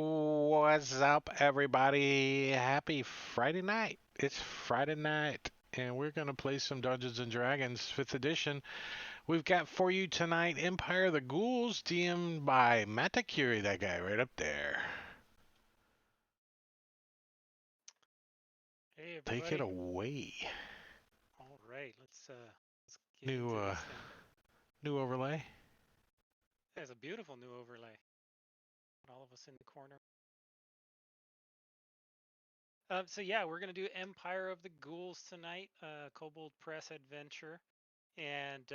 What's up, everybody? Happy Friday night. It's Friday night, and we're going to play some Dungeons and Dragons 5th edition. We've got for you tonight Empire of the Ghouls, DM'd by Matakuri, that guy right up there. Hey Take it everybody. away. All right, let's get New into uh this thing. new overlay. There's a beautiful new overlay. All of us in the corner. So yeah, we're gonna do Empire of the Ghouls tonight, Kobold Press adventure, and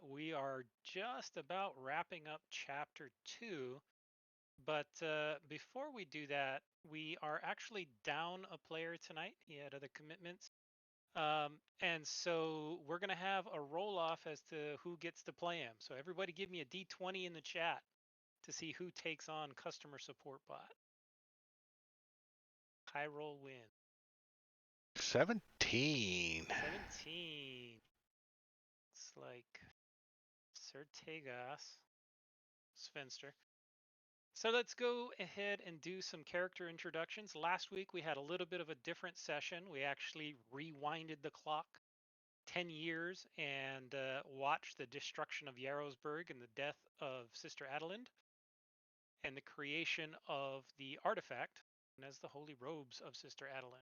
we are just about wrapping up chapter 2. But before we do that, we are actually down a player tonight. He had other commitments. And so we're going to have a roll off as to who gets to play him. So everybody give me a D20 in the chat to see who takes on customer support bot. High roll win. 17. 17. It's like Sir Tegas, Svenster. So let's go ahead and do some character introductions. Last week we had a little bit of a different session. We actually rewinded the clock 10 years and watched the destruction of Yarrowsburg and the death of Sister Adelind and the creation of the artifact known as the Holy Robes of Sister Adelind.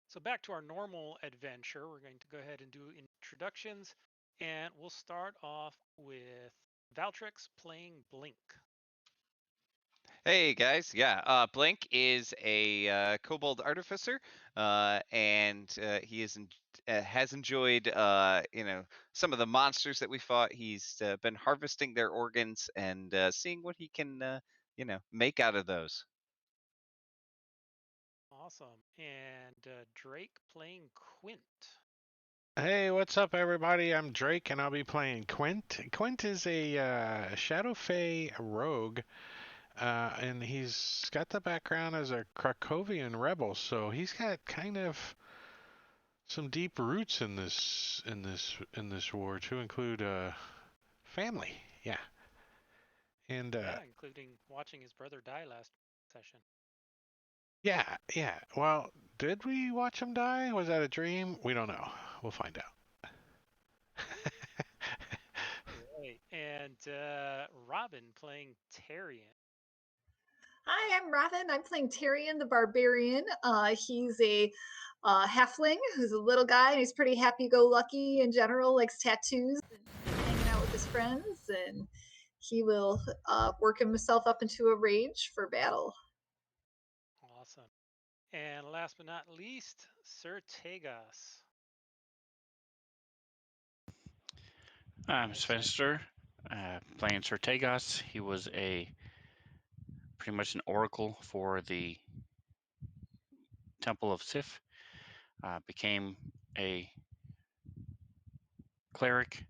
So back to our normal adventure, we're going to go ahead and do introductions, and we'll start off with Valtrex playing Blink. Hey guys, yeah, Blink is a kobold artificer, and he has enjoyed, some of the monsters that we fought. He's been harvesting their organs and seeing what he can, make out of those. Awesome. And Drake playing Quint. Hey, what's up, everybody? I'm Drake, and I'll be playing Quint. Quint is a Shadow Fae rogue. And he's got the background as a Krakowian rebel, so he's got kind of some deep roots in this war to include family. Yeah. And Yeah, including watching his brother die last session. yeah. Well, did we watch him die? Was that a dream? We don't know. We'll find out. Right. And Robin playing Tarian. Hi, I'm Robin. I'm playing Tyrion the Barbarian. He's a halfling who's a little guy, and he's pretty happy-go-lucky in general, likes tattoos and hanging out with his friends, and he will work himself up into a rage for battle. Awesome. And last but not least, Sir Tegas. I'm Hi, Svenster. Svenster, playing Sir Tagos. He was pretty much an oracle for the Temple of Sif. Became a cleric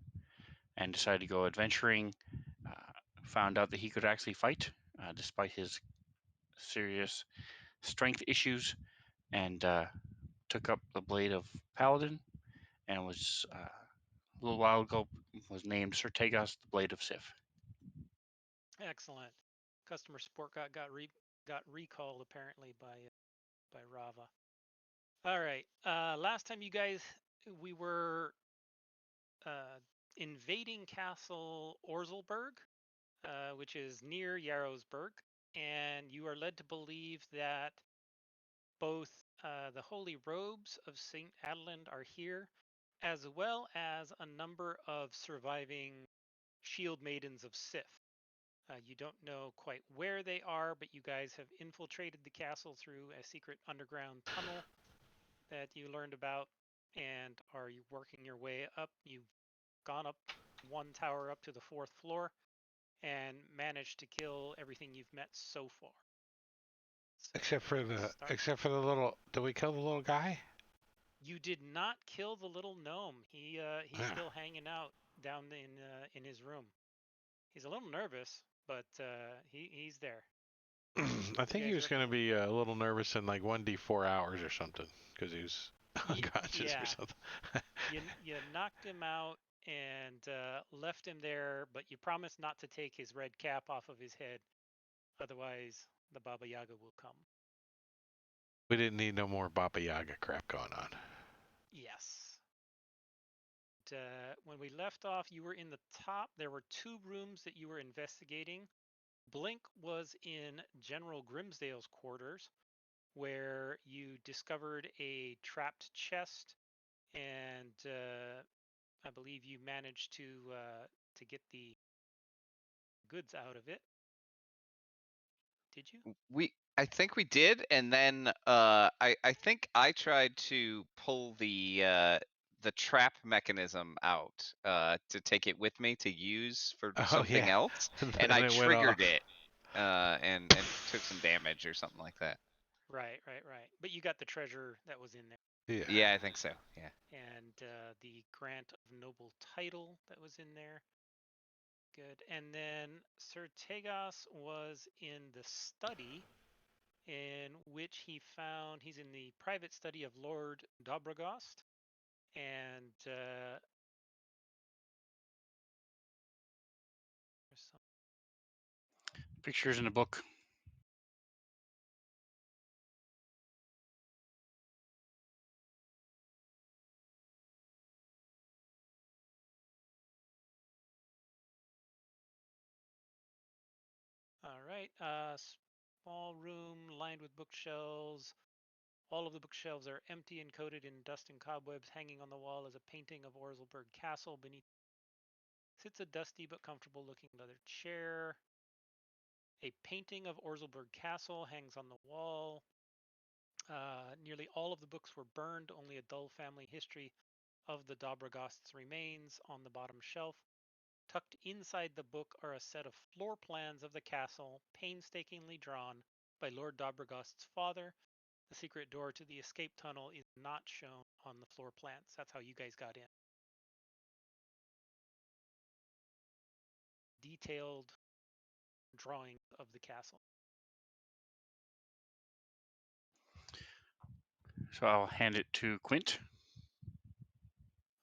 and decided to go adventuring. Uh, Found out that he could actually fight, despite his serious strength issues, and took up the blade of Paladin, and was a little while ago was named Sir Tagos, the Blade of Sif. Excellent. Customer support got recalled apparently by Rava. All right. Last time you guys we were uh, invading Castle Orzelburg, which is near Yarrowsburg, and you are led to believe that both the holy robes of Saint Adelind are here, as well as a number of surviving shield maidens of Sif. You don't know quite where they are, but you guys have infiltrated the castle through a secret underground tunnel that you learned about and are you working your way up. You've gone up one tower up to the fourth floor and managed to kill everything you've met so far. So except for we'll the start. except for the little. Did we kill the little guy? You did not kill the little gnome. He's Yeah. still hanging out down in his room. He's a little nervous, but he's there. I You think he guys was are going to be a little nervous in like 1d4 hours or something because he was unconscious or yeah. something. You knocked him out and left him there, but you promised not to take his red cap off of his head. Otherwise, the Baba Yaga will come. We didn't need no more Baba Yaga crap going on. Yes. When we left off, you were in the top. There were 2 rooms that you were investigating. Blink was in General Grimsdale's quarters, where you discovered a trapped chest, and I believe you managed to get the goods out of it. Did you? I think we did, and then I think I tried to pull the trap mechanism out to take it with me to use for Oh something yeah, else, and then I it went off. triggered it and took some damage or something like that. Right. But you got the treasure that was in there, Yeah. Yeah, I think so. Yeah. and the grant of noble title that was in there. Good. And then Sir Tegas was in the study, in which he's in the private study of Lord Dobrogost, and there's some, Pictures in a book. all right, small room lined with bookshelves. All of the bookshelves are empty and coated in dust and cobwebs. Hanging on the wall is a painting of Orzelberg Castle. Beneath sits a dusty but comfortable looking leather chair. A painting of Orzelberg Castle hangs on the wall. Nearly all of the books were burned. Only a dull family history of the Dobrogosts remains on the bottom shelf. Tucked inside the book are a set of floor plans of the castle, painstakingly drawn by Lord Dobrogost's father. The secret door to the escape tunnel is not shown on the floor plans. That's how you guys got in. Detailed drawing of the castle. So I'll hand it to Quint.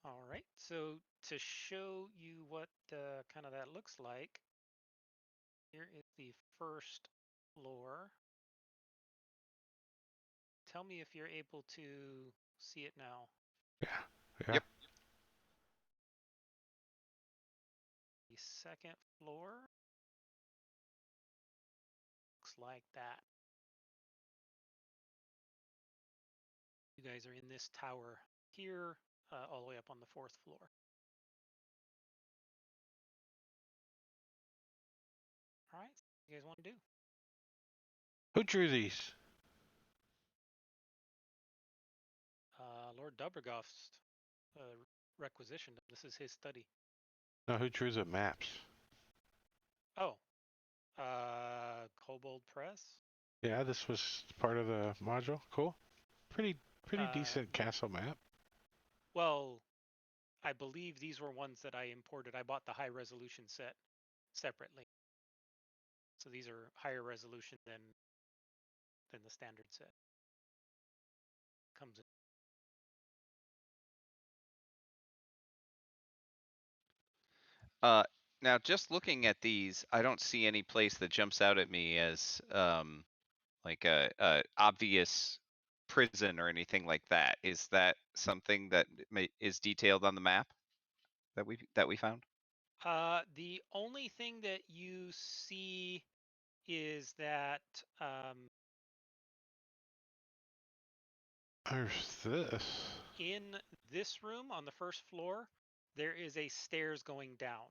All right. So to show you what kind of that looks like, here is the first floor. Tell me if you're able to see it now. Yeah. Yep. The second floor looks like that. You guys are in this tower here, all the way up on the 4th floor. All right, what do you guys want to do? Who drew these? Lord Dobrogast requisitioned them. This is his study. No, who drew the maps? Oh, Kobold Press. Yeah, this was part of the module. Cool. Pretty decent castle map. Well, I believe these were ones that I imported. I bought the high resolution set separately. So these are higher resolution than the standard set. Comes in. Now just looking at these, I don't see any place that jumps out at me as like a obvious prison or anything like that. Is that something that is detailed on the map that we found? The only thing that you see is that There's this. in this room on the 1st floor, there is a stairs going down,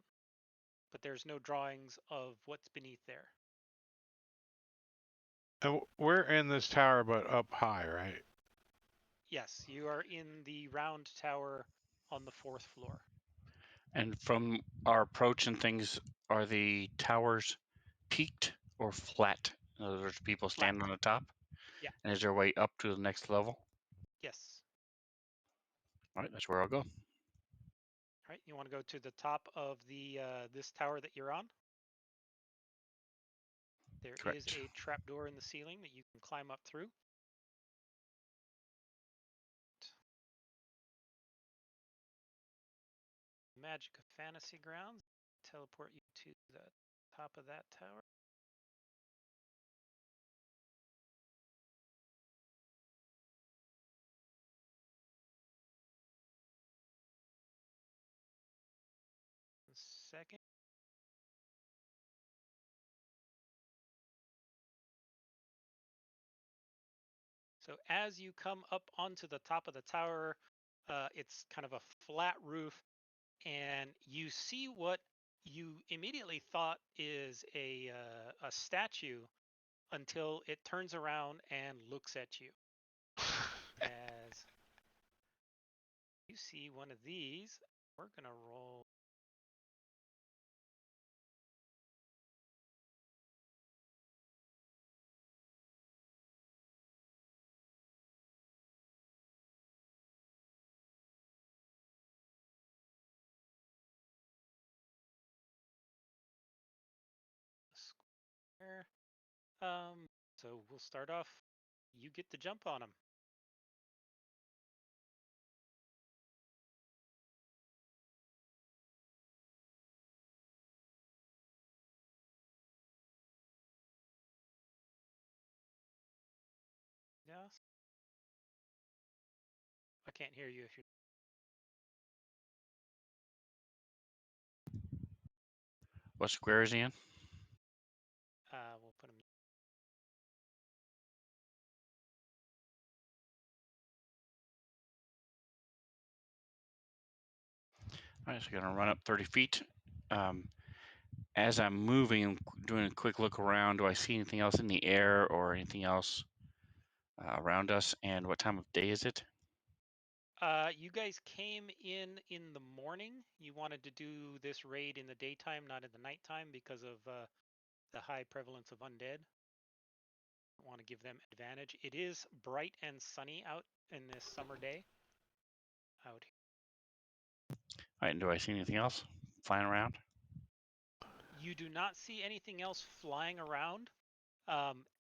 but there's no drawings of what's beneath there. And we're in this tower, but up high, right? Yes, you are in the round tower on the 4th floor. And from our approach and things, are the towers peaked or flat? In other words, people standing on the top? Yeah. And is there a way up to the next level? Yes. All right, that's where I'll go. All right, you want to go to the top of the this tower that you're on? There is Correct. a trapdoor in the ceiling that you can climb up through. Magic of Fantasy Grounds. Teleport you to the top of that tower. So as you come up onto the top of the tower, it's kind of a flat roof, and you see what you immediately thought is a statue until it turns around and looks at you. As you see one of these, we're gonna roll. Square. So we'll start off. You get to jump on him. Yes. I can't hear you if you. What square is he in? We'll put him. All right, so I'm gonna run up 30 feet. As I'm moving and doing a quick look around, do I see anything else in the air or anything else around us? And what time of day is it? You guys came in the morning. You wanted to do this raid in the daytime, not in the nighttime, because of the high prevalence of undead. I want to give them advantage. It is bright and sunny out in this summer day. Out here. All right, and do I see anything else flying around? You do not see anything else flying around.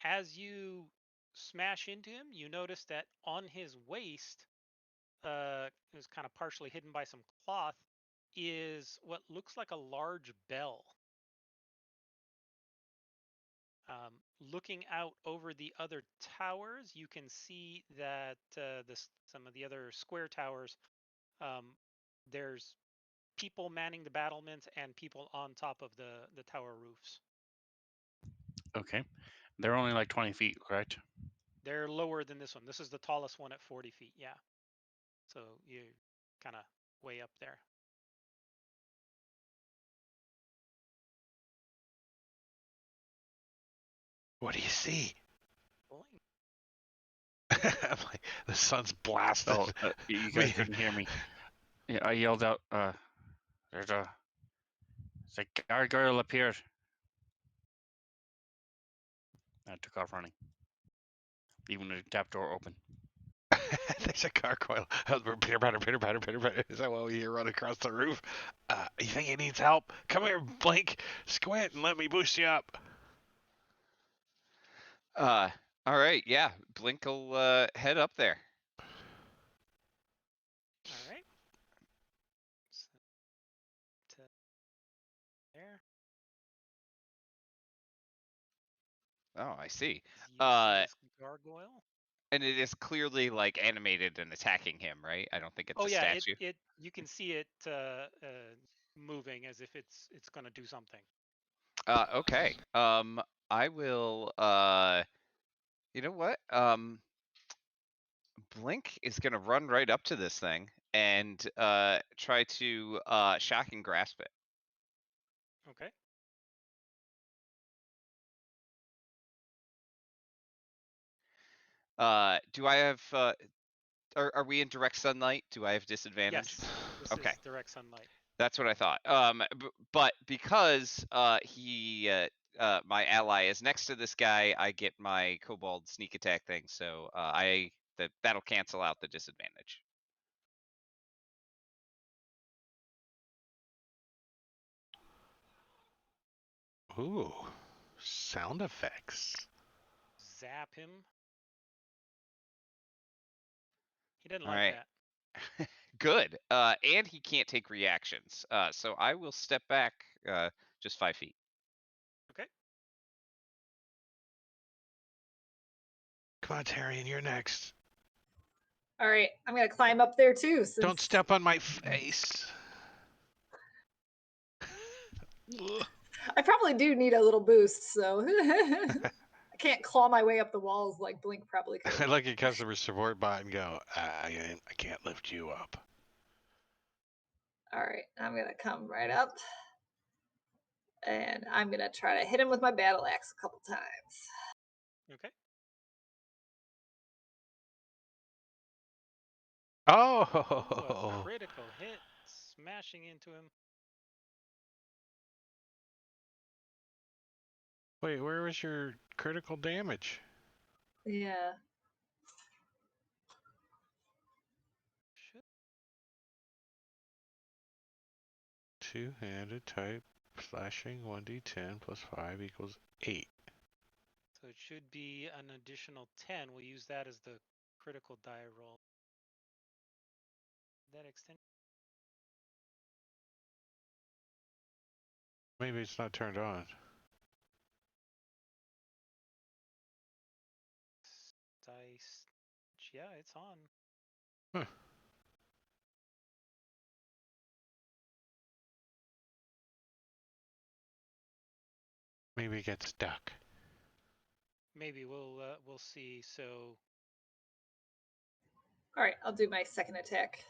As you smash into him, you notice that on his waist, is kind of partially hidden by some cloth, is what looks like a large bell. Looking out over the other towers, you can see that some of the other square towers, there's people manning the battlements and people on top of the tower roofs. Okay, they're only like 20 feet, correct? They're lower than this one. This is the tallest one at 40 feet. Yeah. So you're kind of way up there. What do you see? Rolling. I'm like, the sun's blasted. Oh, you guys couldn't hear me. Yeah, I yelled out, there's a gargoyle appeared. I took off running, leaving the tap door open. There's a gargoyle. Pitter patter, pitter patter, pitter patter. Is that what we hear run across the roof? You think he needs help? Come here, Blink, squint, and let me boost you up. All right, yeah. Blink will head up there. All right. To there. Oh, I see. You see this gargoyle. And it is clearly like animated and attacking him, right? I don't think it's a yeah, statue. it you can see it moving as if it's going to do something. Okay. I will. You know what? Blink is gonna run right up to this thing and try to shock and grasp it. Okay. Do I have? Are we in direct sunlight? Do I have disadvantage? Yes. This Okay. is direct sunlight. That's what I thought. But because my ally is next to this guy, I get my kobold sneak attack thing. So that'll cancel out the disadvantage. Ooh, sound effects. Zap him. He didn't All like right. that. Good. And he can't take reactions. So I will step back just 5 feet. Okay. Come on, Tyrion, you're next. All right, I'm gonna climb up there too. Don't step on my face. I probably do need a little boost, so I can't claw my way up the walls like Blink probably I could. look at customer support bot and go, I can't lift you up. All right, I'm gonna come right up, and I'm gonna try to hit him with my battle axe a couple times. Okay. Ooh, a Oh, critical hit, smashing into him. wait, where was your critical damage? Yeah. Should Two-handed type, slashing 1d10 plus 5 equals 8. So it should be an additional 10. We'll use that as the critical die roll. That extend. Maybe it's not turned on. Dice. Yeah, it's on. Huh. Maybe it gets stuck. Maybe we'll see. So All right, I'll do my second attack.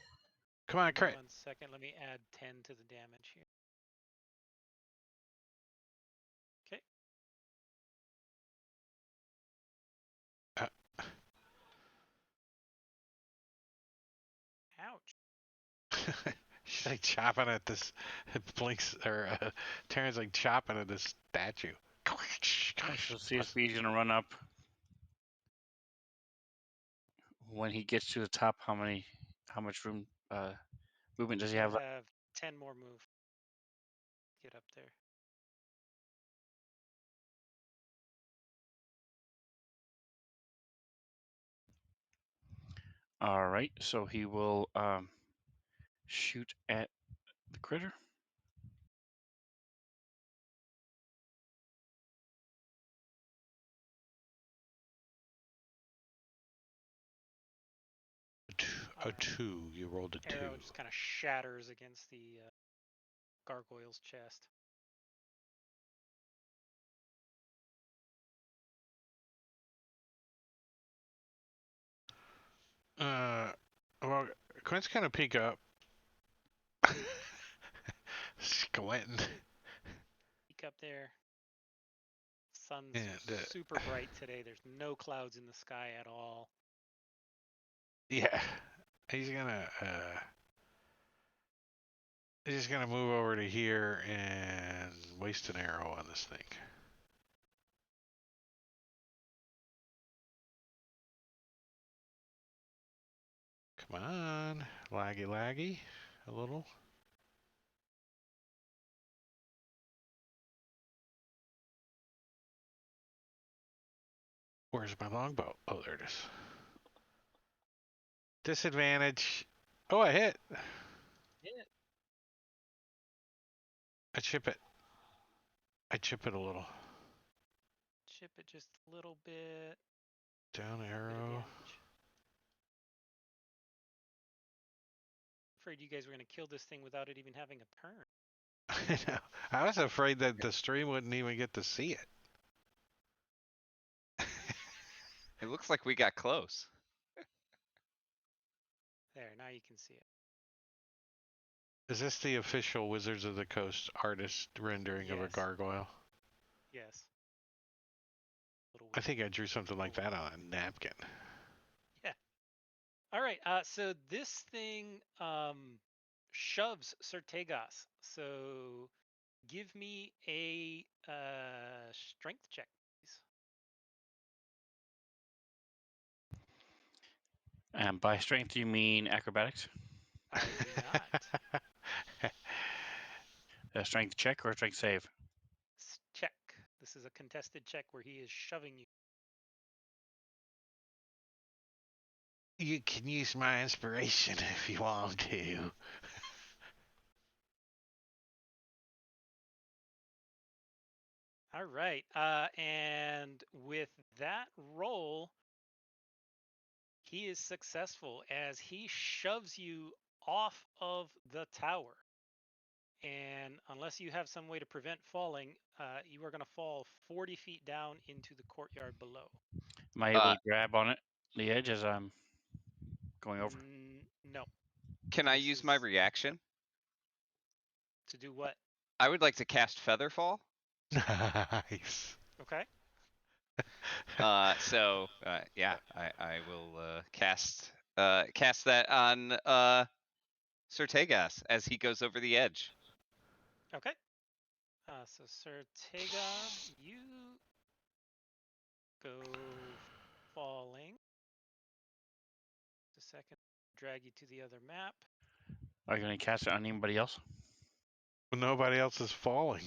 Come on, give me crit. 1 second. Let me add 10 to the damage here. Okay. Ouch. She's like chopping at this. Blinks or Terran's like chopping at this statue. So CSB is gonna run up. When he gets to the top, how much room movement does he have? Should have 10 more move. Get up there. All right, so he will shoot at the critter. A 2. You rolled a 2. Arrow just kind of shatters against the gargoyle's chest. Well, Quint's gonna peek up. Squinting. Peek up there. Sun's And, super bright today. There's no clouds in the sky at all. Yeah, he's gonna move over to here and waste an arrow on this thing. Come on, laggy, a little. Where's my longbow? Oh, there it is. Disadvantage. Oh, I hit. Hit. I chip it. I chip it a little. Chip it just a little bit. Down Bit of arrow. damage. Afraid you guys were gonna kill this thing without it even having a turn. I know. I was afraid that the stream wouldn't even get to see it. It looks like we got close. There, now you can see it. Is this the official Wizards of the Coast artist rendering of a Yes. gargoyle? Yes. I think I drew something like that on a napkin. Yeah. All right. So this thing shoves Sertegas. So give me a strength check, please. And by strength, you mean acrobatics? I do not. A strength check or a strength save? Check. This is a contested check where he is shoving you. You can use my inspiration if you want to. All right. And with that roll, he is successful as he shoves you off of the tower. and unless you have some way to prevent falling, you are going to fall 40 feet down into the courtyard below. Am I able to grab on it, the edge, as I'm going over? No. Can I This use my is- reaction? To do what? I would like to cast Featherfall. Nice. Okay. Yeah, I will cast that on Sir Tegas as he goes over the edge. Okay. So Sir Tegas, you go falling. Just a second. Drag you to the other map. Are you going to cast it on anybody else? Well, nobody else is falling.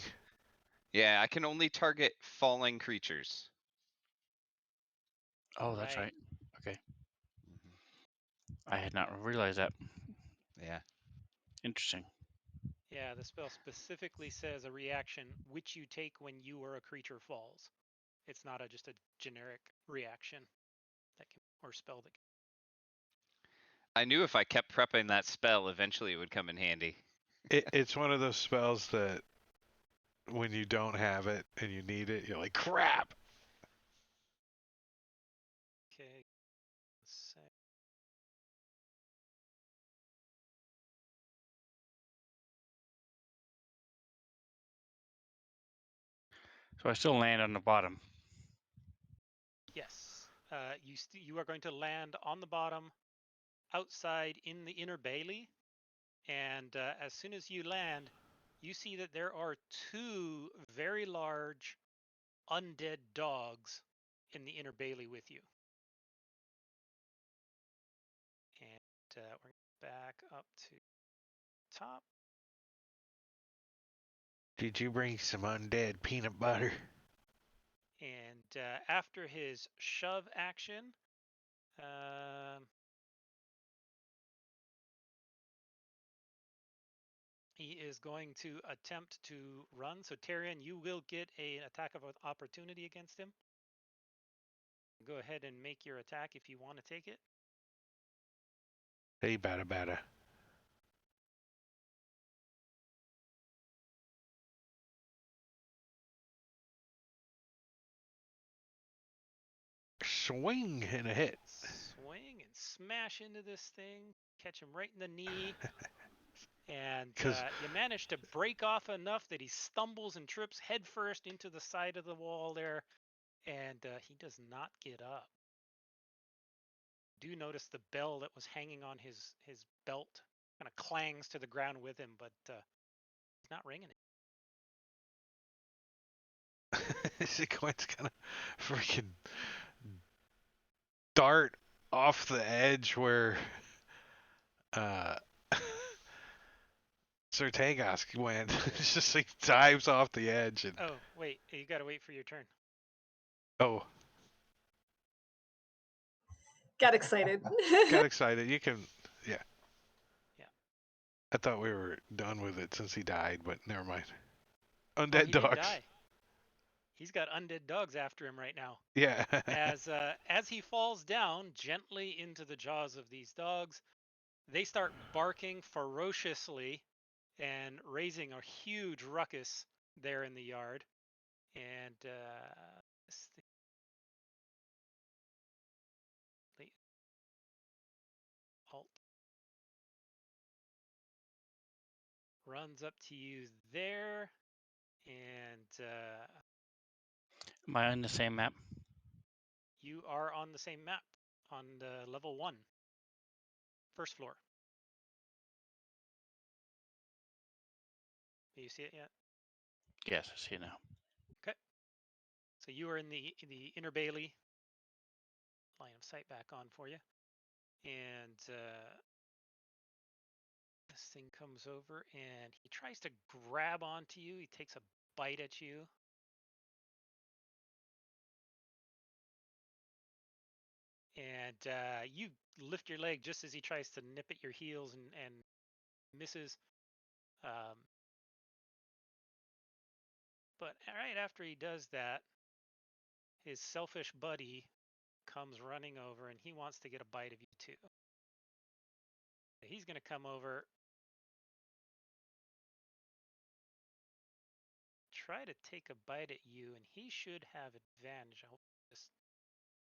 Yeah, I can only target falling creatures. Oh, that's right. Okay. I had not realized that. Yeah. Interesting. Yeah, the spell specifically says a reaction which you take when you or a creature falls. It's not just a generic reaction that can, or spell that can. I knew if I kept prepping that spell, eventually it would come in handy. It's one of those spells that when you don't have it and you need it, you're like, crap. Okay. Let's see. So I still land on the bottom. Yes. You are going to land on the bottom, outside in the inner bailey, and as soon as you land, you see that there are two very large undead dogs in the inner bailey with you. And we're back up to top. Did you bring some undead peanut butter? And after his shove action, he is going to attempt to run. So Tyrion, you will get an attack of opportunity against him. Go ahead and make your attack if you want to take it. Hey, bada bada. Swing and a hit. Swing and smash into this thing. Catch him right in the knee. And 'Cause- you manage to break off enough that he stumbles and trips headfirst into the side of the wall there. And he does not get up. Do notice the bell that was hanging on his belt kind of clangs to the ground with him, but he's not ringing it. Quint's gonna freaking dart off the edge where Sir Tagas went. It's just like dives off the edge and Oh, wait, you gotta wait for your turn. oh, Got excited. got excited. You can, yeah. Yeah. I thought we were done with it since he died, but never mind. Oh, Undead he didn't dogs. die. He's got undead dogs after him right now. Yeah. As he falls down gently into the jaws of these dogs, they start barking ferociously and raising a huge ruckus there in the yard. And this thing, Alt runs up to you there, and Am I on the same map? you are on the same map on the level 1, first floor. Do you see it yet? Yes, I see it now. Okay. So you are in the inner bailey. Line of sight back on for you. And this thing comes over and he tries to grab onto you. He takes a bite at you. And you lift your leg just as he tries to nip at your heels and misses. But right after he does that, his selfish buddy comes running over and he wants to get a bite of you too. He's going to come over try to take a bite at you, and he should have advantage. I hope this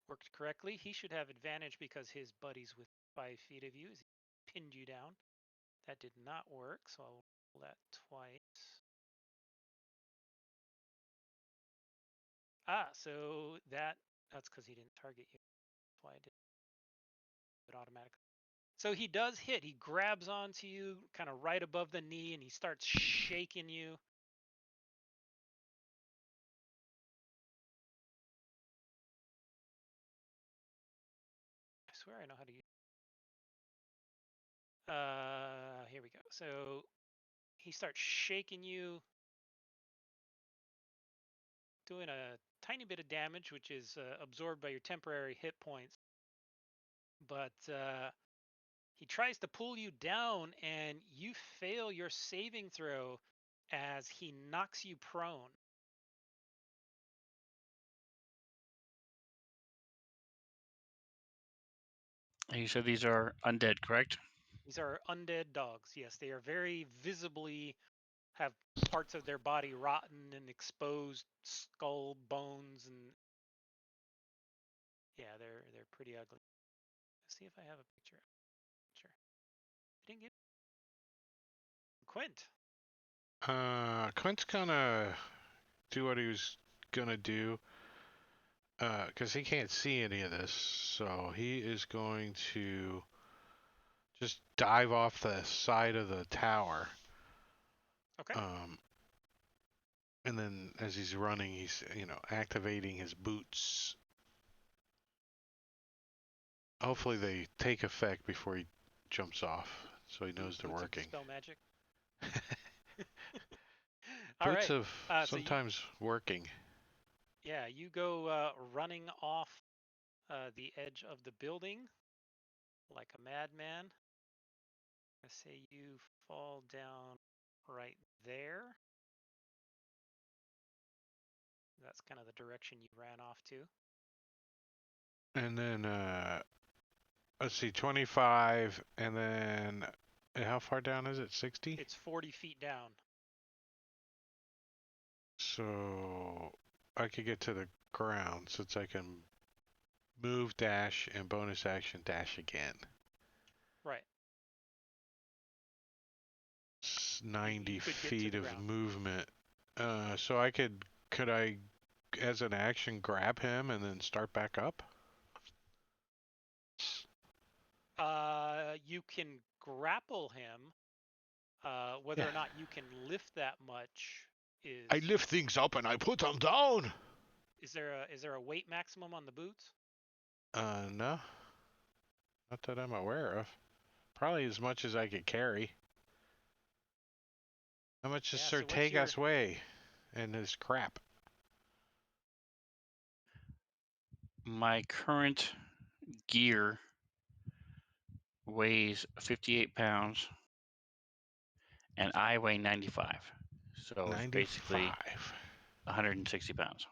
worked correctly. He should have advantage because his buddy's with 5 feet of you. He pinned you down. That did not work, so I'll roll that twice. So that's because he didn't target you. That's why I did it automatically. So he does hit. He grabs onto you kind of right above the knee, and he starts shaking you. I swear I know how to use. Here we go. So he starts shaking you, doing a tiny bit of damage, which is absorbed by your temporary hit points. But he tries to pull you down, and you fail your saving throw as he knocks you prone. You said these are undead, correct? These are undead dogs. Yes, they are very visibly have parts of their body rotten and exposed skull bones, and yeah, they're pretty ugly. Let's see if I have a picture. Sure. I didn't get Quint. Quint's gonna do what he was gonna do. Because he can't see any of this, so he is going to just dive off the side of the tower. Okay. And then as he's running, he's activating his boots. Hopefully they take effect before he jumps off, so he knows they're Boots of working. Dispel magic. All Boots right. of sometimes working. Yeah, you go running off the edge of the building like a madman. I say you fall down right there. That's kind of the direction you ran off to. And then, let's see, 25, and then how far down is it? 60? It's 40 feet down. So I could get to the ground since I can move, dash, and bonus action dash again. Right. 90 could get to feet the of ground. movement. So could I, as an action, grab him and then start back up? You can grapple him. Whether or not you can lift that much is. I lift things up and I put them down. Is there a weight maximum on the boots? No. Not that I'm aware of. Probably as much as I could carry. How much does Sir Tagas weigh and his crap? My current gear weighs 58 pounds, and I weigh 95. So 95. it's basically 160 pounds.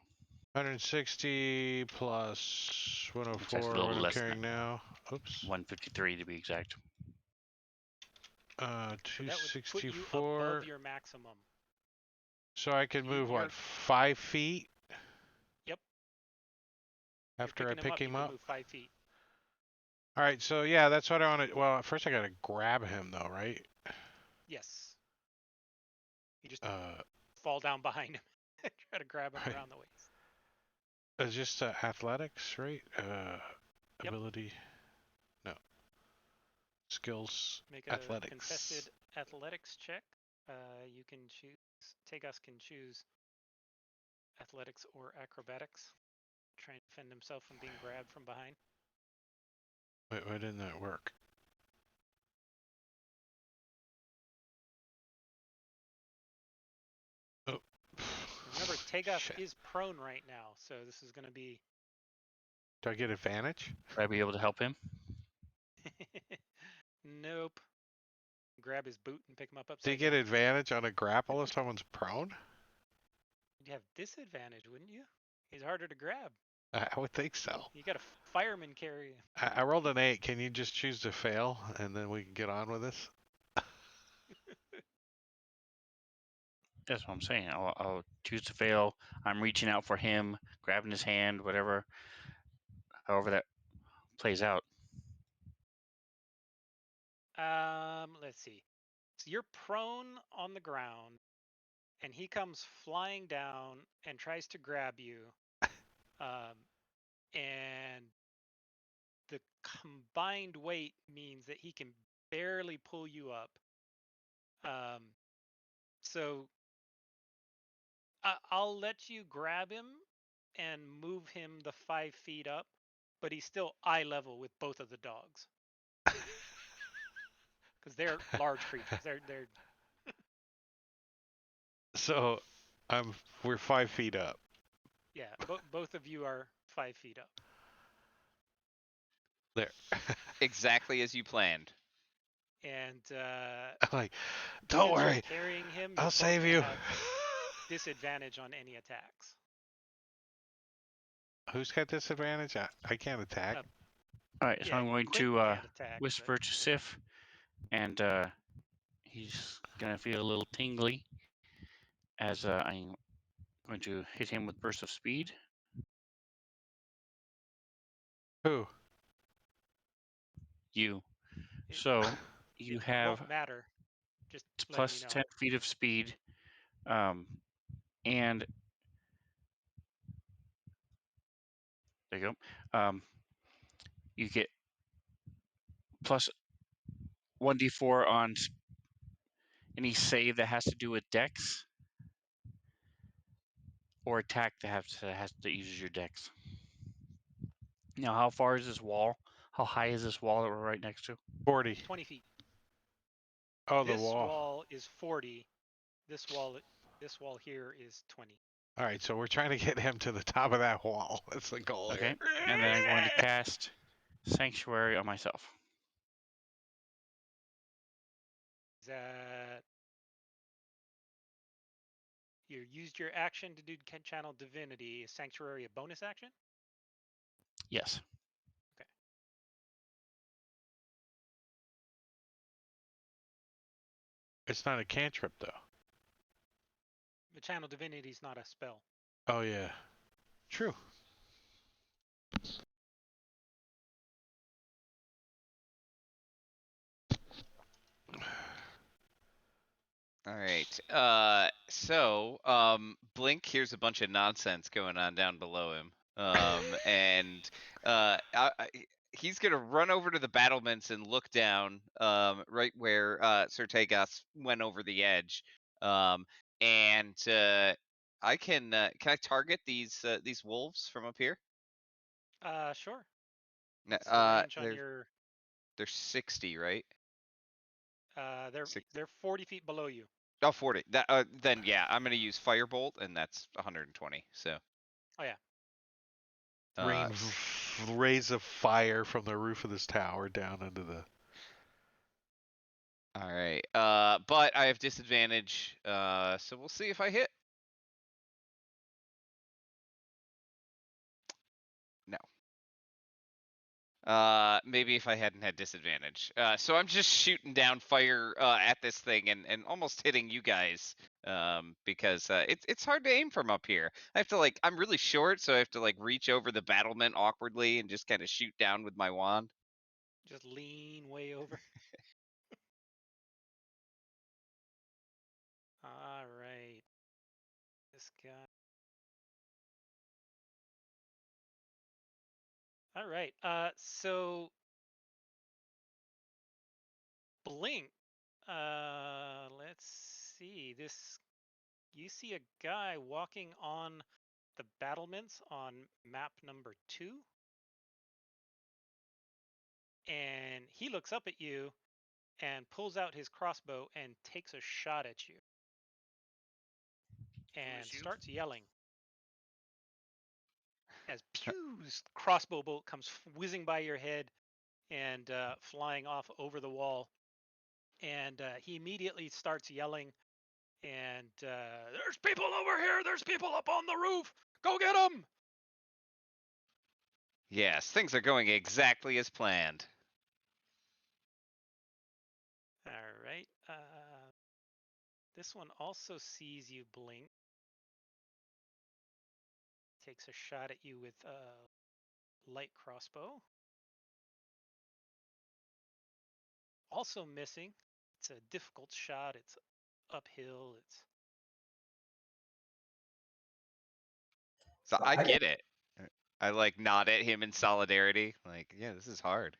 160 plus 104, a little what I'm less carrying now. Oops. 153 to be exact. 264. So that would put you above your maximum. So I could move, what, 5 feet? Yep. After I pick him up? Move 5 feet. All right, so yeah, that's what I want to. Well, first I got to grab him, though, right? Yes. You just fall down behind him and try to grab him right. around the waist. It's just athletics, right? Yep. Ability. No. Skills. Make a athletics. contested athletics check. You can choose. Tagas can choose athletics or acrobatics. Try and defend himself from being grabbed from behind. Wait, why didn't that work? Oh. Remember, Tagas is prone right now, so this is going to be. Do I get advantage? Would I be able to help him? Nope. Grab his boot and pick him up upside Do you get advantage on a grapple if someone's prone? You'd have disadvantage, wouldn't you? He's harder to grab. I would think so. You got a fireman carry. I rolled an 8. Can you just choose to fail, and then we can get on with this? That's what I'm saying. I'll choose to fail. I'm reaching out for him, grabbing his hand, whatever, however that plays out. Let's see. So you're prone on the ground, and he comes flying down and tries to grab you. And the combined weight means that he can barely pull you up. So I'll let you grab him and move him the 5 feet up, but he's still eye level with both of the dogs because they're large creatures. They're So we're 5 feet up. yeah. Both of you are 5 feet up. There. Exactly as you planned. And I'm like, don't since worry, you're carrying him, I'll you're save going to you. have disadvantage on any attacks. Who's got disadvantage? I can't attack. All right, so Yeah, I'm going Quint to can't attack, whisper to Sif, and he's gonna feel a little tingly as I'm going to hit him with burst of speed. Who? You. It- So you it have won't matter. Just letting plus you know. 10 feet of speed, and there you go. You get plus 1d4 on any save that has to do with Dex or attack that has to use your Dex. Now, how far is this wall? How high is this wall that we're right next to? 40. 20 feet. Oh, the This wall. wall is 40. This wall here is 20. All right, so we're trying to get him to the top of that wall. That's the goal Okay, here. and then I'm going to cast Sanctuary on myself. Is that you used your action to do channel divinity? Is Sanctuary a bonus action? Yes. It's not a cantrip, though. The channel divinity is not a spell. Oh, yeah. True. All right. Blink hears a bunch of nonsense going on down below him. And he's gonna run over to the battlements and look down, right where Sir Tagos went over the edge. And can I target these wolves from up here? Sure. No, What's the range on they're your? they're 60, right? They're 40 feet below you. Oh, 40. That then yeah, I'm gonna use Firebolt, and that's 120. So. Oh yeah. Rain rays of fire from the roof of this tower down into the. All right. But I have disadvantage. So we'll see if I hit. No. Maybe if I hadn't had disadvantage. So I'm just shooting down fire at this thing and almost hitting you guys. Because it's hard to aim from up here. I have to I'm really short, so I have to reach over the battlement awkwardly and just kind of shoot down with my wand. Just lean way over. All right. This guy. All right. So Blink. Let's see. You see a guy walking on the battlements on map number 2. And he looks up at you and pulls out his crossbow and takes a shot at you. And starts yelling. As Pew's crossbow bolt comes whizzing by your head and flying off over the wall. And he immediately starts yelling, and there's people over here! There's people up on the roof! Go get them! Yes, things are going exactly as planned. All right. This one also sees you blink. Takes a shot at you with a light crossbow. Also missing. It's a difficult shot. It's uphill. So I get it. I like nod at him in solidarity. Like, yeah, this is hard.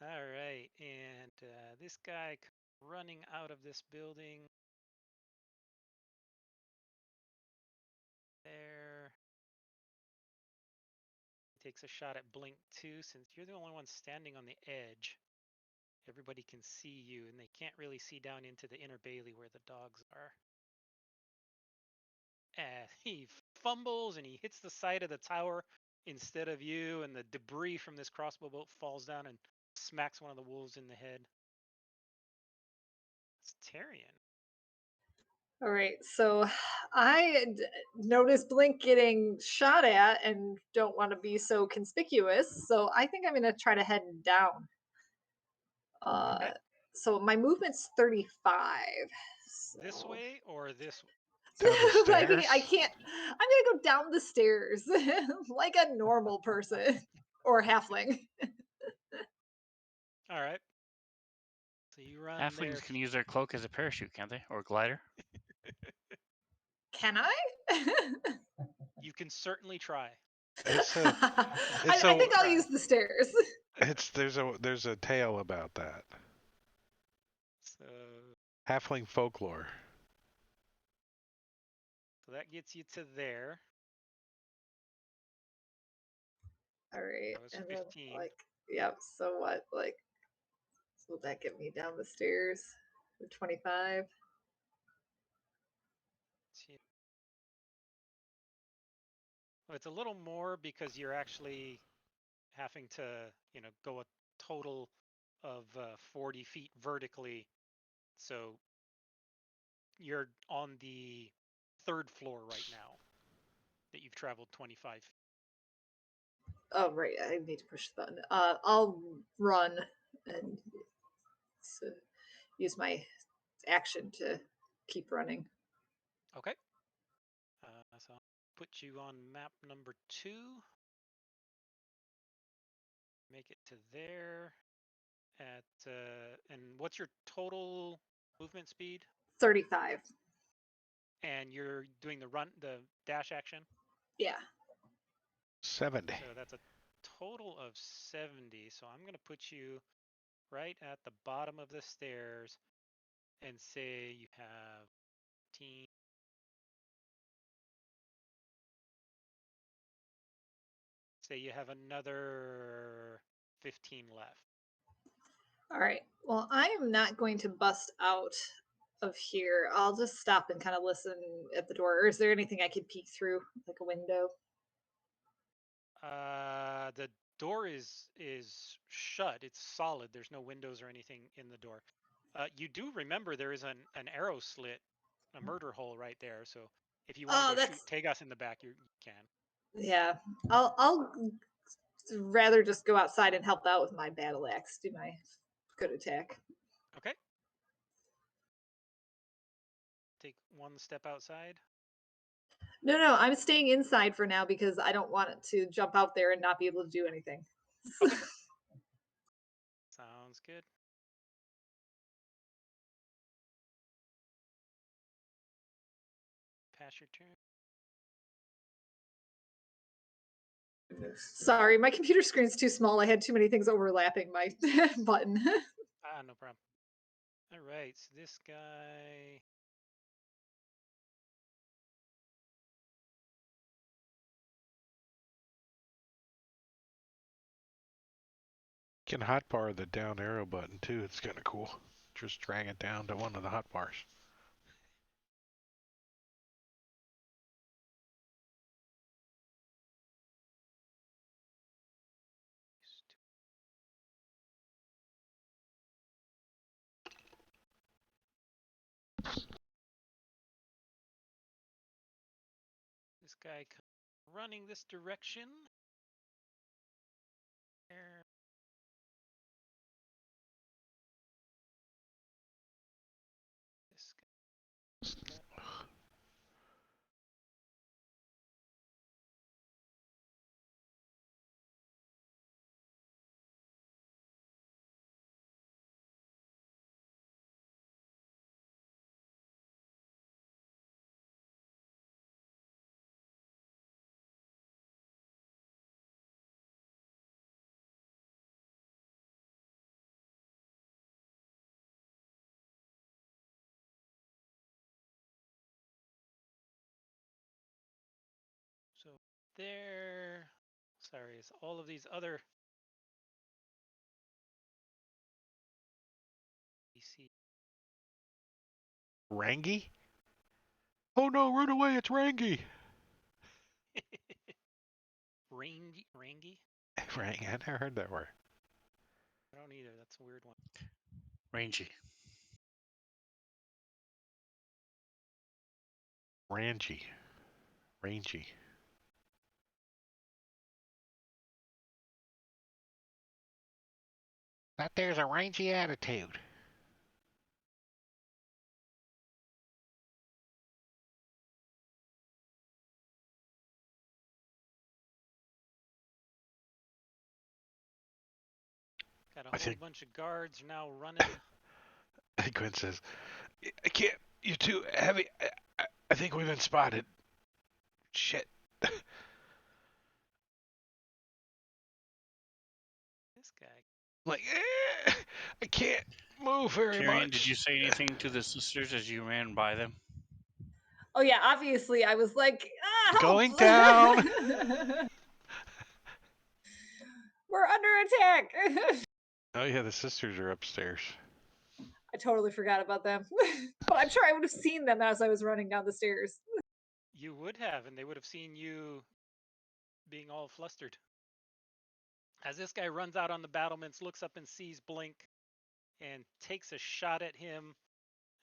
All right, and this guy running out of this building. There. Takes a shot at Blink 2 since you're the only one standing on the edge. Everybody can see you, and they can't really see down into the inner bailey where the dogs are. And he fumbles and he hits the side of the tower instead of you, and the debris from this crossbow bolt falls down and smacks one of the wolves in the head. It's Tyrion. All right, so I noticed Blink getting shot at and don't want to be so conspicuous, so I think I'm going to try to head down. Okay. So my movement's 35. This so- way or this way? Down the I think I stairs? can't. I'm going to go down the stairs like a normal person or halfling. All right. So you run there. Halflings can use their cloak as a parachute, can't they? Or glider. Can I? You can certainly try. It's I, it's I a think I'll Try. use the stairs. there's a tale about that. So Halfling folklore. that gets you to there. All right, That was and 15. then yep. So what? So will that get me down the stairs for 25? Well, it's a little more because you're actually having to, go a total of 40 feet vertically. So you're on the third floor right now that you've traveled 25. Oh right, I need to push the button. I'll run and use my action to keep running. Okay. So I'll put you on map number 2. Make it to there at and what's your total movement speed? 35. And you're doing the dash action? Yeah. 70. So that's a total of 70. So I'm going to put you right at the bottom of the stairs and say you have 15. Say you have another 15 left. All right. Well, I am not going to bust out of here. I'll just stop and kind of listen at the door. Or is there anything I could peek through, like a window? The door is shut. It's solid. There's no windows or anything in the door. You do remember there is an arrow slit, a murder hole right there. So if you want to Oh, go shoot that's Tagas in the back, you can. yeah. I'll rather just go outside and help out with my battle axe. Do my good attack. Okay. Take one step outside. No, I'm staying inside for now because I don't want it to jump out there and not be able to do anything. Okay. Sounds good. Pass your turn. Sorry, my computer screen's too small. I had too many things overlapping my button. No problem. All right, so this guy. You can hotbar the down arrow button too. It's kind of cool. Just drag it down to one of the hotbars. This guy running this direction. There. there. Sorry, it's all of these other PC. Rangi? Oh no, run away, it's Rangi! Rangi? Rangi, I never heard that word. I don't either. That's a weird one. Rangy. Rangi. Rangy. That there's a rangy attitude. Got a I whole think- bunch of guards now running. Quinn says, I can't, you're too heavy. I think we've been spotted. Shit. This guy. Like, I can't move very Tyrion, much. did you say anything to the sisters as you ran by them? Oh yeah, obviously I was like, help! Going down. We're under attack. Oh yeah, the sisters are upstairs. I totally forgot about them. But I'm sure I would have seen them as I was running down the stairs. You would have, and they would have seen you being all flustered. As this guy runs out on the battlements, looks up and sees Blink and takes a shot at him.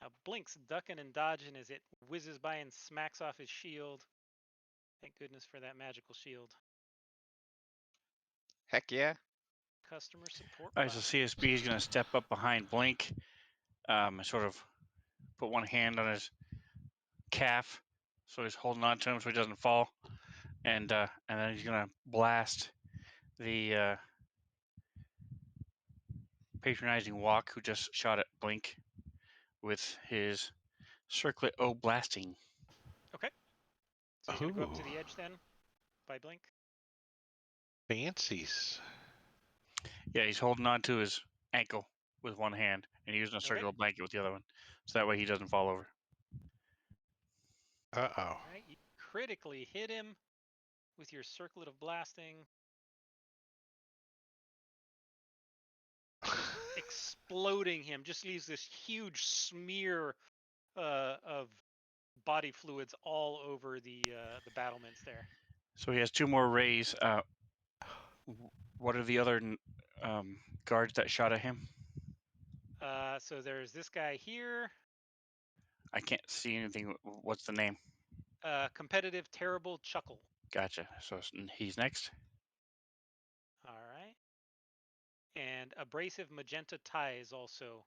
Now Blink's ducking and dodging as it whizzes by and smacks off his shield. Thank goodness for that magical shield. Heck yeah. Customer support. All right, so CSB is going to step up behind Blink, and sort of put one hand on his calf, so he's holding on to him so he doesn't fall, and then he's going to blast the patronizing walk who just shot at Blink with his circlet O blasting. Okay. So you're gonna go up to Ooh. the edge then, by Blink. Fancies. Yeah, he's holding on to his ankle with one hand and using a circular blanket with the other one, so that way he doesn't fall over. Uh-oh. All right, you critically hit him with your circlet of blasting, exploding him. Just leaves this huge smear of body fluids all over the battlements there. So he has two more rays. What are the other guards that shot at him? So there's this guy here. I can't see anything. What's the name? Competitive terrible chuckle. Gotcha. So he's next. All right. And abrasive magenta ties also.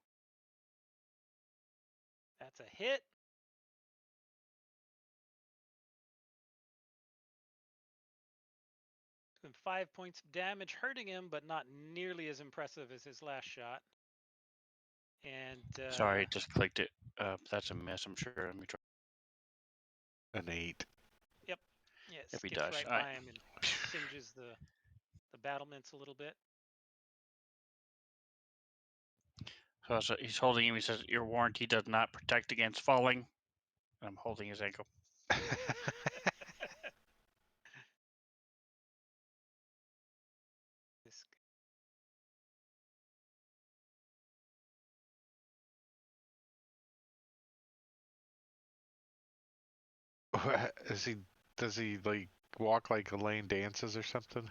That's a hit. Doing 5 points of damage, hurting him, but not nearly as impressive as his last shot. And Sorry, just clicked it. That's a miss, I'm sure. Let me try. An 8. Yep. Yeah, it If he skips does, right all right. by him and singes the battlements a little bit. So he's holding him. He says, "Your warranty does not protect against falling." And I'm holding his ankle. This Does he like walk like Elaine dances or something?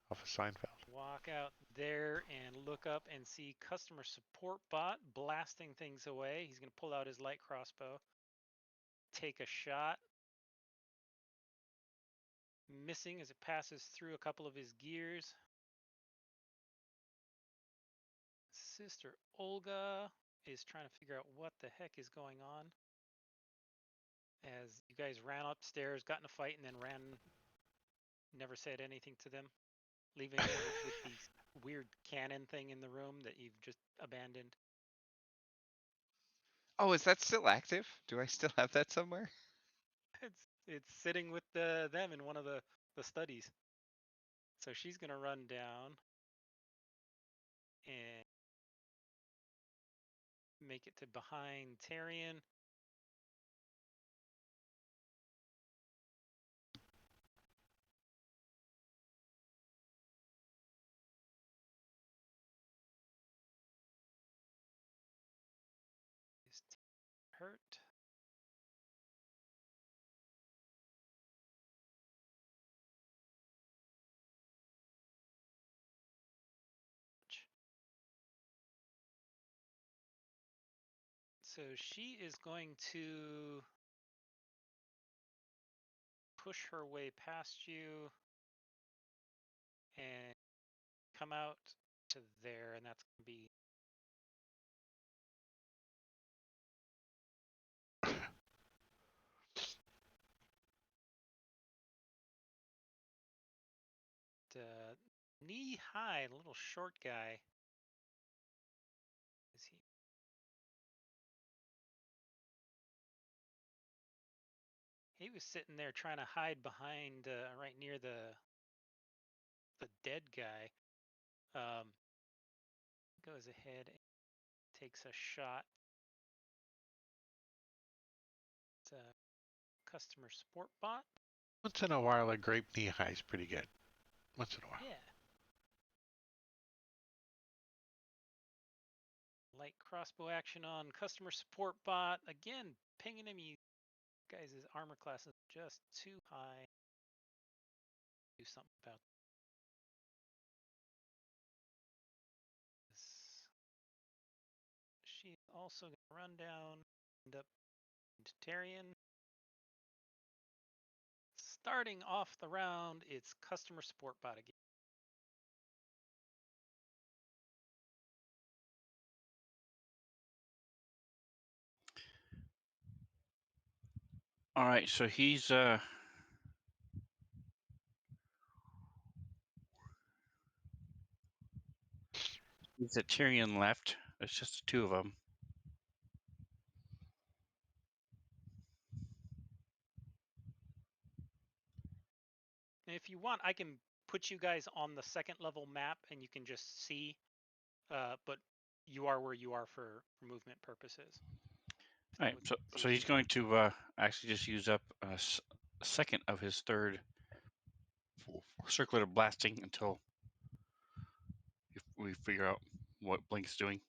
Off of Seinfeld. walk out there and look up and see customer support bot blasting things away. He's going to pull out his light crossbow, take a shot, missing as it passes through a couple of his gears. Sister Olga is trying to figure out what the heck is going on. As you guys ran upstairs, got in a fight, and then ran, never said anything to them, leaving them with the weird cannon thing in the room that you've just abandoned. Oh, is that still active? Do I still have that somewhere? It's sitting with them in one of the studies. So she's gonna run down and make it to behind Tyrion. So she is going to push her way past you and come out to there, and that's going to be knee high, the little short guy. Is he? He was sitting there trying to hide behind right near the dead guy. Goes ahead and takes a shot. It's a customer support bot. Once in a while, a grape knee high is pretty good. Once in a while. Yeah. Light crossbow action on customer support bot. Again, pinging him. You guys' armor class is just too high. Do something about this. She's also going to run down, end up into Tarian. Starting off the round, it's customer support bot again. All right, so he's a Tyrion left. There's just the two of them. And if you want, I can put you guys on the second level map and you can just see, but you are where you are for movement purposes. All right, so he's going to actually just use up a second of his third circlet of blasting until we figure out what Blink's doing.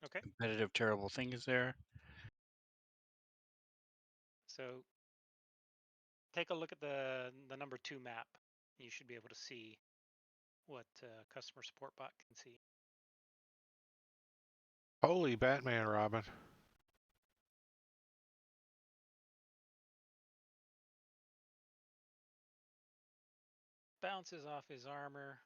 Okay. Competitive terrible thing is there. So take a look at the number 2 map. You should be able to see what customer support bot can see. Holy Batman, Robin. Bounces off his armor.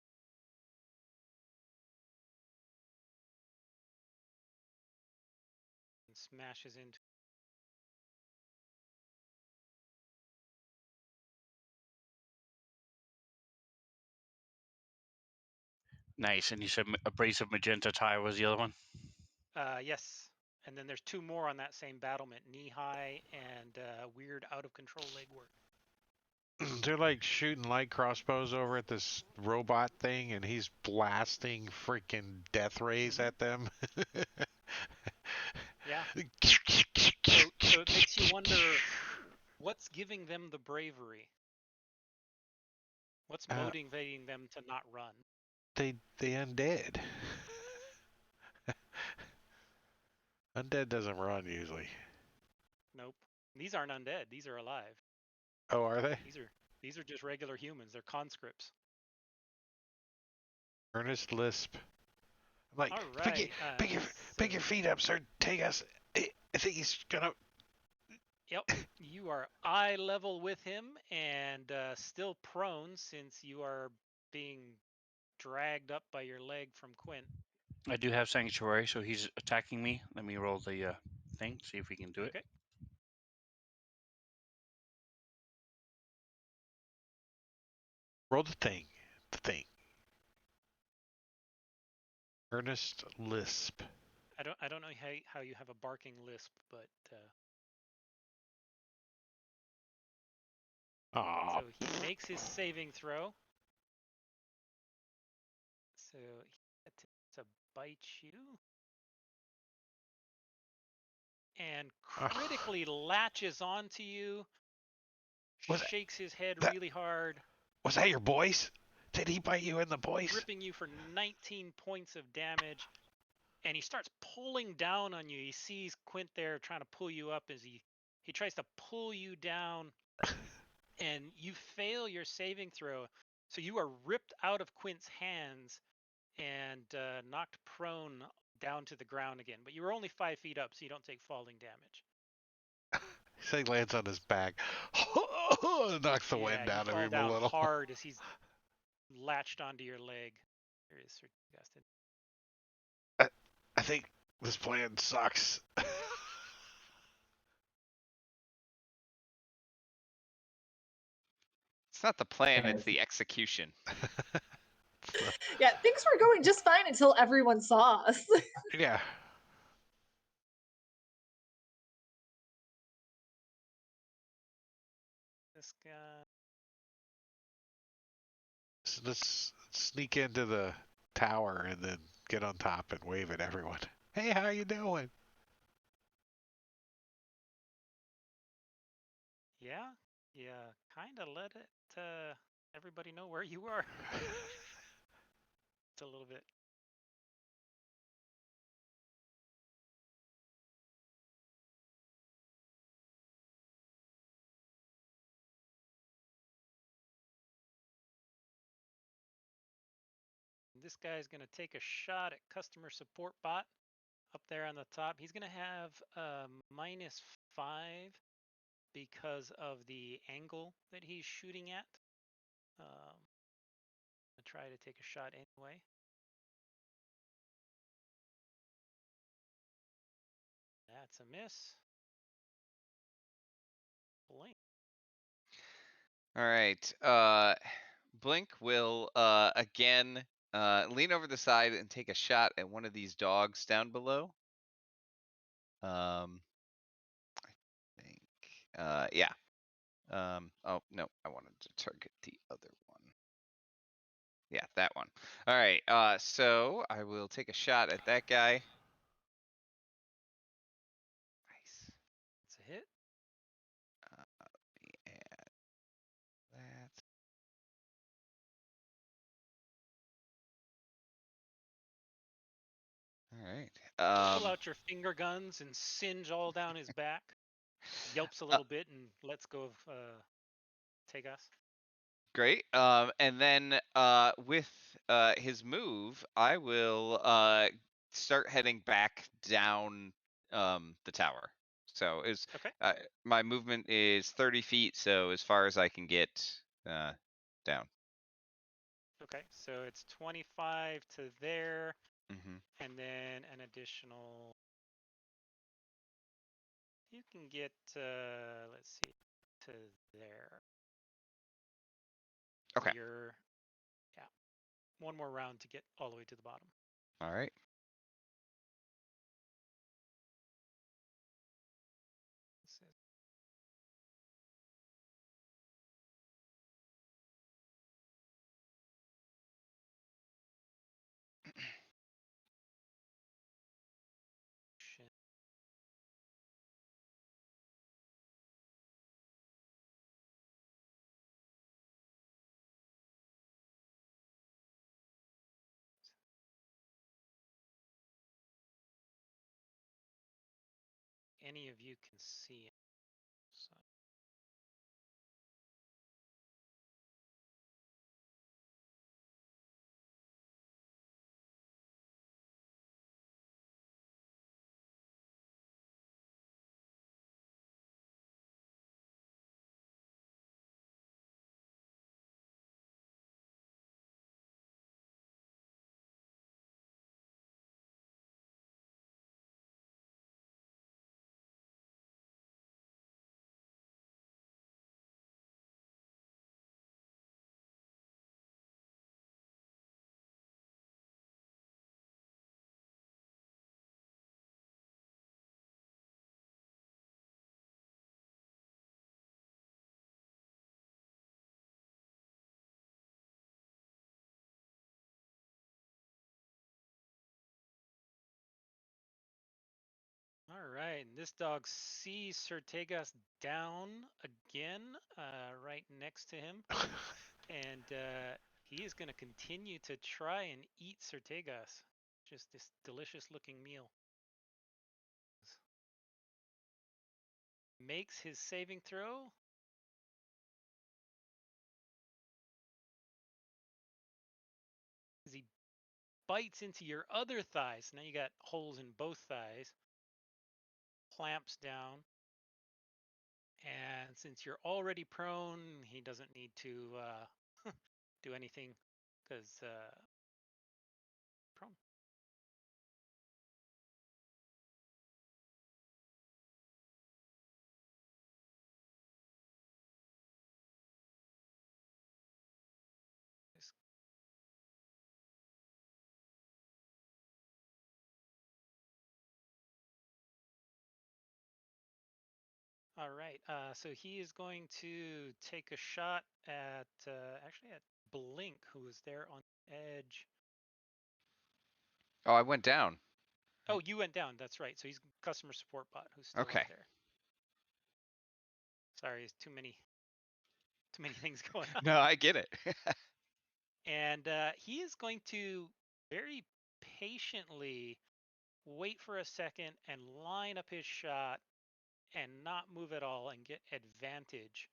And smashes into. Nice, and you said abrasive magenta tie was the other one? Yes. And then there's 2 more on that same battlement, knee high and weird out of control leg work. They're like shooting light crossbows over at this robot thing, and he's blasting freaking death rays at them. Yeah. So it makes you wonder, what's giving them the bravery? What's motivating them to not run? They undead. Undead doesn't run usually. Nope. These aren't undead. These are alive. Oh, are they? These are just regular humans. They're conscripts. Earnest lisp. I'm like, all right, pick your feet up, sir. Take us. I think he's gonna. Yep. You are eye level with him and still prone since you are being dragged up by your leg from Quint. I do have Sanctuary, so he's attacking me. Let me roll the thing, see if we can do it. Okay. Roll the thing. Earnest lisp. I don't know how you have a barking lisp, but so he makes his saving throw. So he attempts to bite you. And critically latches onto you. Shakes his head really hard. Was that your voice? Did he bite you in the voice? Gripping you for 19 points of damage. And he starts pulling down on you. He sees Quint there trying to pull you up as he tries to pull you down. And you fail your saving throw. So you are ripped out of Quint's hands and knocked prone down to the ground again. But you were only 5 feet up, so you don't take falling damage. He lands on his back. Knocks the Yeah, wind you out of fall him a down little. hard as he's latched onto your leg. There is Sir Gustin. I think this plan sucks. It's not the plan; it's the execution. Yeah, things were going just fine until everyone saw us. Yeah. This guy. So let's sneak into the tower and then get on top and wave at everyone. Hey, how you doing? Yeah, yeah, kind of let it everybody know where you are. It's a little bit. This guy's going to take a shot at customer support bot up there on the top. He's going to have -5 because of the angle that he's shooting at. I'm going to try to take a shot anyway. That's a miss. Blink. All right. Blink will again lean over the side and take a shot at one of these dogs down below. I think. Yeah. Oh no, I wanted to target the other one. Yeah, that one. All right. So I will take a shot at that guy. Nice. It's a hit. Let me add that. All right. Pull out your finger guns and singe all down his back. Yelps a little bit and lets go of Tegas. Great. And then with his move, I will start heading back down the tower. So is Okay. my movement is 30 feet, so as far as I can get down. Okay, so it's 25 to there, Mm-hmm. and then an additional. You can get, let's see, to there. So Okay. you're, yeah, one more round to get all the way to the bottom. All right. This is- Shit. Any of you can see it. So. All right, and this dog sees Sertegas down again, right next to him, and he is going to continue to try and eat Sertegas. Just this delicious-looking meal. Makes his saving throw. As he bites into your other thighs. Now you got holes in both thighs. Clamps down. And since you're already prone, he doesn't need to do anything because prone. All right, so he is going to take a shot at, actually at Blink, who is there on the edge. Oh, I went down. Oh, you went down, that's right. So he's customer support bot who's still Okay. up there. Sorry, it's too many things going on. No, I get it. And he is going to very patiently wait for a second and line up his shot and not move at all and get advantage.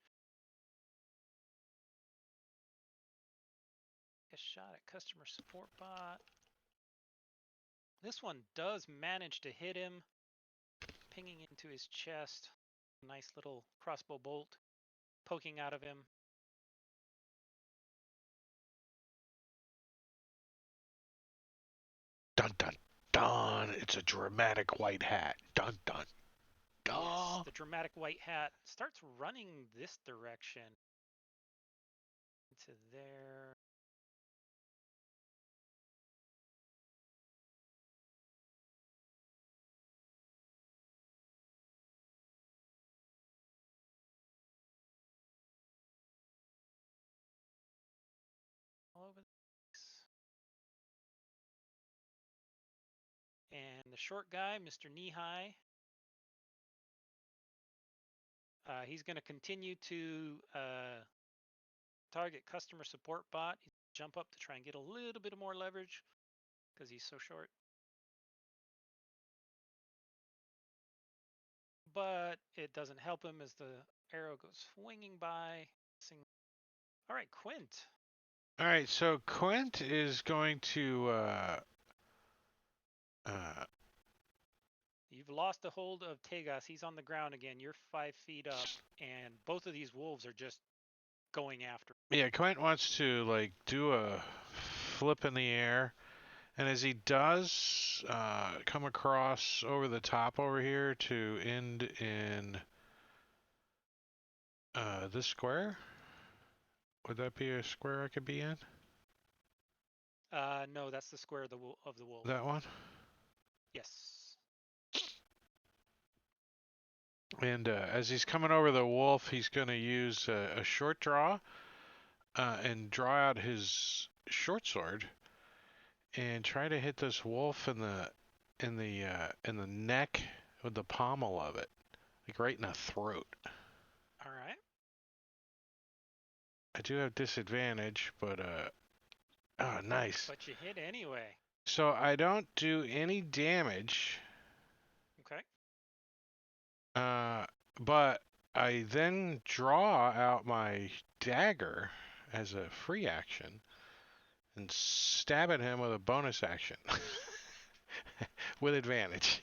A shot at customer support bot. This one does manage to hit him, pinging into his chest. Nice little crossbow bolt poking out of him. Dun dun dun! It's a dramatic white hat. Dun dun dun. Yes, the dramatic white hat starts running this direction. Into there. All over the place. And the short guy, Mr. Knee High, he's going to continue to target customer support bot. Jump up to try and get a little bit more leverage because he's so short. But it doesn't help him as the arrow goes swinging by. All right, Quint. All right, so Quint is going to You've lost a hold of Tegas. He's on the ground again. You're 5 feet up, and both of these wolves are just going after him. yeah, Quint wants to like do a flip in the air, and as he does, come across over the top over here to end in this square. Would that be a square I could be in? No, that's the square of the wolf. That one? Yes. And as he's coming over the wolf, he's going to use a short draw and draw out his short sword and try to hit this wolf in the neck with the pommel of it, like right in the throat. All right. I do have disadvantage, but oh, nice. But you hit anyway. So I don't do any damage. Okay. But I then draw out my dagger as a free action and stab at him with a bonus action with advantage.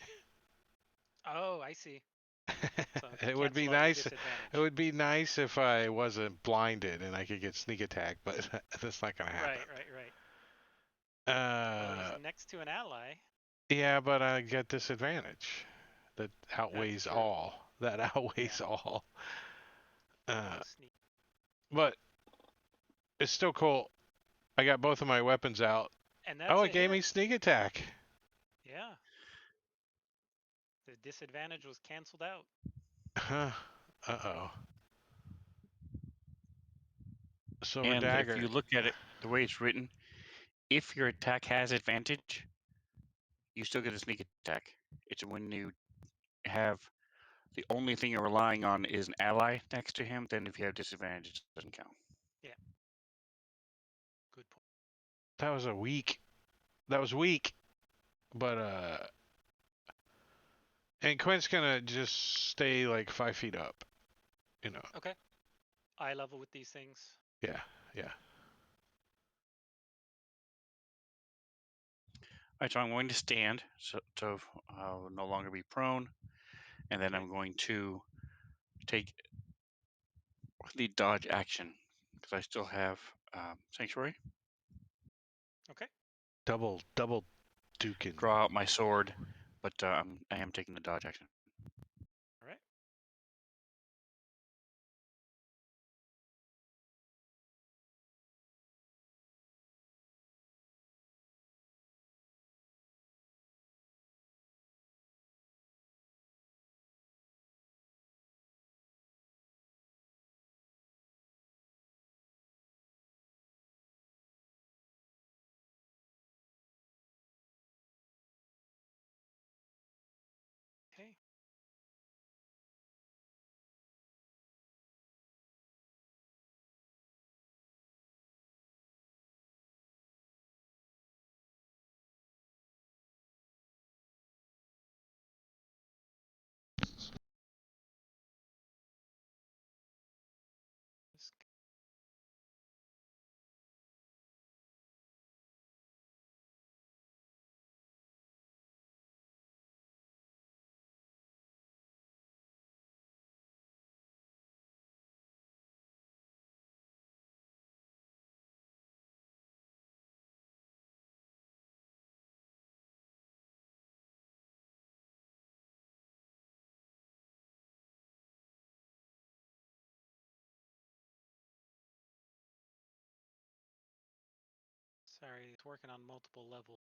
Oh, I see. So It would be cancel out your nice. It disadvantage. would be nice if I wasn't blinded and I could get sneak attack, but that's not gonna happen. Well, he's next to an ally. Yeah, but I get disadvantage. That outweighs true. all. That outweighs Yeah. all. Sneak. But it's still cool. I got both of my weapons out. And that's Oh, a it gave hit. me sneak attack. Yeah. The disadvantage was canceled out. Huh. Uh-oh. Silver And dagger. if you look at it the way it's written, if your attack has advantage, you still get a sneak attack. It's when you have the only thing you're relying on is an ally next to him, then if you have disadvantage, it doesn't count. Yeah. Good point. That was weak. But and Quint's gonna just stay like 5 feet up. You know. Okay. Eye level with these things. Yeah. right, so I'm going to stand, so I'll no longer be prone, and then I'm going to take the dodge action because I still have sanctuary. Okay. Double duking. Draw out my sword, but I am taking the dodge action. All right. Okay. This Sorry, it's working on multiple levels.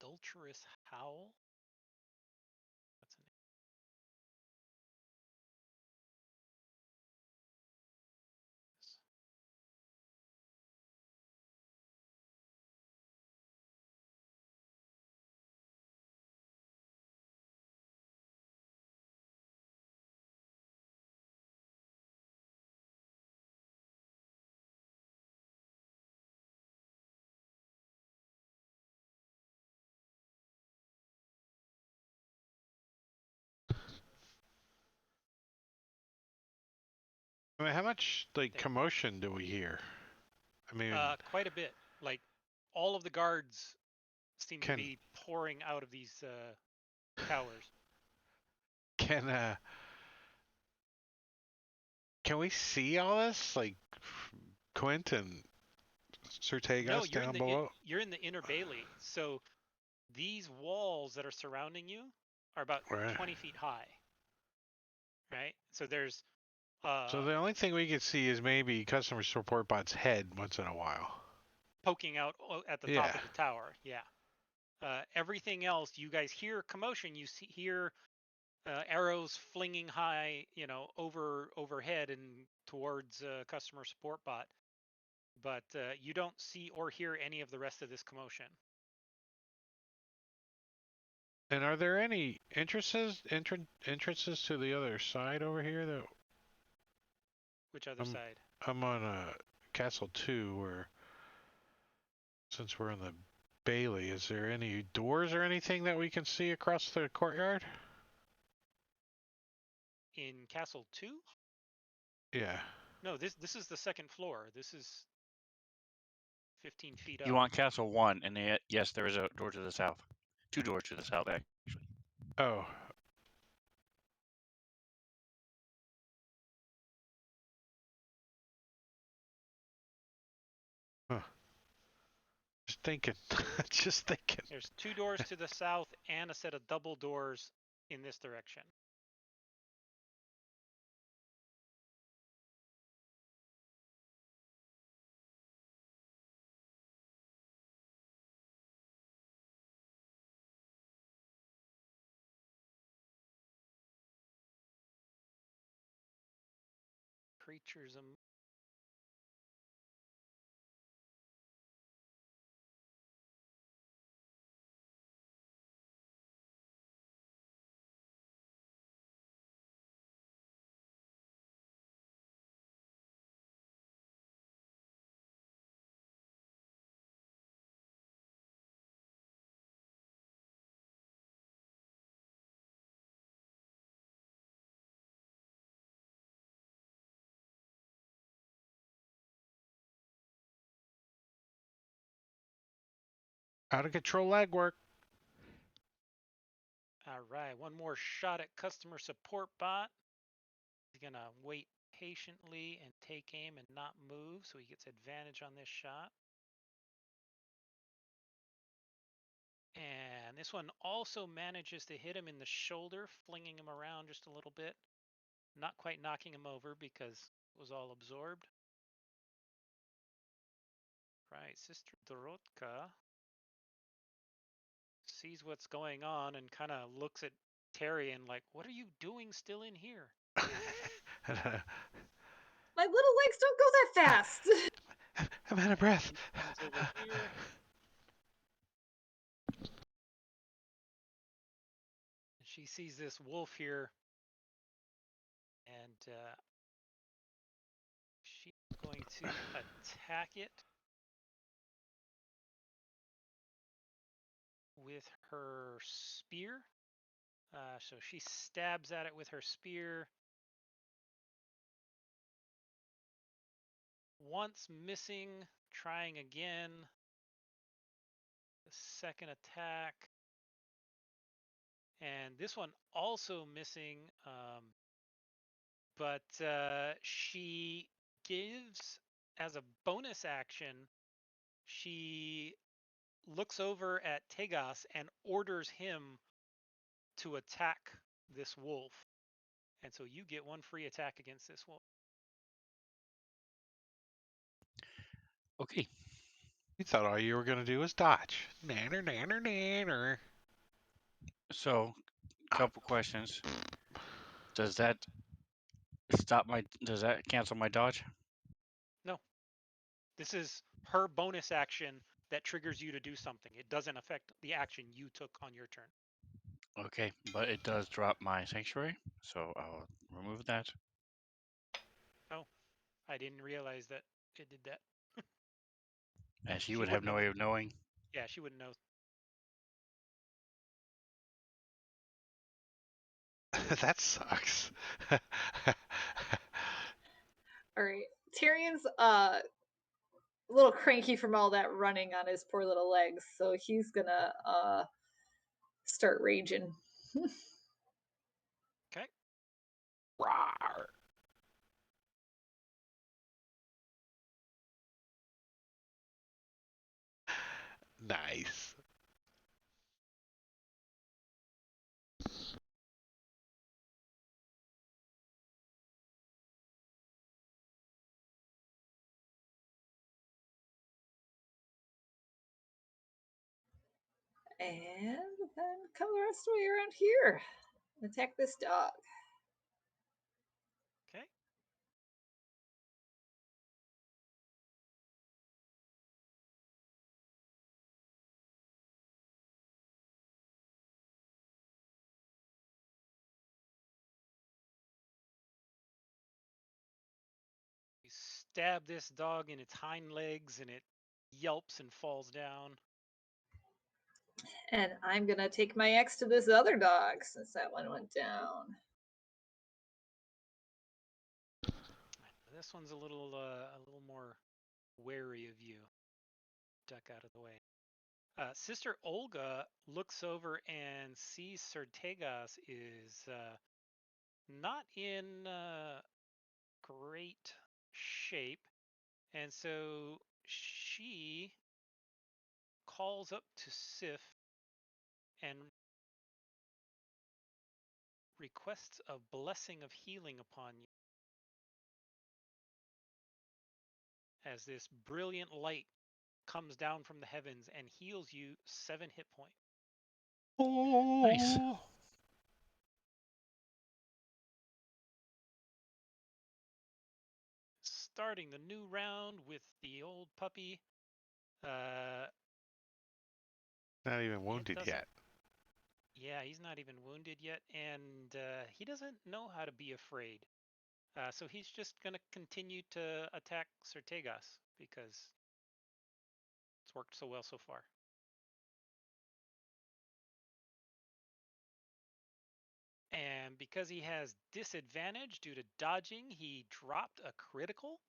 Adulterous Howl? That's a name. I mean, how much like There. commotion do we hear? I mean, Quite a bit. Like all of the guards seem to can be pouring out of these towers. can uh can we see all this? Like Quint and No, Surtagas down below? you're in the inner bailey. So these walls that are surrounding you are about Right. 20 feet high. Right? So there's So the only thing we can see is maybe customer support bot's head once in a while. poking out at the top Yeah. of the tower. Yeah. Everything else, you guys hear commotion. You hear arrows flinging high, overhead and towards customer support bot. But you don't see or hear any of the rest of this commotion. And are there any entrances to the other side over here? That Which other I'm side? I'm on Castle 2, where since we're in the Bailey, is there any doors or anything that we can see across the courtyard? In Castle 2? Yeah. No, this is the second floor. This is 15 feet up. You want Castle 1, and yes, there is a door to the south. 2 doors to the south, actually. Oh. Huh. Just thinking. Just thinking. There's 2 doors to the south and a set of double doors in this direction. Creatures Out of control legwork. All right, one more shot at customer support bot. He's gonna wait patiently and take aim and not move, so he gets advantage on this shot. And this one also manages to hit him in the shoulder, flinging him around just a little bit. Not quite knocking him over because it was all absorbed. Right, Sister Dorotka sees what's going on and kind of looks at Terry and like, what are you doing still in here? My little legs don't go that fast. I'm out of breath. He comes over here. And she sees this wolf here. And she's going to attack it with her spear. So she stabs at it with her spear. Once missing, trying again. The second attack. And this one also missing, but she gives, as a bonus action, she looks over at Tegas and orders him to attack this wolf. And so you get one free attack against this wolf. Okay. You thought all you were going to do was dodge. Nanner, nanner, nanner. So, couple questions. Does that does that cancel my dodge? No. This is her bonus action that triggers you to do something. It doesn't affect the action you took on your turn. Okay, but it does drop my sanctuary, so I'll remove that. Oh, I didn't realize that it did that. And she She would have wouldn't no know. way of knowing. Yeah, she wouldn't know. That sucks. All right. Tyrion's a little cranky from all that running on his poor little legs, so he's gonna start raging. Okay. Rawr. Nice. And then come the rest of the way around here. Attack this dog. Okay. You stab this dog in its hind legs and it yelps and falls down. And I'm gonna take my axe to this other dog since that one went down. This one's a little more wary of you. Duck out of the way. Sister Olga looks over and sees Sir Tegas is not in great shape, and so she calls up to Sif and requests a blessing of healing upon you as this brilliant light comes down from the heavens and heals you 7 hit points. Nice. Starting the new round with the old puppy. Not even wounded doesn't- yet. Yeah, he's not even wounded yet, and he doesn't know how to be afraid. So he's just going to continue to attack Sir Tegas because it's worked so well so far. And because he has disadvantage due to dodging, he dropped a critical.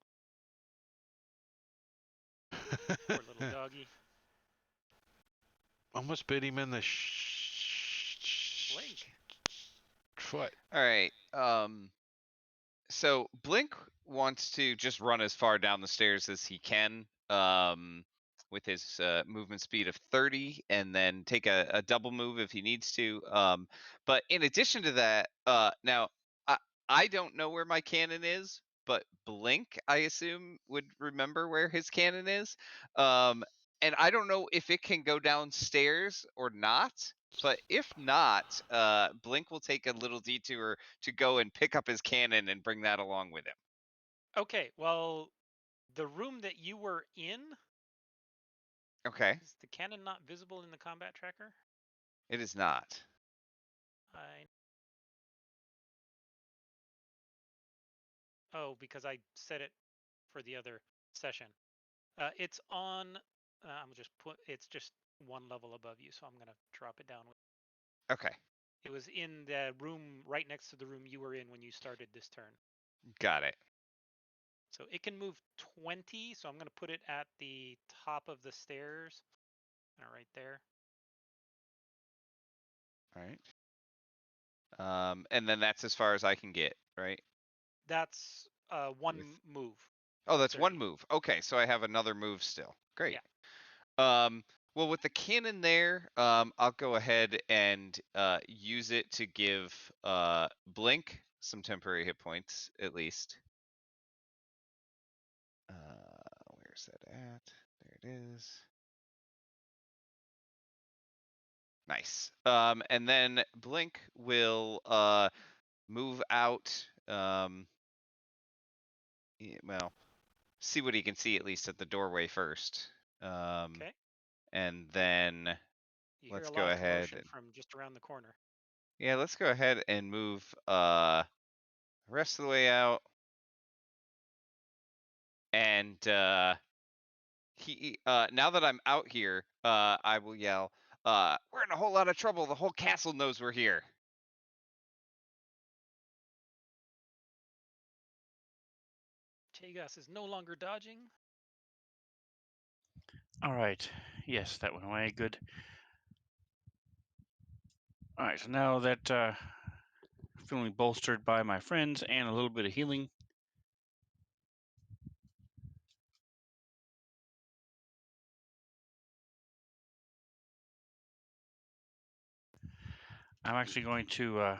Poor little doggy. Almost bit him in the Blink. foot. All right. So Blink wants to just run as far down the stairs as he can, with his movement speed of 30, and then take a double move if he needs to. But in addition to that, now I don't know where my cannon is, but Blink, I assume, would remember where his cannon is. And I don't know if it can go downstairs or not. But if not, Blink will take a little detour to go and pick up his cannon and bring that along with him. Okay, well, the room that you were in, Okay. is the cannon not visible in the combat tracker? It is not. Oh, because I set it for the other session. It's on. It's just one level above you, so I'm gonna drop it down. Okay. It was in the room right next to the room you were in when you started this turn. Got it. So it can move 20, so I'm going to put it at the top of the stairs. Right there. All right. And then that's as far as I can get, right? That's one move. Oh, that's 30. one move. Okay, so I have another move still. Great. Yeah. Well, with the cannon there, I'll go ahead and use it to give Blink some temporary hit points, at least. Where's that at? There it is. Nice. And then Blink will move out. Well, see what he can see at least at the doorway first. Okay. And then let's go ahead and from just around the corner. yeah, let's go ahead and move the rest of the way out. And he now that I'm out here, I will yell, we're in a whole lot of trouble. The whole castle knows we're here. Chagas is no longer dodging. All right. Yes, that went away. Good. All right. So now that feeling bolstered by my friends and a little bit of healing, I'm actually going to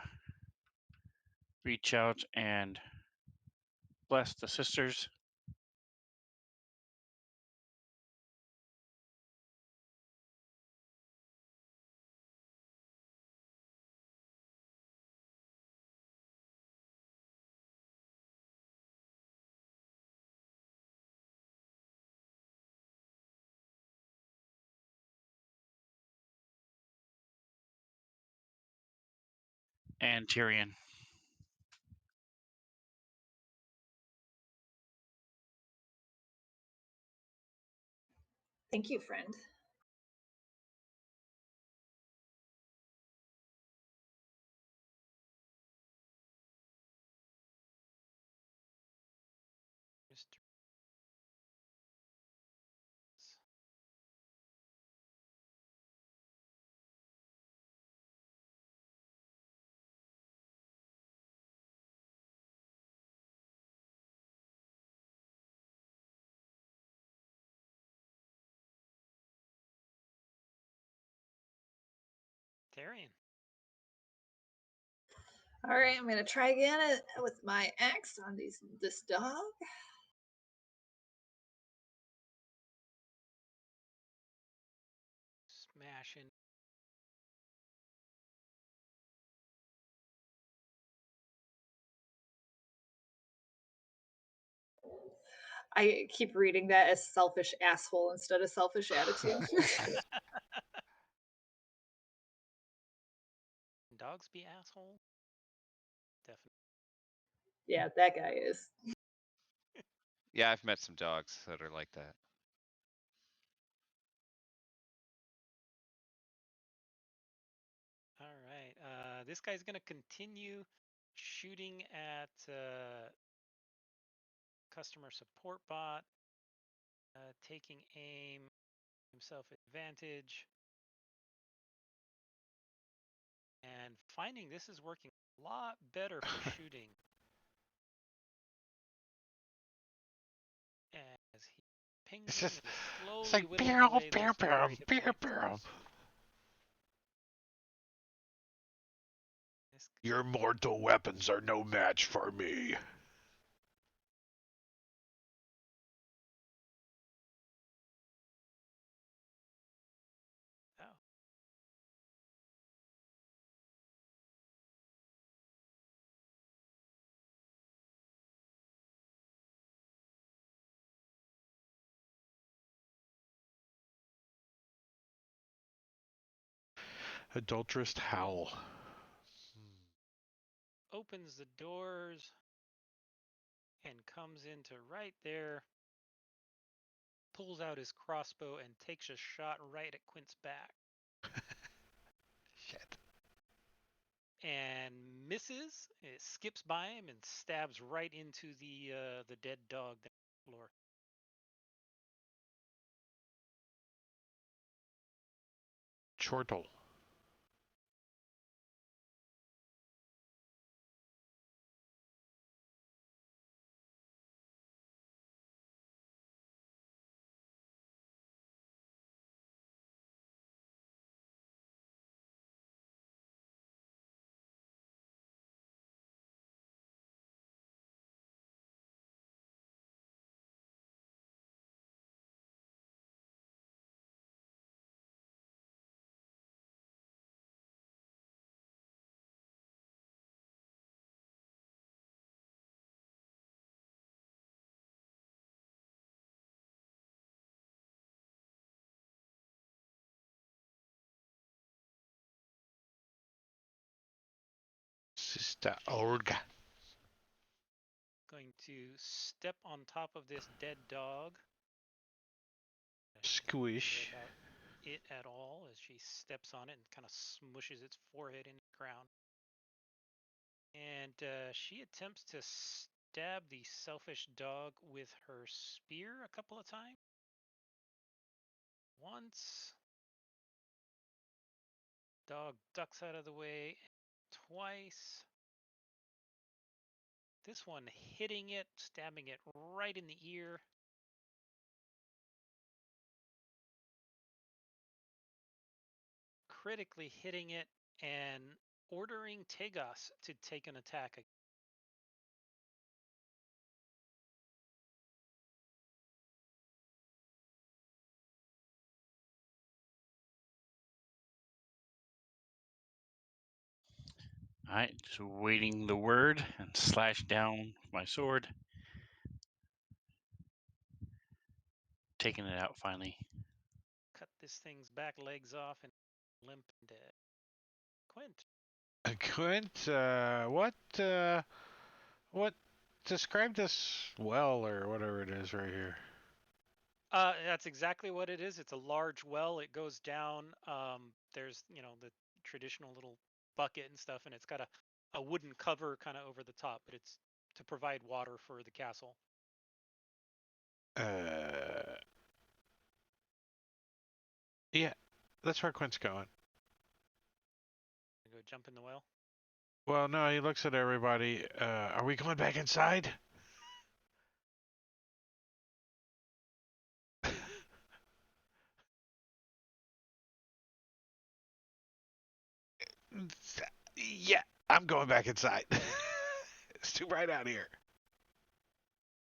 reach out and bless the sisters. And Tyrion. Thank you, friend. Mr. Tyrion. All right, I'm gonna try again with my axe on this dog. Smashing. I keep reading that as selfish asshole instead of selfish attitude. Dogs be asshole? Definitely. Yeah, that guy is. Yeah, I've met some dogs that are like that. All right. This guy's going to continue shooting at customer support bot, taking aim, himself advantage. and finding this is working a lot better for shooting. As he pings It's them just, and slowly it's like whittling barrel, away barrel, those barrel, hit barrel, points. barrel. This Your mortal weapons are no match for me. oh. Adulterous howl. Opens the doors and comes into right there, pulls out his crossbow and takes a shot right at Quint's back. Shit. And misses. It skips by him and stabs right into the dead dog on the floor. Chortle. Sister Olga. Going to step on top of this dead dog. She doesn't Squish. care about it at all as she steps on it and kind of smushes its forehead into the ground. And she attempts to stab the selfish dog with her spear a couple of times. Once. Dog ducks out of the way. Twice. This one hitting it, stabbing it right in the ear. Critically hitting it and ordering Tegos to take an attack. All right, just waiting the word and slash down with my sword. Taking it out finally. Cut this thing's back legs off and limp and dead. Quint. Quint, what? Describe this well or whatever it is right here. That's exactly what it is. It's a large well. It goes down. There's, the traditional little bucket and stuff, and it's got a wooden cover kind of over the top, but it's to provide water for the castle. Yeah, that's where Quint's going. Go jump in the well. Well, no, he looks at everybody. Are we going back inside? Yeah, I'm going back inside. It's too bright out here.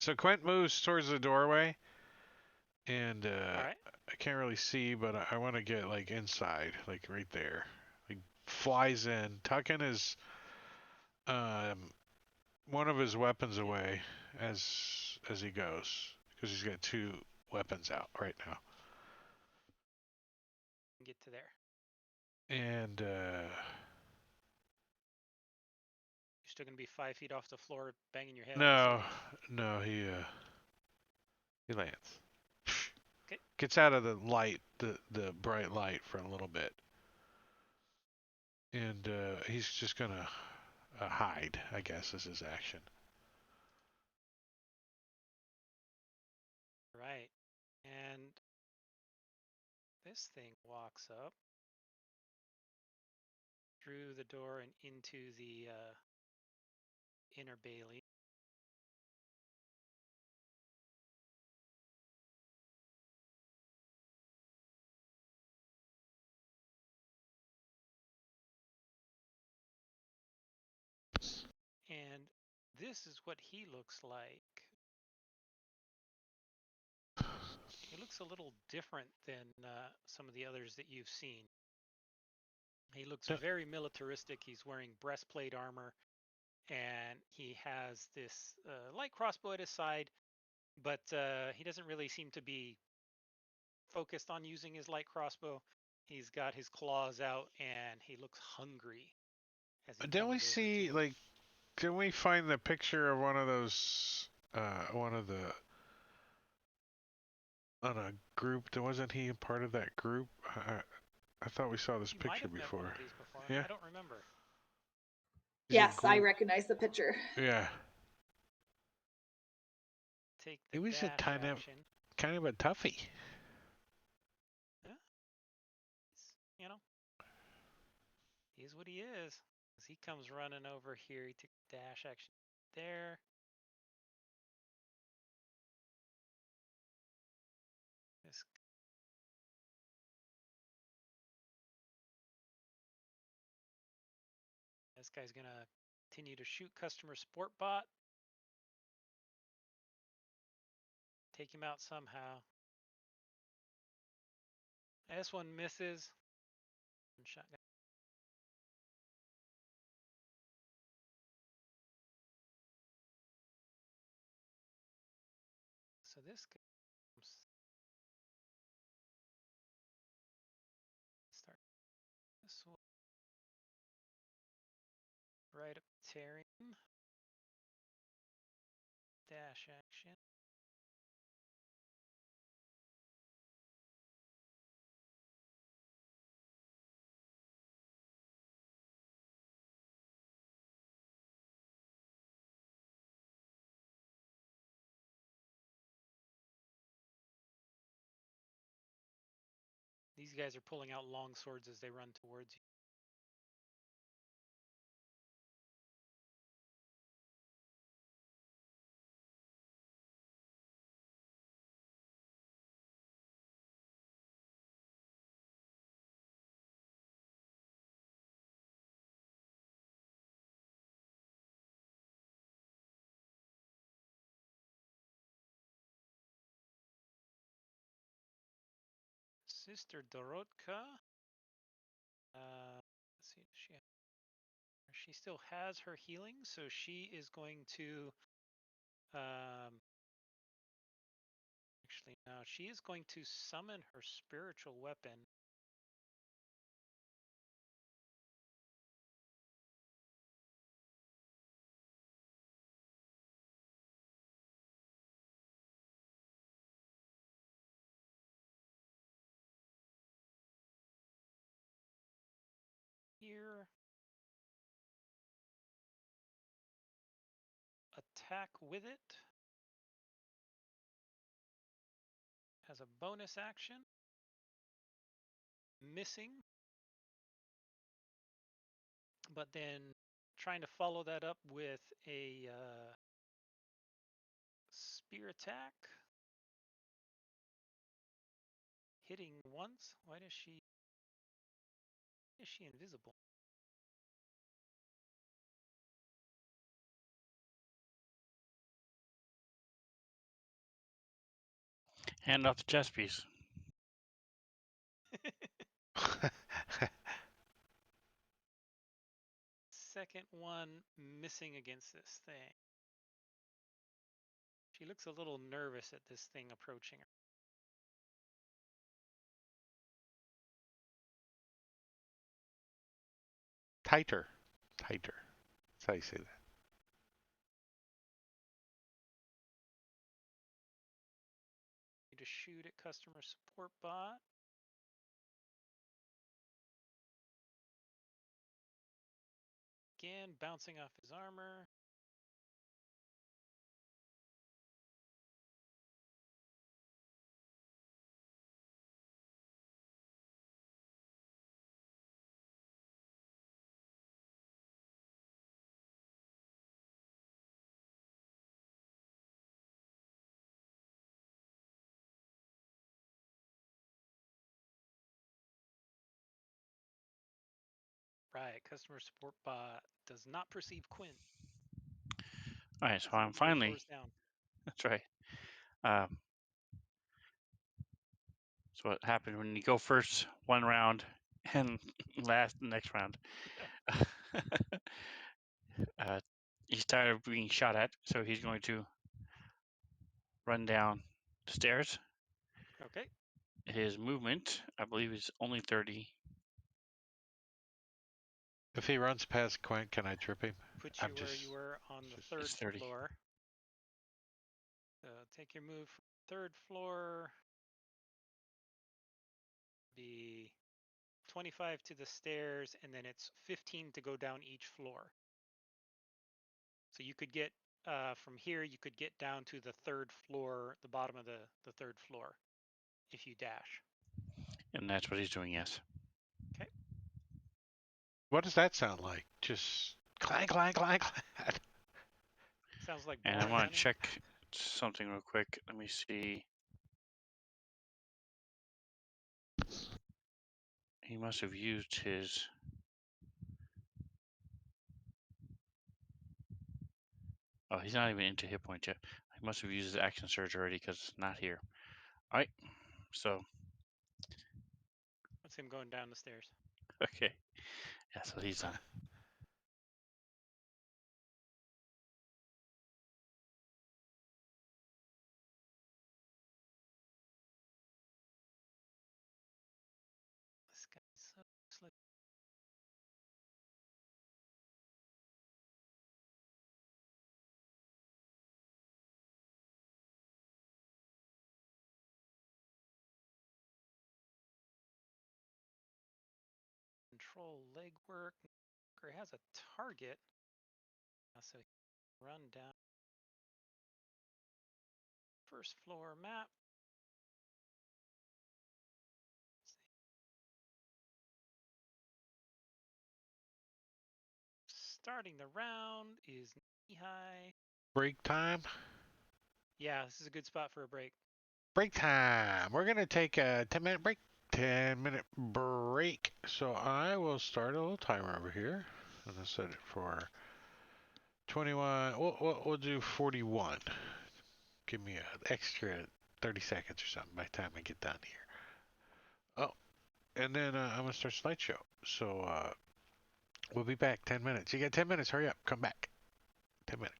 So Quint moves towards the doorway, and All right. I can't really see, but I want to get like inside, like right there. Like flies in, tucking his one of his weapons away as he goes, because he's got two weapons out right now. Get to there. And You're still gonna be 5 feet off the floor, banging your head. no, he lands. Okay. Gets out of the light, the bright light for a little bit, and he's just gonna hide, I guess, is his action. Right. And this thing walks up, through the door and into the inner bailey. And this is what he looks like. He looks a little different than some of the others that you've seen. He looks very militaristic. He's wearing breastplate armor, and he has this light crossbow at his side, but he doesn't really seem to be focused on using his light crossbow. He's got his claws out, and he looks hungry as he Didn't we comes over to see, you. like, didn't we find the picture of one of those, one of the, on a group? Wasn't he a part of that group? I thought we saw this You might picture have met one before. of these before. Yeah? I don't remember. He's a Yes, I ghoul. recognize the picture. Yeah. Take He the was a dash kind action. of a toughie. Yeah. You know, he's what he is. As he comes running over here, he took the dash action there. This guy's gonna continue to shoot customer support bot. Take him out somehow. This one misses. One shot. So this comes. Start this one. Right up Tyrion. Dash action. These guys are pulling out long swords as they run towards you. Sister Dorotka. Let's see. She still has her healing, so she is going to. Actually, no. She is going to summon her spiritual weapon. Here. Attack with it as a bonus action. Missing. But then trying to follow that up with a spear attack. Hitting once. Why is she invisible? Hand off the chess piece. Second one missing against this thing. She looks a little nervous at this thing approaching her. Tighter. Tighter. That's how you say that. Need to shoot at customer support bot. Again, bouncing off his armor. Right. Customer support bot does not perceive Quint. All right, so He's I'm 3 finally. floors down. That's right. So what happened when you go first one round and last the next round? He's tired of being shot at, so he's going to run down the stairs. Okay. His movement, I believe, is only 30. If he runs past Quint, can I trip him? Put I'm you where just- you were on the just- third It's 30. floor. So take your move from third floor. Be 25 to the stairs, and then it's 15 to go down each floor. So you could get from here, you could get down to the third floor, the bottom of the third floor, if you dash. And that's what he's doing, yes. Okay. What does that sound like? Just clang, clang, clang, clang. Sounds like And I boring want running. to check something real quick. Let me see. He must have used his... Oh, he's not even into hit points yet. He must have used his action surge already because it's not here. All right, so... That's him going down the stairs. Okay. Yeah, so he's done. This guy's so slick. Control leg work. He has a target. So he can run down first floor map. Starting the round is knee high. Break time. Yeah, this is a good spot for a break. Break time. We're going to take a 10-minute break. 10-minute break. So I will start a little timer over here. I'm going to set it for 21. We'll do 41. Give me an extra 30 seconds or something by the time I get down here. Oh, and then I'm going to start slideshow. So we'll be back 10 minutes. You got 10 minutes. Hurry up. Come back. 10 minutes.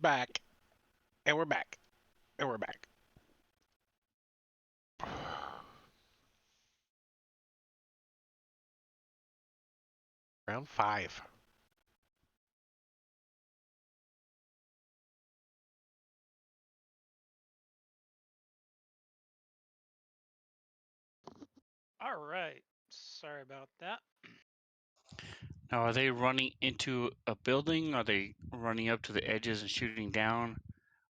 back. And we're back. And we're back. Round 5. All right. Sorry about that. Now, are they running into a building? Are they running up to the edges and shooting down?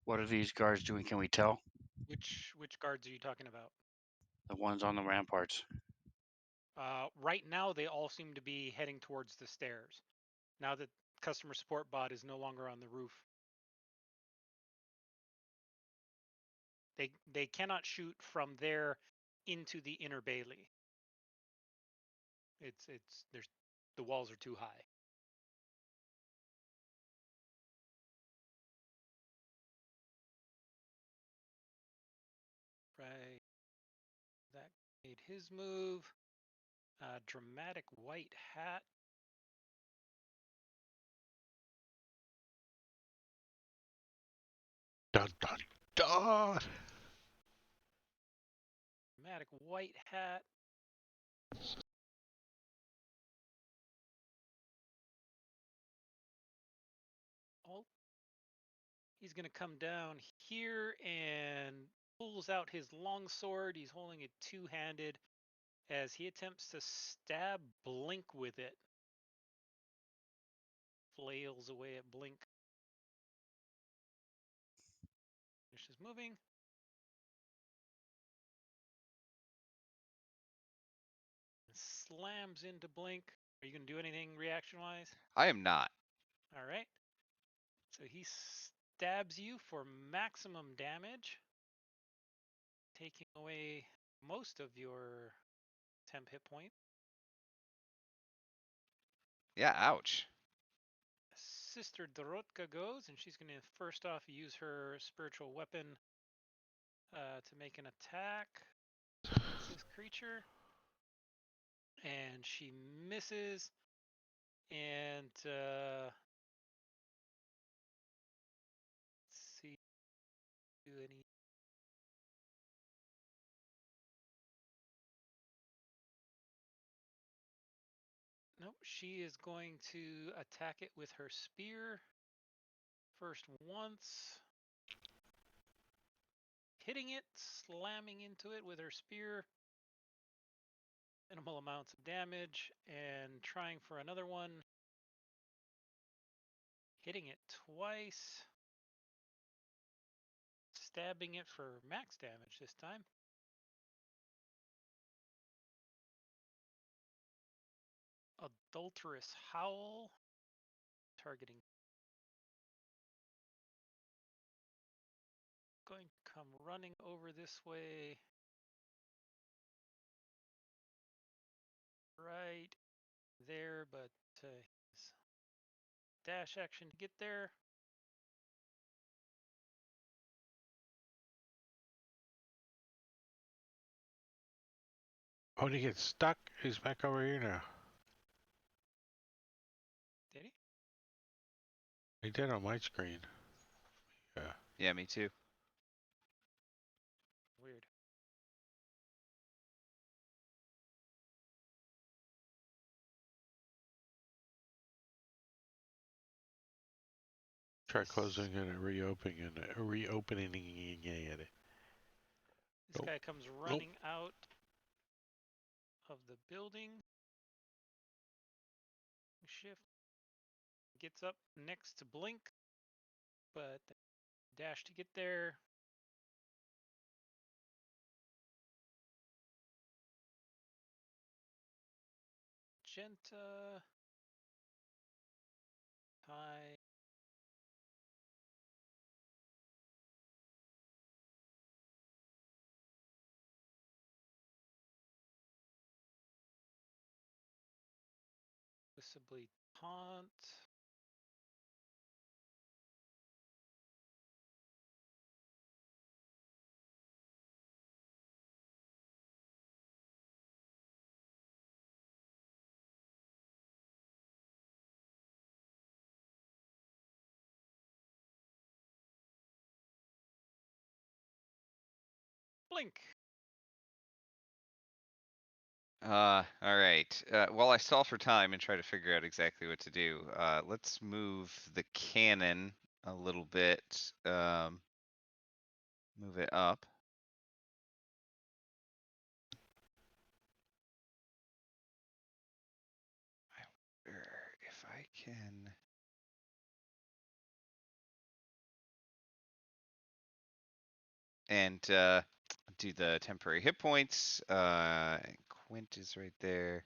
What are these guards doing? Can we tell? Which guards are you talking about? The ones on the ramparts. Right now, they all seem to be heading towards the stairs. Now that customer support bot is no longer on the roof, they cannot shoot from there into the inner bailey. There's the walls are too high. Right. That made his move. Dramatic white hat. Dun, dun, dun. Dramatic white hat. Oh, he's gonna come down here and pulls out his long sword. He's holding it two-handed as he attempts to stab Blink with it. Flails away at Blink. Finishes moving. Slams into Blink. Are you going to do anything reaction-wise? I am not. All right. So he stabs you for maximum damage, taking away most of your temp hit point. Yeah, ouch. Sister Dorotka goes, and she's going to first off use her spiritual weapon to make an attack against this creature. And she misses. And let's see, do any. Nope, she is going to attack it with her spear. First once, hitting it, slamming into it with her spear. Minimal amounts of damage, and trying for another one. Hitting it twice. Stabbing it for max damage this time. Adulterous Howl. Targeting. Going to come running over this way. Right there, but his dash action to get there. Oh, did he get stuck? He's back over here now. Did he? He did on my screen. Yeah. Yeah, me too. Weird. Try closing it and reopening it. It. This Nope. guy comes running out of the building. Shift. Gets up next to Blink, but dash to get there. Magenta. High. Possibly taunt. Blink. All right. While I stall for time and try to figure out exactly what to do, let's move the cannon a little bit. Move it up. I wonder if I can. And do the temporary hit points. Quint is right there.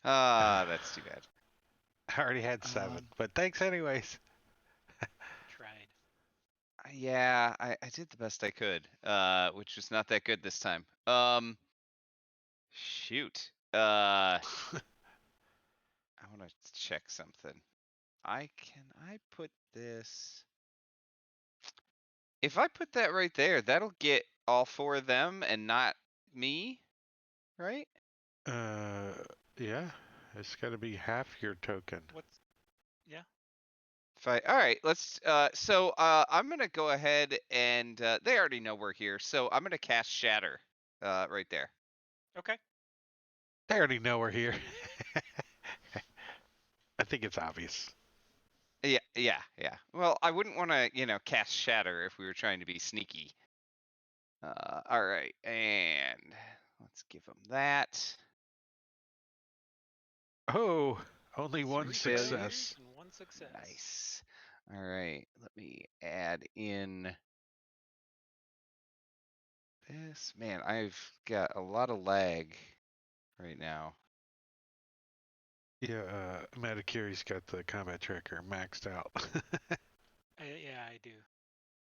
That's too bad. I already had 7, but thanks anyways. Tried. Yeah, I did the best I could, which was not that good this time. Shoot. I want to check something. I put this. If I put that right there, that'll get all 4 of them and not me, right? Yeah, it's got to be half your token. What's? Yeah. All right, let's. So I'm gonna go ahead and they already know we're here, so I'm gonna cast Shatter, right there. Okay. They already know we're here. I think it's obvious. Yeah. Well, I wouldn't want to, cast Shatter if we were trying to be sneaky. All right, and let's give them that. Oh, only one 3 success. failures and 1 success. Nice. All right, let me add in this. Man, I've got a lot of lag right now. Yeah, Medicuri's got the combat tracker maxed out. Yeah, I do.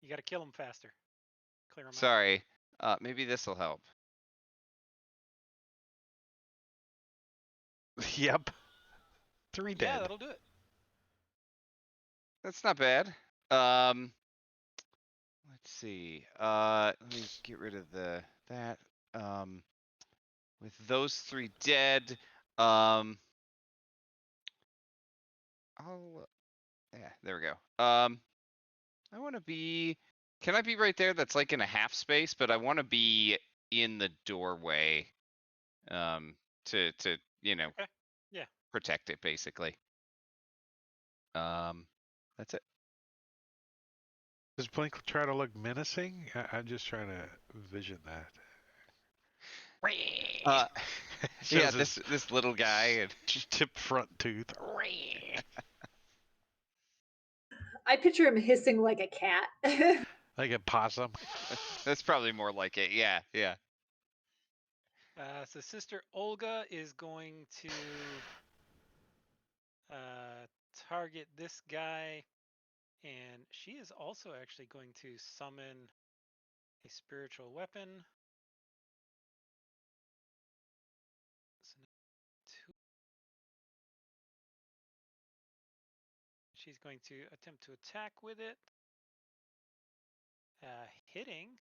You got to kill them faster. Clear them out. Sorry. Maybe this will help. Yep. 3 dead. Yeah, that'll do it. That's not bad. Let's see. Let me get rid of that. With those 3 dead, yeah, there we go. I want to be. Can I be right there? That's like in a half space, but I want to be in the doorway. To Okay. Yeah. protect it basically. That's it. Does Blink try to look menacing? I'm just trying to vision that. Yeah, Shows this little guy and tip front tooth. I picture him hissing like a cat. Like a possum. that's probably more like it. Yeah. So Sister Olga is going to target this guy, and she is also actually going to summon a spiritual weapon. So she's going to attempt to attack with it, hitting.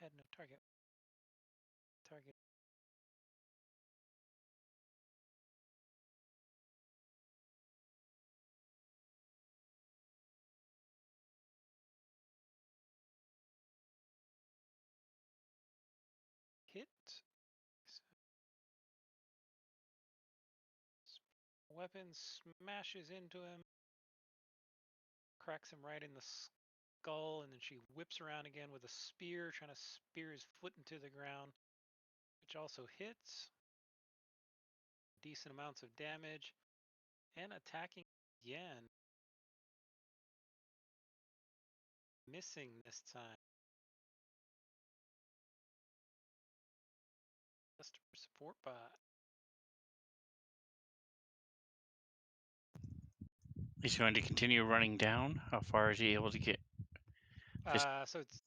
Had no target. Target. Hit. Weapon smashes into him, cracks him right in the skull, and then she whips around again with a spear, trying to spear his foot into the ground, which also hits. Decent amounts of damage, and attacking again. Missing this time. Customer support bot. He's going to continue running down. How far is he able to get? So it's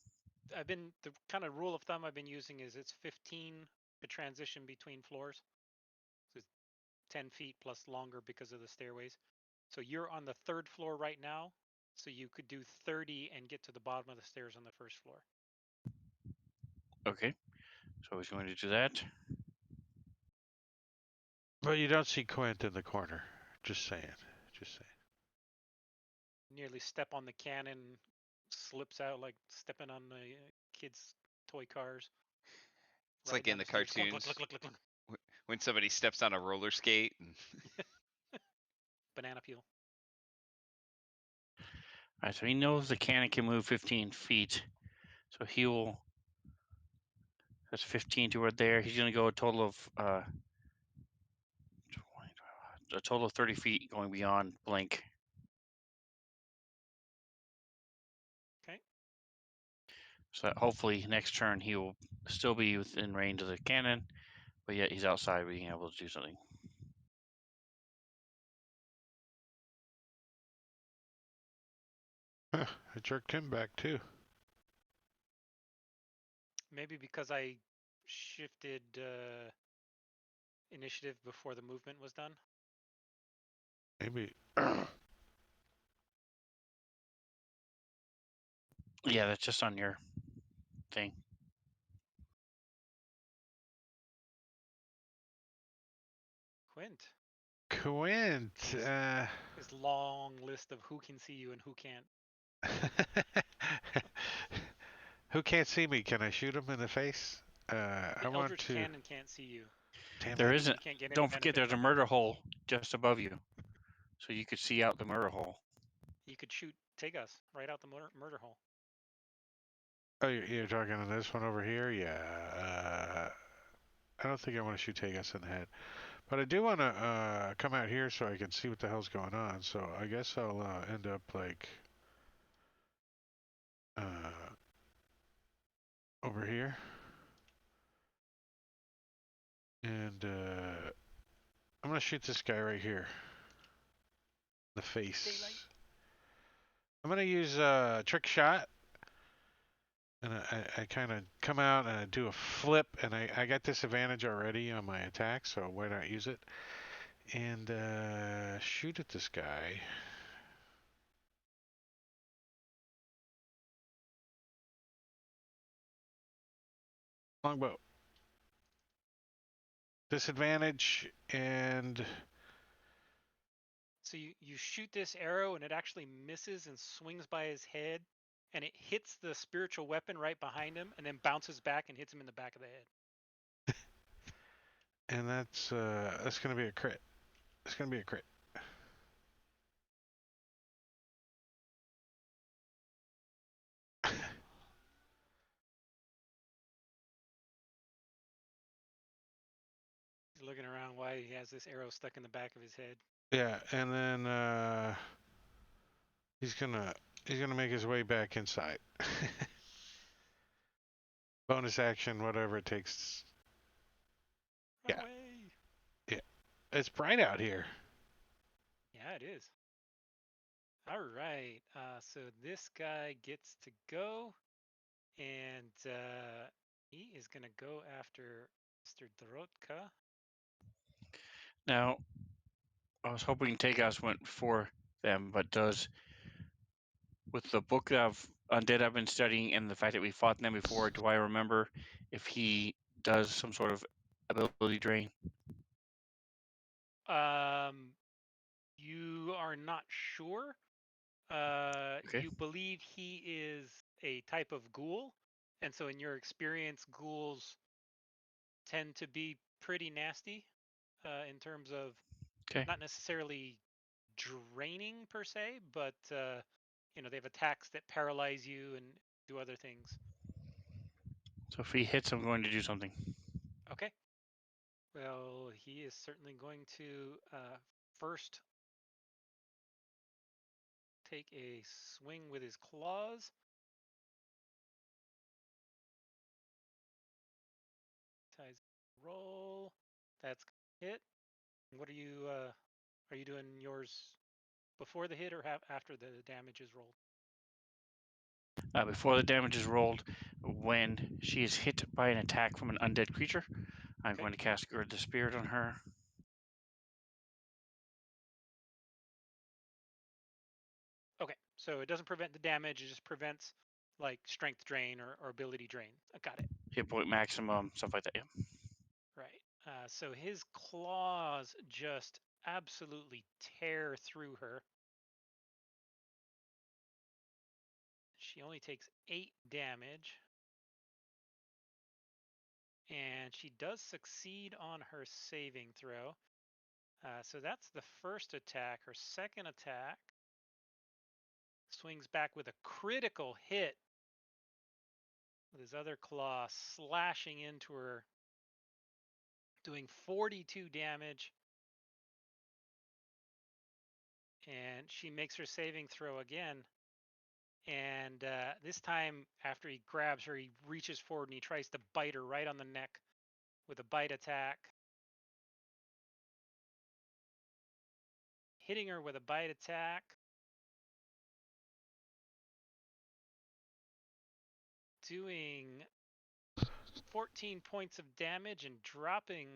the kind of rule of thumb I've been using is it's 15 to transition between floors. So it's 10 feet plus longer because of the stairways. So you're on the 3rd floor right now. So you could do 30 and get to the bottom of the stairs on the 1st floor. Okay, so he's going to do that. But you don't see Quint in the corner. Just saying. nearly step on the cannon, slips out like stepping on the kids' toy cars. It's Right like in down the stairs. Clunk, cartoons clunk, clunk, clunk, clunk, clunk. when somebody steps on a roller skate. And Banana peel. All right, so he knows the cannon can move 15 feet. So he will. That's 15 toward there. He's going to go a total of 30 feet going beyond Blink. Okay. So that hopefully next turn he will still be within range of the cannon, but yet he's outside being able to do something. I jerked him back too. Maybe because I shifted initiative before the movement was done. Maybe. Yeah, that's just on your thing. Quint. Quint. His long list of who can see you and who can't. Who can't see me? Can I shoot him in the face? The I want Eldritch to. Cannon can't see you. Damn There it. isn't. You can't get any Don't forget, benefit there's a from it. murder hole just above you, so you could see out the murder hole. You could shoot Tegas right out the murder hole. Oh, you're talking on this one over here? Yeah. I don't think I want to shoot Tegas in the head. But I do want to come out here so I can see what the hell's going on. So I guess I'll end up like over here. And I'm going to shoot this guy right here. The face. Daylight. I'm going to use trick shot. And I kind of come out and I do a flip. And I got disadvantage already on my attack. So why not use it? And shoot at this guy. Longbow. Disadvantage and So you shoot this arrow and it actually misses and swings by his head and it hits the spiritual weapon right behind him and then bounces back and hits him in the back of the head. and that's gonna be a crit. It's gonna be a crit. He's looking around why he has this arrow stuck in the back of his head. Yeah, and then he's gonna make his way back inside. Bonus action, whatever it takes. Run Yeah. away. Yeah. It's bright out here. Yeah, it is. All right. So this guy gets to go, and he is going to go after Mr. Dorotka. Now, I was hoping Tegas went for them, but with the book of undead I've been studying and the fact that we fought them before, do I remember if he does some sort of ability drain? You are not sure. Okay. You believe he is a type of ghoul, and so in your experience, ghouls tend to be pretty nasty in terms of Okay. not necessarily draining per se, but they have attacks that paralyze you and do other things. So if he hits, I'm going to do something. Okay. Well, he is certainly going to first take a swing with his claws. Ties roll. That's hit. What are you doing yours before the hit or after the damage is rolled? Before the damage is rolled, when she is hit by an attack from an undead creature, I'm Okay. going to cast Gird the Spirit on her. Okay, so it doesn't prevent the damage, it just prevents like strength drain or ability drain. I got it. Hit point maximum, stuff like that. Yeah. Right. So his claws just absolutely tear through her. She only takes 8 damage. And she does succeed on her saving throw. So that's the first attack. Her second attack swings back with a critical hit with his other claw, slashing into her, doing 42 damage. And she makes her saving throw again. And this time, after he grabs her, he reaches forward and he tries to bite her right on the neck with a bite attack. Hitting her with a bite attack. Doing 14 points of damage and dropping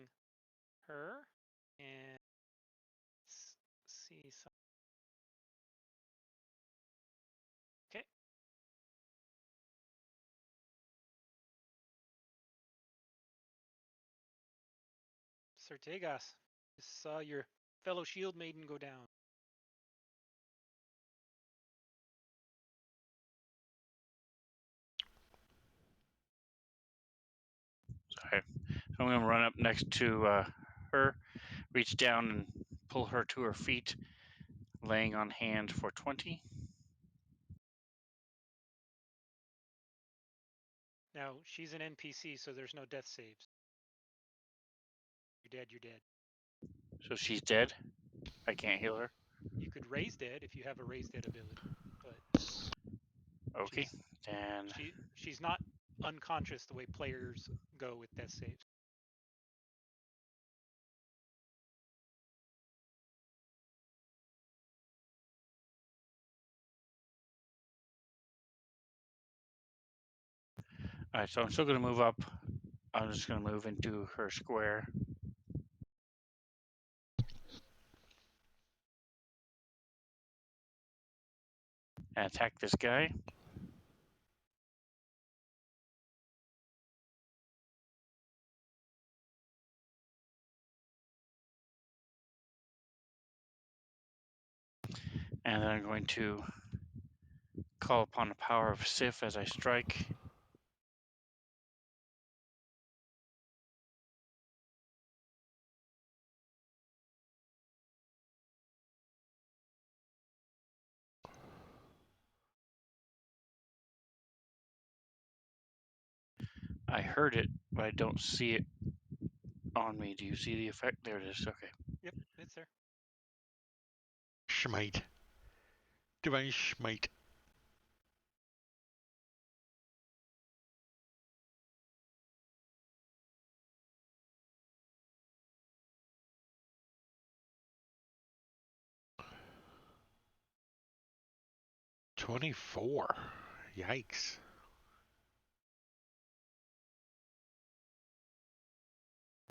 her. And let's see some. Okay. Sertegas, just saw your fellow shield maiden go down. Sorry. So I'm going to run up next to her, reach down and pull her to her feet, laying on hand for 20. Now, she's an NPC, so there's no death saves. You're dead, you're dead. So she's dead. I can't heal her. You could raise dead if you have a raise dead ability, but Okay. Then she's not unconscious the way players go with death saves. all right. So I'm still going to move up. I'm just going to move into her square. And attack this guy. And then I'm going to call upon the power of Sif as I strike. I heard it, but I don't see it on me. Do you see the effect? There it is. Okay. Yep, it's there. Smite. Divine smite. $24. Yikes.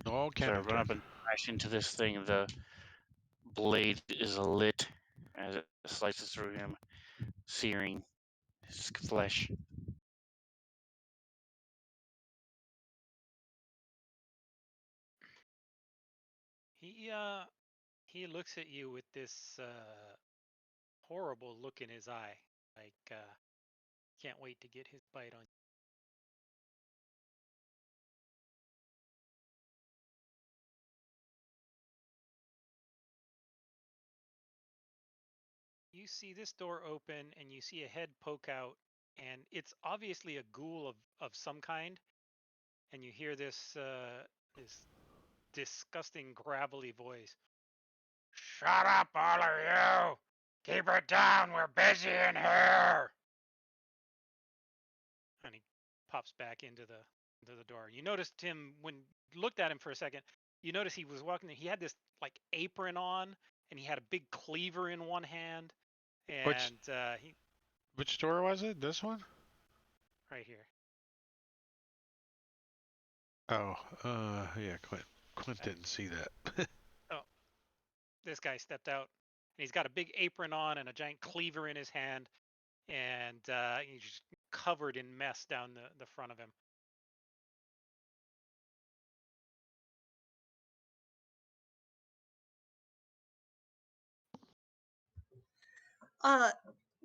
No So I counter run up and smash into this thing. The blade is lit as it slices through him, searing his flesh. He looks at you with this horrible look in his eye, like can't wait to get his bite on you. You see this door open and you see a head poke out, and it's obviously a ghoul of some kind. And you hear this this disgusting gravelly voice. Shut up, all of you! Keep it down. We're busy in here. And he pops back into the door. You noticed him when you looked at him for a second. You notice he was walking. He had this like apron on, and he had a big cleaver in one hand. And Which door was it? This one? Right here. Oh, yeah, Clint didn't see that. Oh, this guy stepped out, and he's got a big apron on and a giant cleaver in his hand, and he's just covered in mess down the front of him.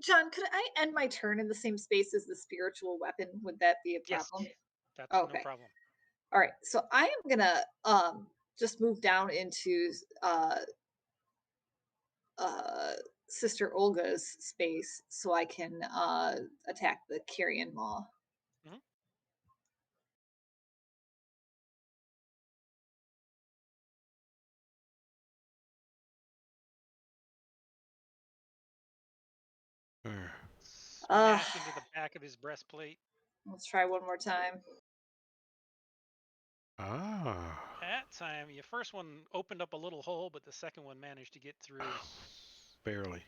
John, could I end my turn in the same space as the spiritual weapon? Would that be a Yes, problem? that's no Okay. problem. All right. So I am gonna just move down into Sister Olga's space so I can attack the carrion maw. Mhm. Sure. Smash into the back of his breastplate. Let's try one more time. Ah. That time, your first one opened up a little hole, but the second one managed to get through. Barely.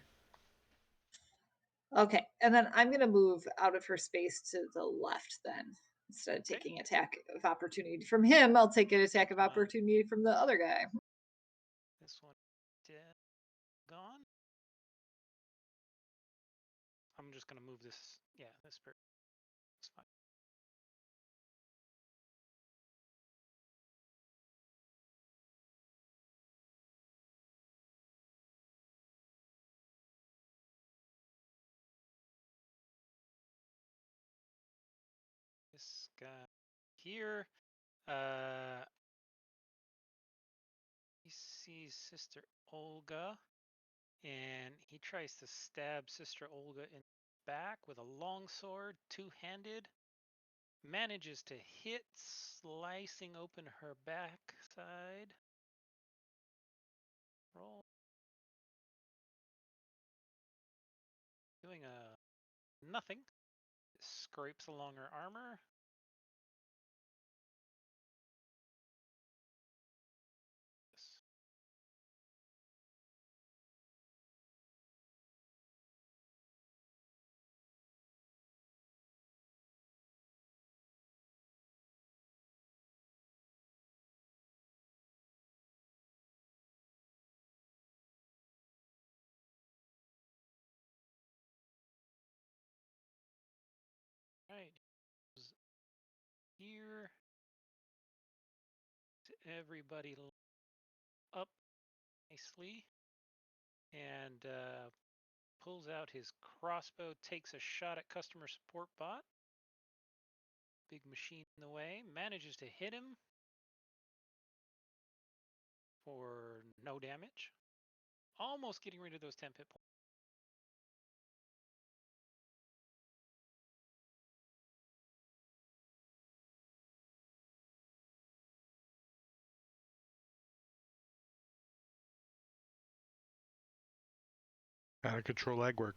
Okay, and then I'm gonna move out of her space to the left then. Instead of Okay. taking attack of opportunity from him, I'll take an attack of Come on. opportunity from the other guy. This one dead. Gone. I'm just gonna move this. Yeah, this person. It's fine. This guy here. He sees Sister Olga, and he tries to stab Sister Olga in the back with a long sword, two-handed. Manages to hit, slicing open her backside. Roll. Doing a nothing. Scrapes along her armor. Right. Here. Everybody up nicely. And pulls out his crossbow, takes a shot at customer support bot. Big machine in the way. Manages to hit him for no damage. Almost getting rid of those 10 hit points. Out of control legwork.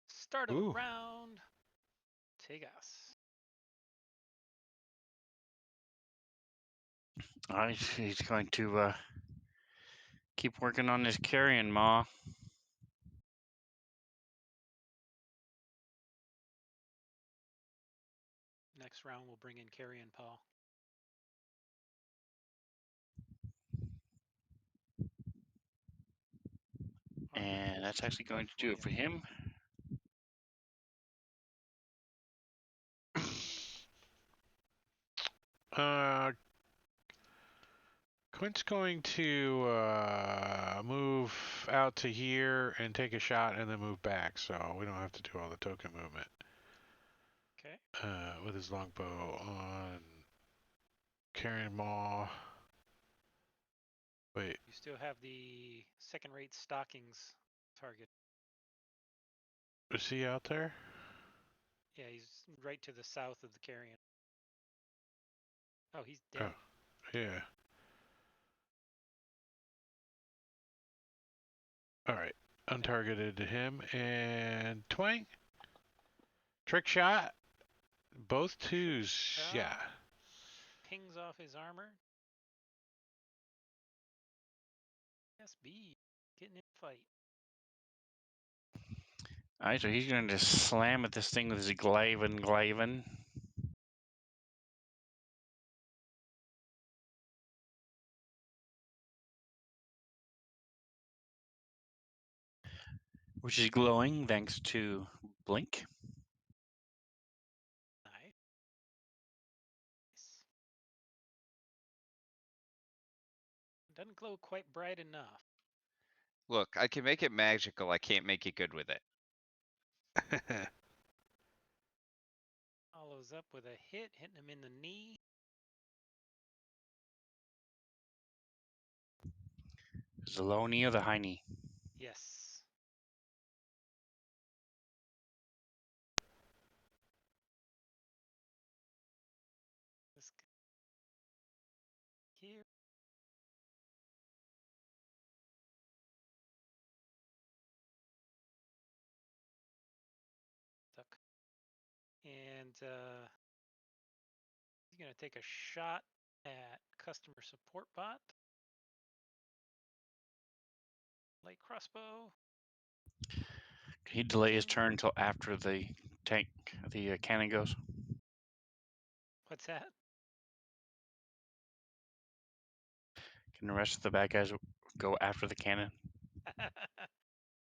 Start of the round. Tegas. All right, he's going to keep working on his carrion maw. Next round, we'll bring in Carrion Paw. And that's actually going to do it for him. Quint's going to move out to here and take a shot and then move back, so we don't have to do all the token movement. Okay. With his longbow on Carrion Maw. Wait. You still have the second-rate stockings target. Is he out there? Yeah, he's right to the south of the carrion. Oh, he's dead. Oh, yeah. All right. Untargeted to him and twang. Trick shot. Both twos. Yeah. Pings off his armor. SB getting in the fight. All right, so he's going to slam at this thing with his Glaven. Which is glowing thanks to Blink. Nice. Doesn't glow quite bright enough. Look, I can make it magical. I can't make it good with it. Follows up with a hit, hitting him in the knee. Is the low knee or the high knee? Yes. This guy here. Duck. And he's going to take a shot at customer support bot. Light crossbow. Can he delay his turn until after the cannon goes? What's that? Can the rest of the bad guys go after the cannon?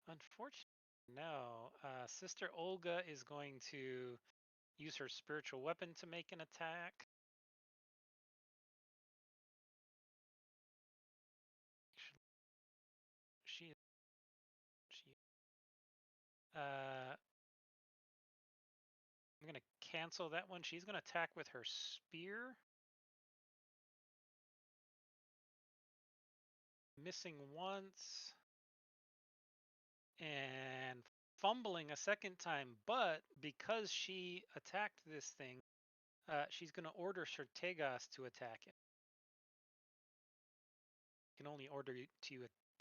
Unfortunately, no. Sister Olga is going to use her spiritual weapon to make an attack. She I'm gonna cancel that one. She's gonna attack with her spear. Missing once. And fumbling a second time, but because she attacked this thing, she's gonna order Shertegas to attack it. You can only order you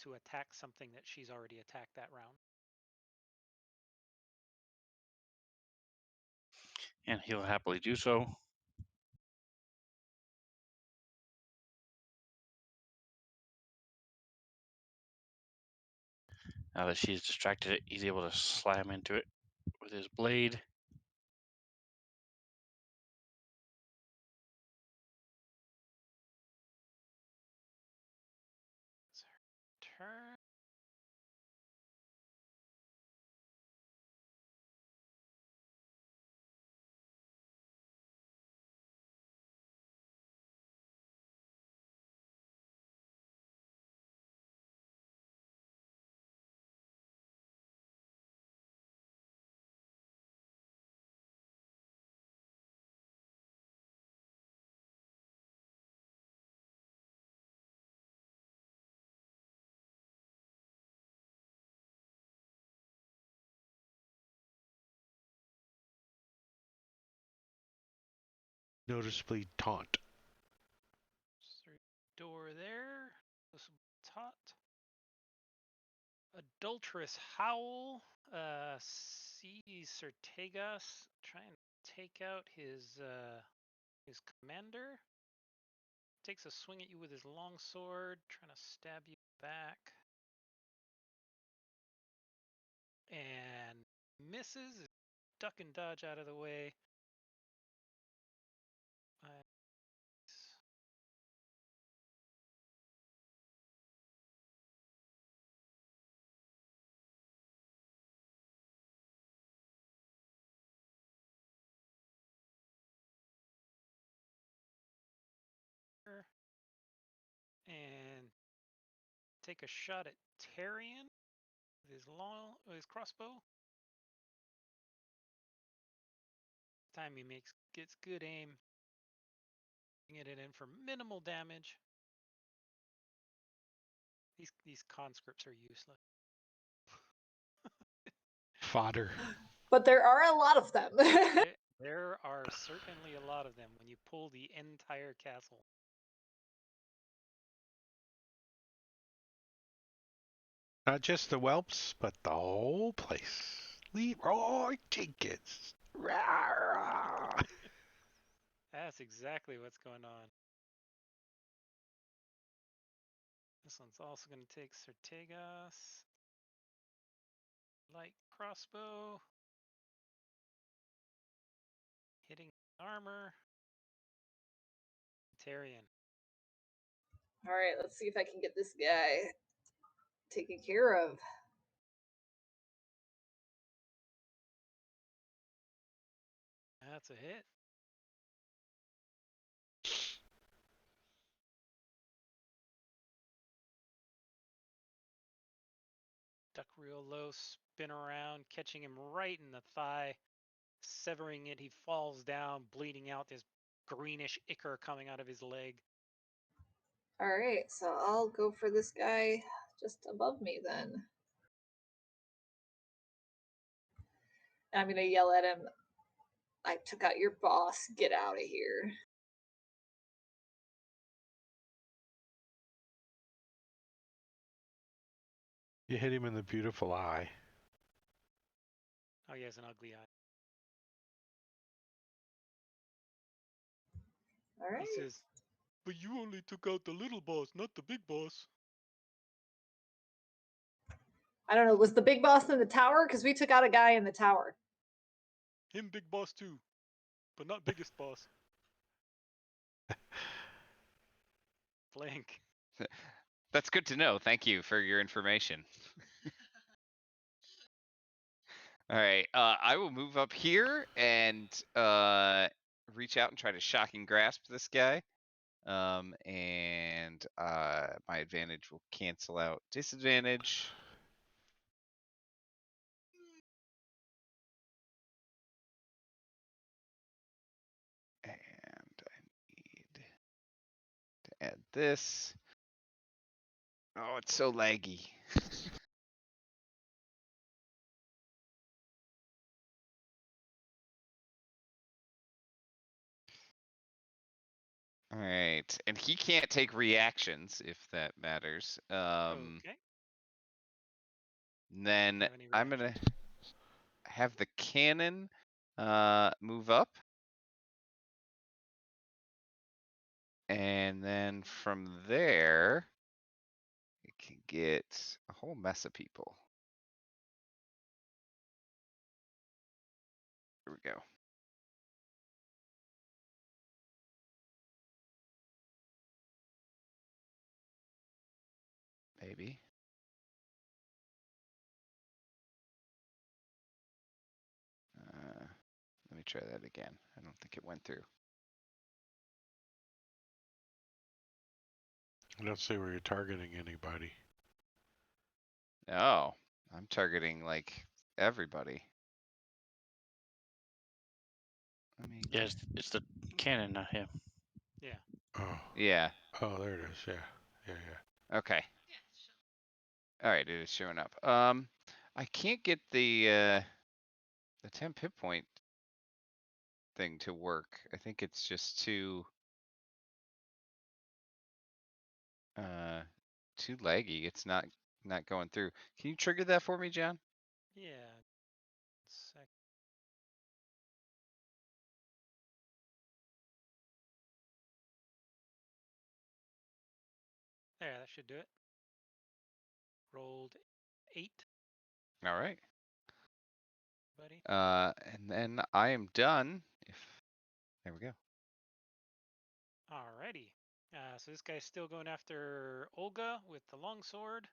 to attack something that she's already attacked that round. And he'll happily do so. Now that she's distracted it, he's able to slam into it with his blade. It's her turn. Noticeably taunt. Through door there. This will be taught. Adulterous Howl sees Sirtegas trying to take out his commander. Takes a swing at you with his longsword, trying to stab you back. And misses. Duck and dodge out of the way. And take a shot at Tarian with his crossbow. Time he gets good aim. Get it in for minimal damage. These conscripts are useless. Fodder. But there are a lot of them. There are certainly a lot of them when you pull the entire castle. Not just the whelps, but the whole place. Leroy Jenkins. Rah! That's exactly what's going on. This one's also going to take Sirtegas. Light crossbow. Hitting armor. Tarian. All right, let's see if I can get this guy taken care of. That's a hit. duck real low, spin around, catching him right in the thigh, severing it. He falls down, bleeding out, this greenish ichor coming out of his leg. All right, so I'll go for this guy just above me then. I'm gonna yell at him. I took out your boss. Get out of here. You hit him in the beautiful eye. Oh, he has an ugly eye. All right. He says, "But you only took out the little boss, not the big boss." I don't know. Was the big boss in the tower? Because we took out a guy in the tower. Him big boss too, but not biggest boss. Blank. That's good to know. Thank you for your information. All right, I will move up here and reach out and try to shocking grasp this guy. And my advantage will cancel out disadvantage. And I need to add this. Oh, it's so laggy. All right, and he can't take reactions if that matters. Okay. Then Have any I'm gonna have the cannon move up. And then from there, it can get a whole mess of people. Here we go. Maybe. Let me try that again. I don't think it went through. I don't see where you're targeting anybody. Oh, I'm targeting like everybody. I mean, Yeah, it's the cannon, not him. Yeah. Oh. yeah. Oh, there it is. Yeah. Yeah, yeah. Okay. All right, it is showing up. I can't get the temp hit point thing to work. I think it's just too laggy. It's not going through. Can you trigger that for me, John? Yeah. Sec. There, that should do it. Rolled 8, All right. buddy. And then I am done. There we go. Alrighty. So this guy's still going after Olga with the longsword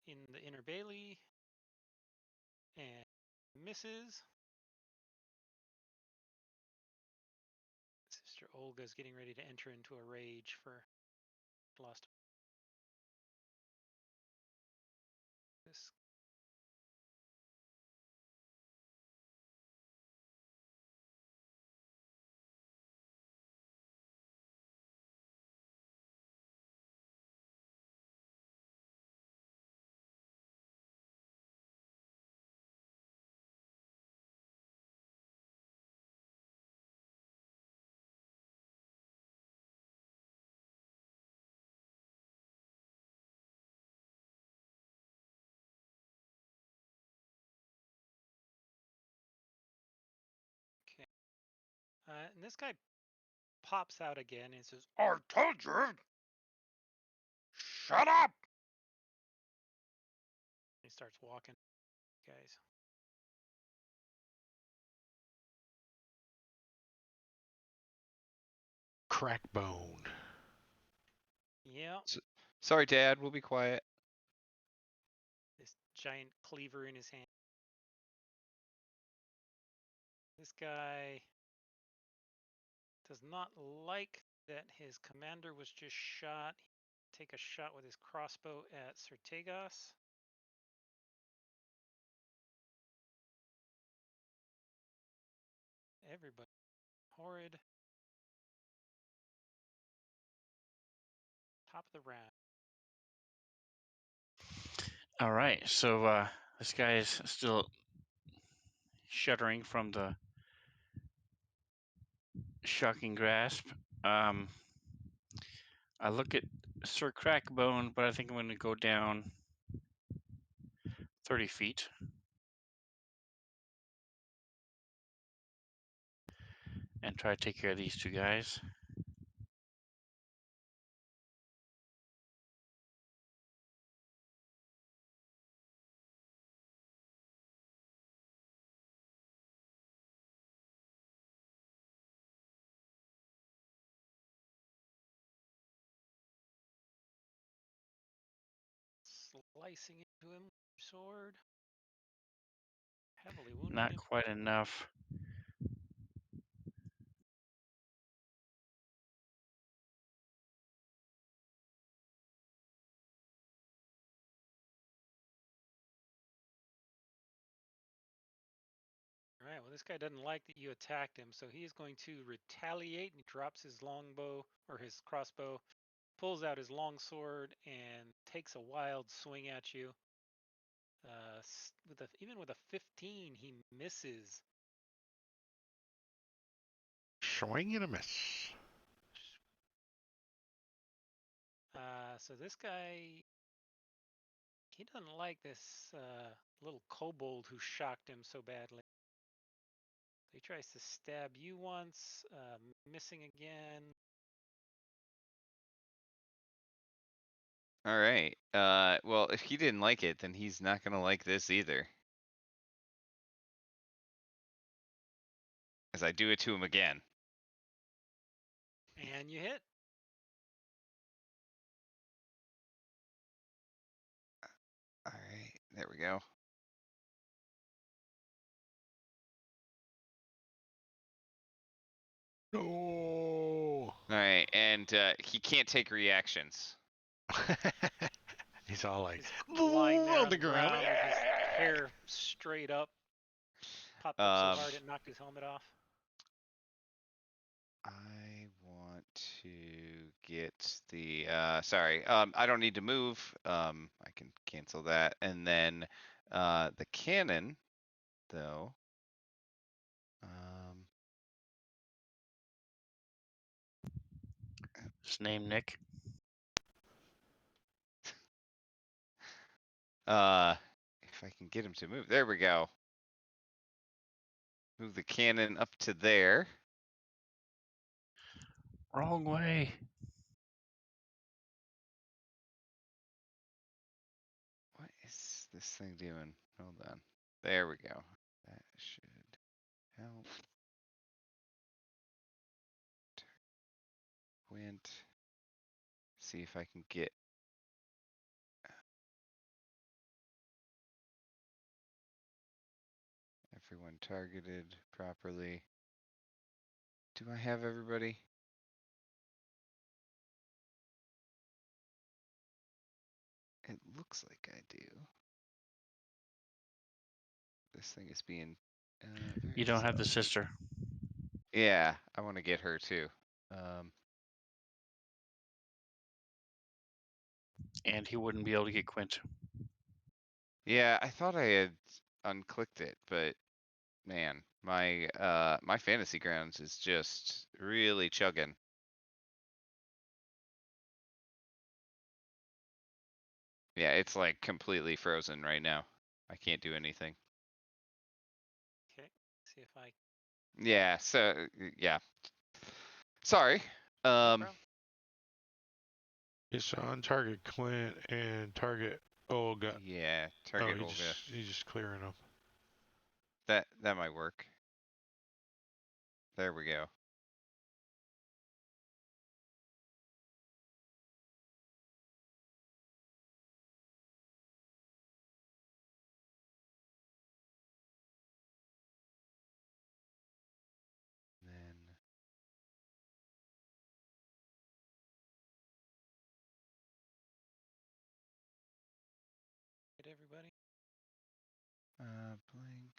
in the inner bailey, and misses. Sister Olga's getting ready to enter into a rage for lost. This. Okay. And this guy pops out again and says, "I told you! Shut up!" He starts walking, guys. Crackbone. Yeah. Sorry, Dad. We'll be quiet. This giant cleaver in his hand. This guy does not like that his commander was just shot. Take a shot with his crossbow at Sertegos. everybody. Horrid. Top of the round. All right, so this guy is still shuddering from the shocking grasp. I look at Sir Crackbone, but I think I'm going to go down 30 feet. And try to take care of these two guys. Slicing into him with your sword. Heavily wounding Not him. quite enough. All right, well, this guy doesn't like that you attacked him, so he's going to retaliate, and he drops his longbow, or his crossbow, pulls out his longsword, and takes a wild swing at you. Even with a 15, he misses. Swing and a miss. So this guy, he doesn't like this little kobold who shocked him so badly. He tries to stab you once, missing again. All right. Well, if he didn't like it, then he's not gonna like this either. As I do it to him again. And you hit. All right, there we go. No. All right, and he can't take reactions. He's all like He's lying there on the ground. with his hair straight up. Popped up so hard it knocked his helmet off. I want to get the sorry, I don't need to move. I can cancel that. And then the cannon though. His name Nick. If I can get him to move. There we go. Move the cannon up to there. Wrong way. What is this thing doing? Hold on. There we go. That should help. Went. See if I can get everyone targeted properly. Do I have everybody? It looks like I do. This thing is being. You don't have the sister. Yeah, I want to get her too. And he wouldn't be able to get Quint. Yeah, I thought I had unclicked it, but man, my fantasy grounds is just really chugging. Yeah, it's like completely frozen right now. I can't do anything. Okay, see if I. Yeah, so yeah. Sorry. No problem. It's on target Clint and target Olga. Yeah, target Olga. He's just clearing them. That might work. There we go. Then Hit everybody. blank.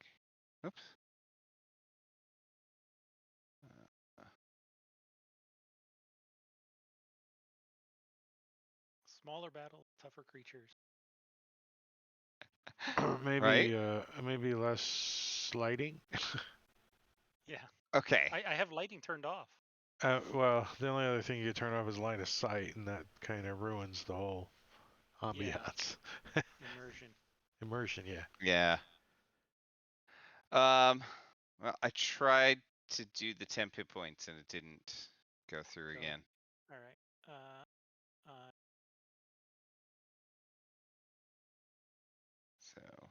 Oops. Smaller battle, tougher creatures. maybe maybe less sliding. Yeah. Okay. I have lighting turned off. Well, the only other thing you turn off is line of sight, and that kind of ruins the whole ambiance. Immersion. Immersion, yeah. Yeah. Well, I tried to do the 10 hit points and it didn't go through Go. again. All right. So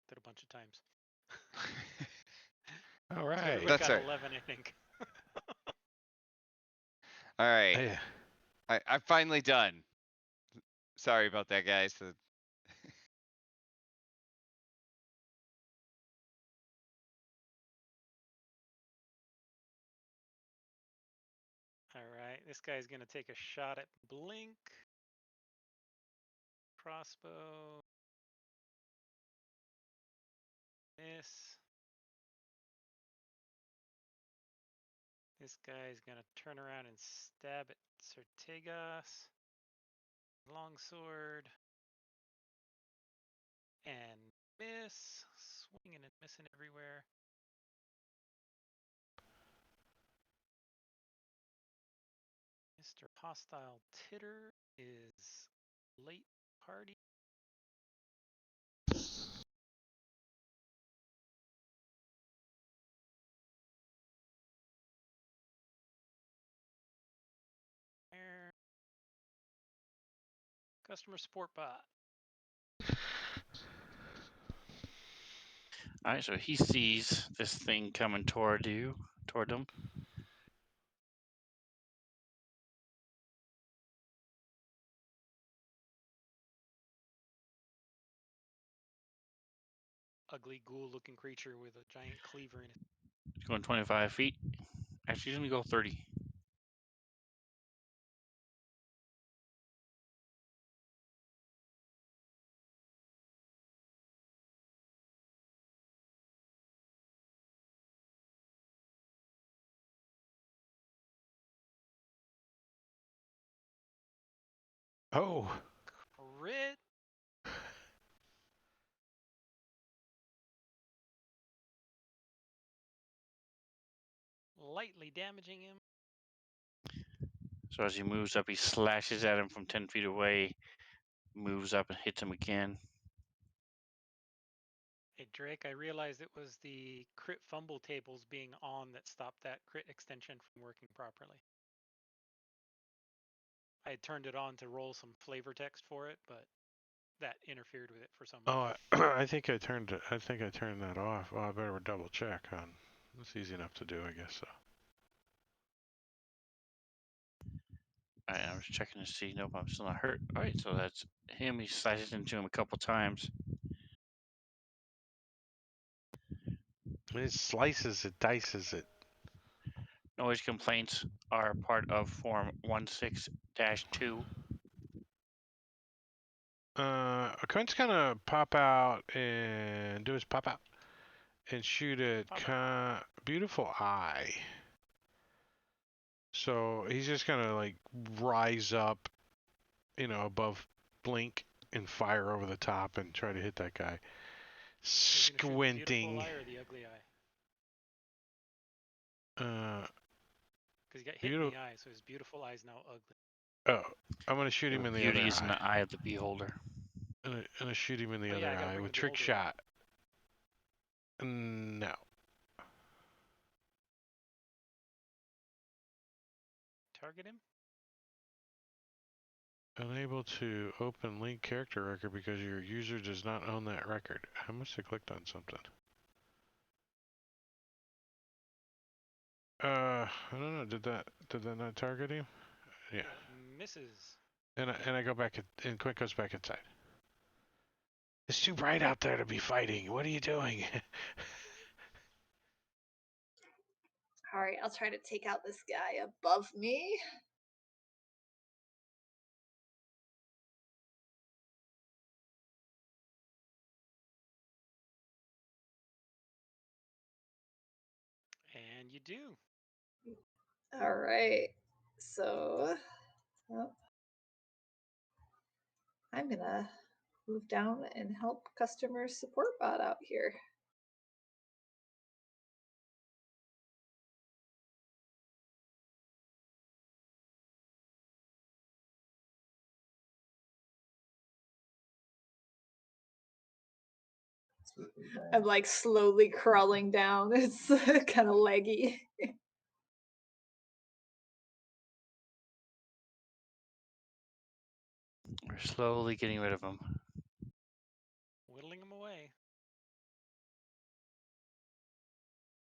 Did a bunch of times. All So right. everybody That's got right. 11, I think. all right. Yeah. I'm finally done. Sorry about that, guys. All right. This guy's going to take a shot at Blink. Crossbow. Miss. This guy's going to turn around and stab at Certegas. Longsword. And miss. Swinging and missing everywhere. Mr. Hostile Titter is late party. There. Customer support bot. All right, so he sees this thing coming toward him. Ugly ghoul-looking creature with a giant cleaver in it. He's going 25 feet. Actually, he's going to go 30. Oh. Crit. Lightly damaging him. So as he moves up, he slashes at him from 10 feet away, moves up and hits him again. Hey, Drake, I realized it was the crit fumble tables being on that stopped that crit extension from working properly. I had turned it on to roll some flavor text for it, but that interfered with it for some reason. Oh, I think I turned that off. Oh, I better double check on. It's easy enough to do, I guess so. All right, I'm just checking to see. Nope, I'm still not hurt. All right, so that's him. He slashes into him a couple times. It slices it, dices it. Noise complaints are part of Form 16-2. Quint's gonna pop out and do his pop out and shoot at beautiful eye. So he's just gonna like rise up, above Blink and fire over the top and try to hit that guy. You're gonna shoot the beautiful Squinting. eye or the ugly eye? Uh, Because he got hit in the eye, so his beautiful eye is now ugly. oh, I'm gonna shoot him in the other Beauty is in eye. the eye of the beholder. I'm gonna shoot him in the Oh, other yeah, I gotta eye bring with the trick beholder shot. No. Target him? Unable to open link character record because your user does not own that record. I must have clicked on something. I don't know. Did that not target him? Yeah. Misses. And I go back and Quint goes back inside. It's too bright out there to be fighting. What are you doing? All right, I'll try to take out this guy above me. And you do. All right. So oh, I'm going to move down and help customer support bot out here. I'm like slowly crawling down. It's kind of laggy. We're slowly getting rid of them. Whittling them away.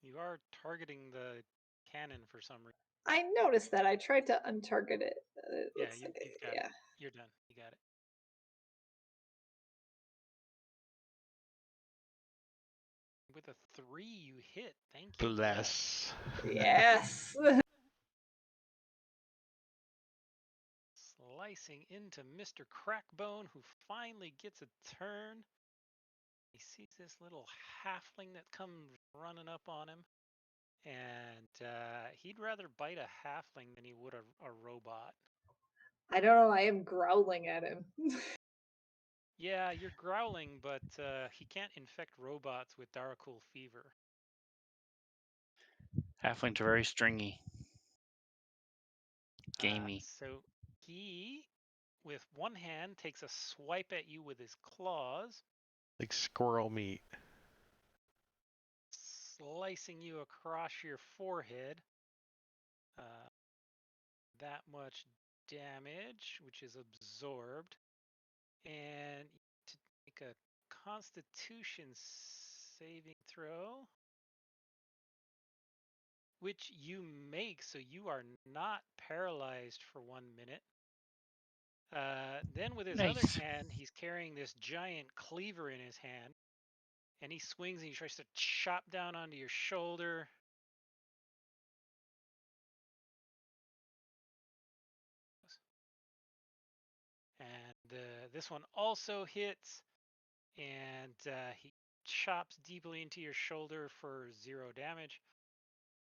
You are targeting the cannon for some reason. I noticed that. I tried to untarget it. It Yeah, looks you've like got yeah. it. You're done. You got it. With a 3, you hit. Thank you. Bless. Yes. Slicing into Mr. Crackbone, who finally gets a turn. He sees this little halfling that comes running up on him. And he'd rather bite a halfling than he would a robot. I don't know. I am growling at him. Yeah, you're growling, but he can't infect robots with Darkul fever. Halflings are very stringy. Gamey. So he, with one hand, takes a swipe at you with his claws, Like squirrel meat. slicing you across your forehead. That much damage, which is absorbed. And to make a Constitution saving throw, which you make, so you are not paralyzed for 1 minute. Then with his other Nice. hand, he's carrying this giant cleaver in his hand, and he swings and he tries to chop down onto your shoulder. And this one also hits, and he chops deeply into your shoulder for 0 damage.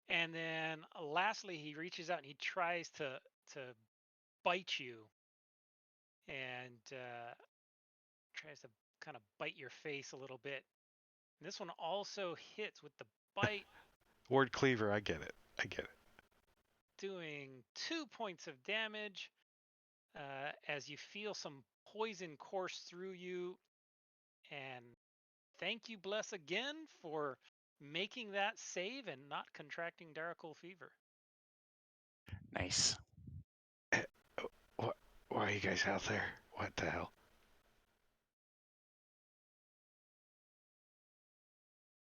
And then lastly, he reaches out and he tries to bite you, and tries to kind of bite your face a little bit. And this one also hits with the bite, Word cleaver, I get it. I get it. doing 2 points of damage as you feel some poison course through you. And thank you, Bless, again for making that save and not contracting Darkul fever. Nice. Why are you guys out there? What the hell?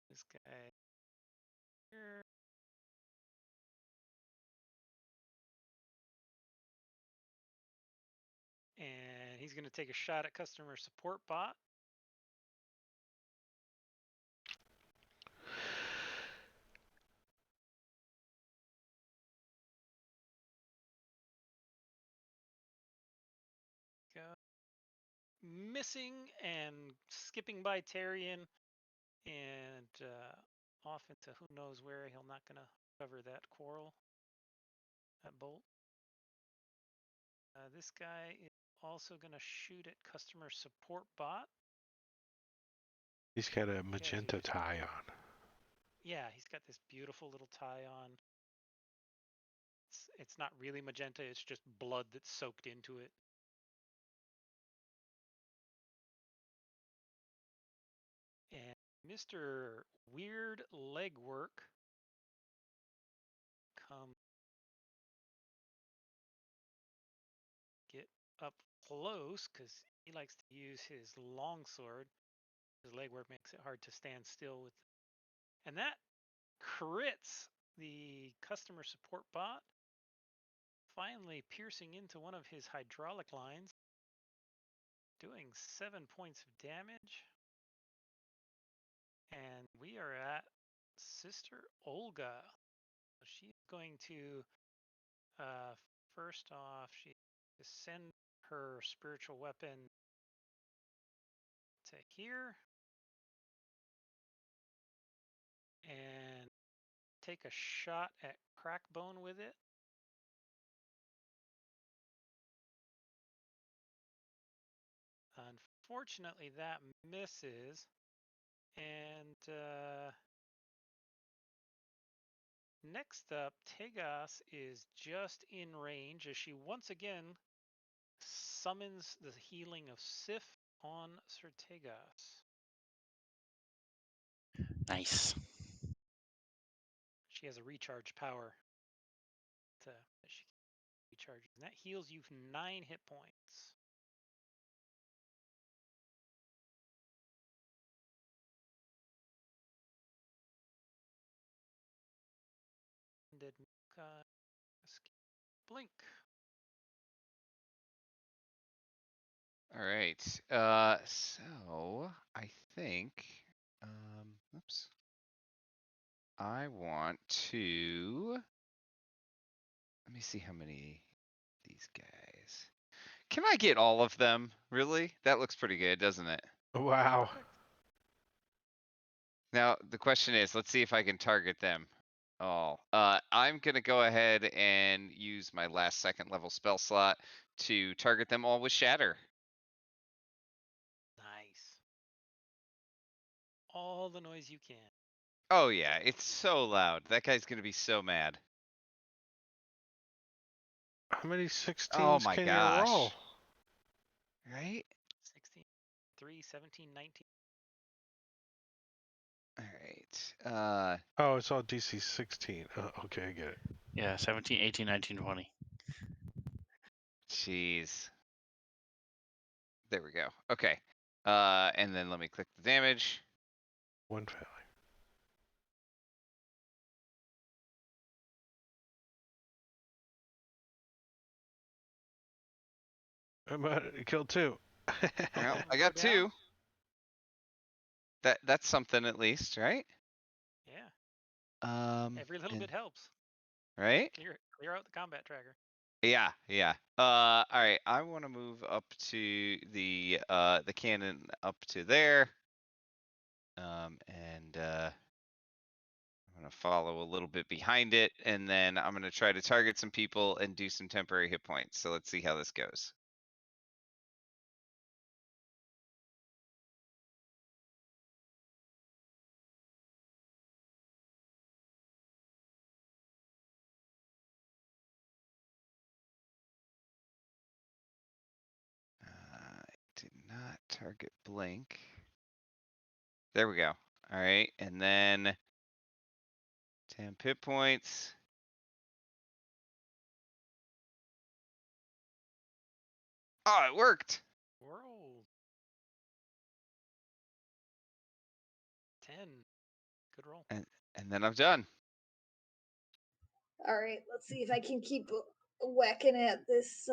This guy here. And he's going to take a shot at customer support bot. Missing and skipping by Tyrion and off into who knows where. He'll not going to cover that quarrel, that bolt. This guy is also going to shoot at customer support bot. He's got a magenta tie on. Yeah, he's got this beautiful little tie on. It's not really magenta, it's just blood that's soaked into it. And Mr. Weird Legwork come get up close because he likes to use his longsword. His legwork makes it hard to stand still with. And that crits the customer support bot, finally piercing into one of his hydraulic lines, doing 7 points of damage. And we are at Sister Olga. She's going to, first off, she send her spiritual weapon to here. And take a shot at Crackbone with it. Unfortunately, that misses. And next up, Tegas is just in range as she once again summons the healing of Sif on Sir Tegas. Nice. She has a recharge power that she recharges, and that heals you 9 hit points. Did blink? All right. So I think, oops. I want to. Let me see how many these guys. Can I get all of them? Really? That looks pretty good, doesn't it? Wow. Perfect. Now the question is, let's see if I can target them all. I'm gonna go ahead and use my last second level spell slot to target them all with Shatter. Nice. All the noise you can. Oh yeah, it's so loud. That guy's gonna be so mad. How many Oh 16s my can you roll? gosh. Right? 16, 3, 17, 19. All right. Oh, it's all DC 16. Oh, okay, I get it. Yeah, 17, 18, 19, 20. Jeez. There we go. Okay. And then let me click the damage. One failure. I'm about to kill 2. Well, I Go got down. 2. That's something at least, right? Yeah. Every little and- bit helps. Right? Clear out the combat tracker. Yeah. All right. I want to move up to the cannon up to there. And I'm gonna follow a little bit behind it, and then I'm gonna try to target some people and do some temporary hit points. So let's see how this goes. Did not target Blink. There we go. All right, and then 10 hit points. Oh, it worked. Roll. 10. Good roll. And then I'm done. All right, let's see if I can keep whacking at this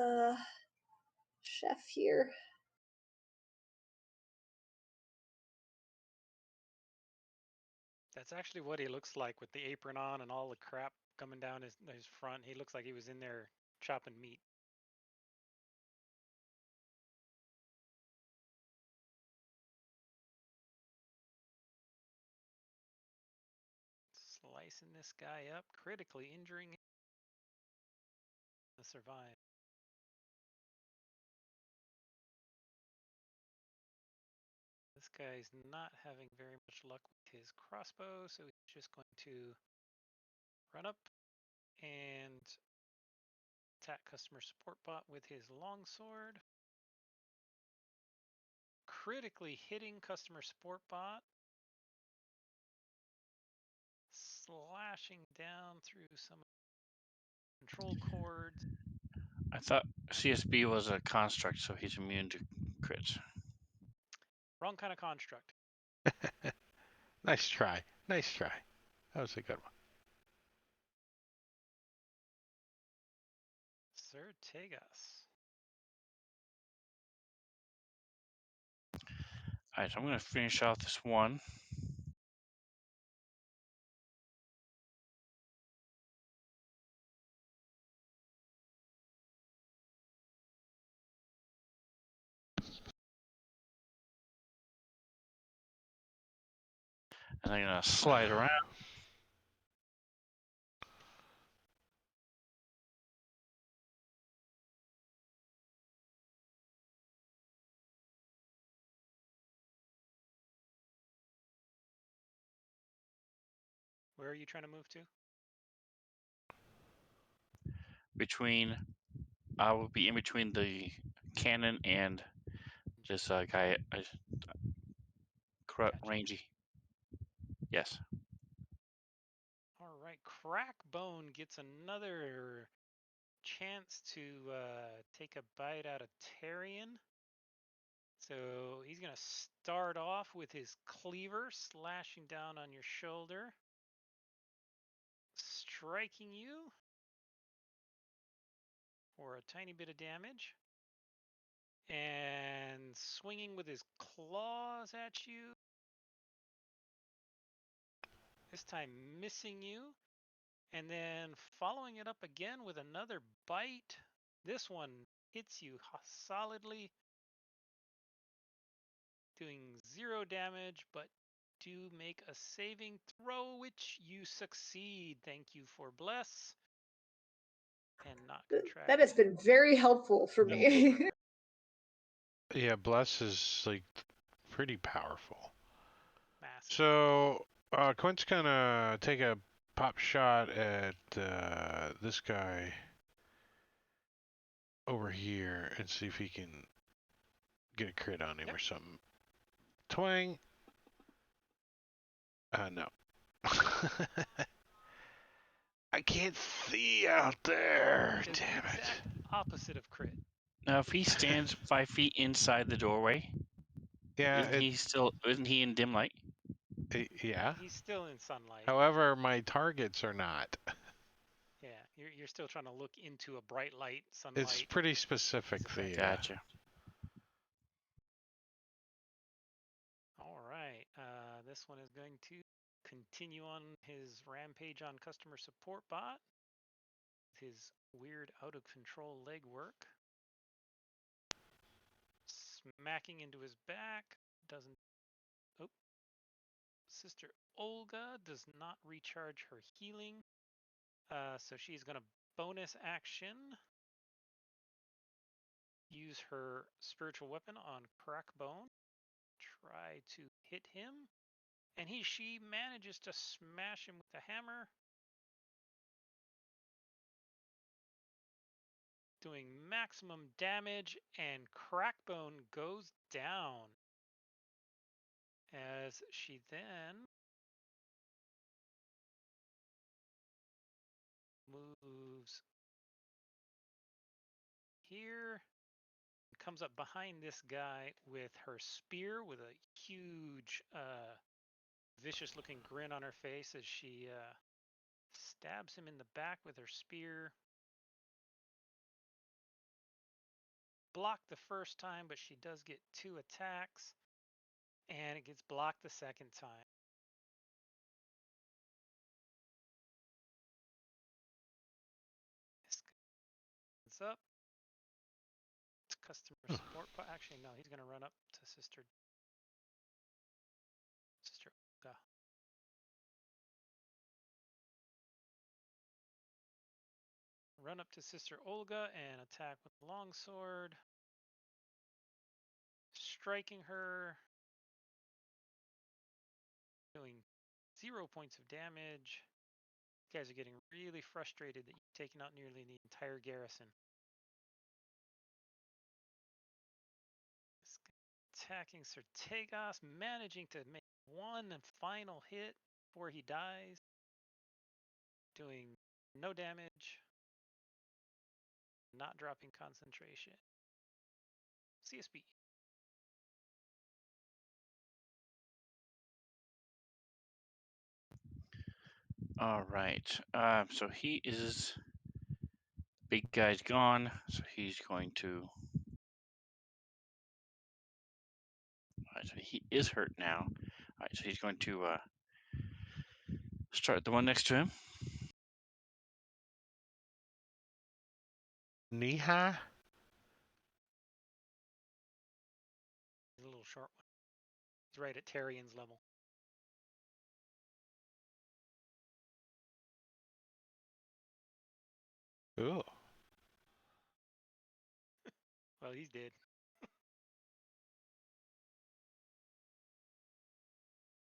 chef here. That's actually what he looks like with the apron on and all the crap coming down his front. He looks like he was in there chopping meat. Slicing this guy up, critically injuring him to survive. This guy's not having very much luck with his crossbow, so he's just going to run up and attack customer support bot with his longsword. Critically hitting customer support bot. Slashing down through some control cords. I thought CSB was a construct, so he's immune to crits. Wrong kind of construct. Nice try. Nice try. That was a good one. Sir Tegas. All right, so I'm going to finish off this one. And I'm going to slide around. Where are you trying to move to? I will be in between the cannon and this guy, Gotcha. rangy. Yes. All right, Crackbone gets another chance to take a bite out of Tarion. So he's going to start off with his cleaver, slashing down on your shoulder, striking you for a tiny bit of damage, and swinging with his claws at you. This time missing you, and then following it up again with another bite. This one hits you solidly, doing 0 damage, but do make a saving throw, which you succeed. Thank you for bless and not contract. That has been very helpful for me. Yeah, bless is like pretty powerful. Massive. So Quint's gonna take a pop shot at this guy over here and see if he can get a crit on him or something. Twang. No. I can't see out there. It's Damn the it. exact opposite of crit. Now, if he stands 5 feet inside the doorway, Yeah, isn't he in dim light? yeah. He's still in sunlight. However, my targets are not. Yeah, you're still trying to look into a bright light, sunlight. It's pretty specific. Gotcha. All right. This one is going to continue on his rampage on customer support bot. His weird out of control leg work. Smacking into his back. Doesn't. Oh. Sister Olga does not recharge her healing. So she's going to bonus action. Use her spiritual weapon on Crackbone. Try to hit him. And she manages to smash him with a hammer. Doing maximum damage, and Crackbone goes down. As she then moves here, comes up behind this guy with her spear with a huge vicious looking grin on her face as she stabs him in the back with her spear. Blocked the first time, but she does get 2 attacks, and it gets blocked the second time. This up. It's customer support. Actually, no, he's going to run up to Sister Olga. Run up to Sister Olga and attack with the longsword. Striking her. Doing 0 points of damage. You guys are getting really frustrated that you've taken out nearly the entire garrison. Attacking Sertegos, managing to make one final hit before he dies. Doing no damage. Not dropping concentration. CSB. All right. So he is. Big guy's gone, so he's going to. Alright, so he is hurt now. Alright, so he's going to start the one next to him. Niha? He's a little short one. He's right at Tarion's level. Ooh. Well, he's dead.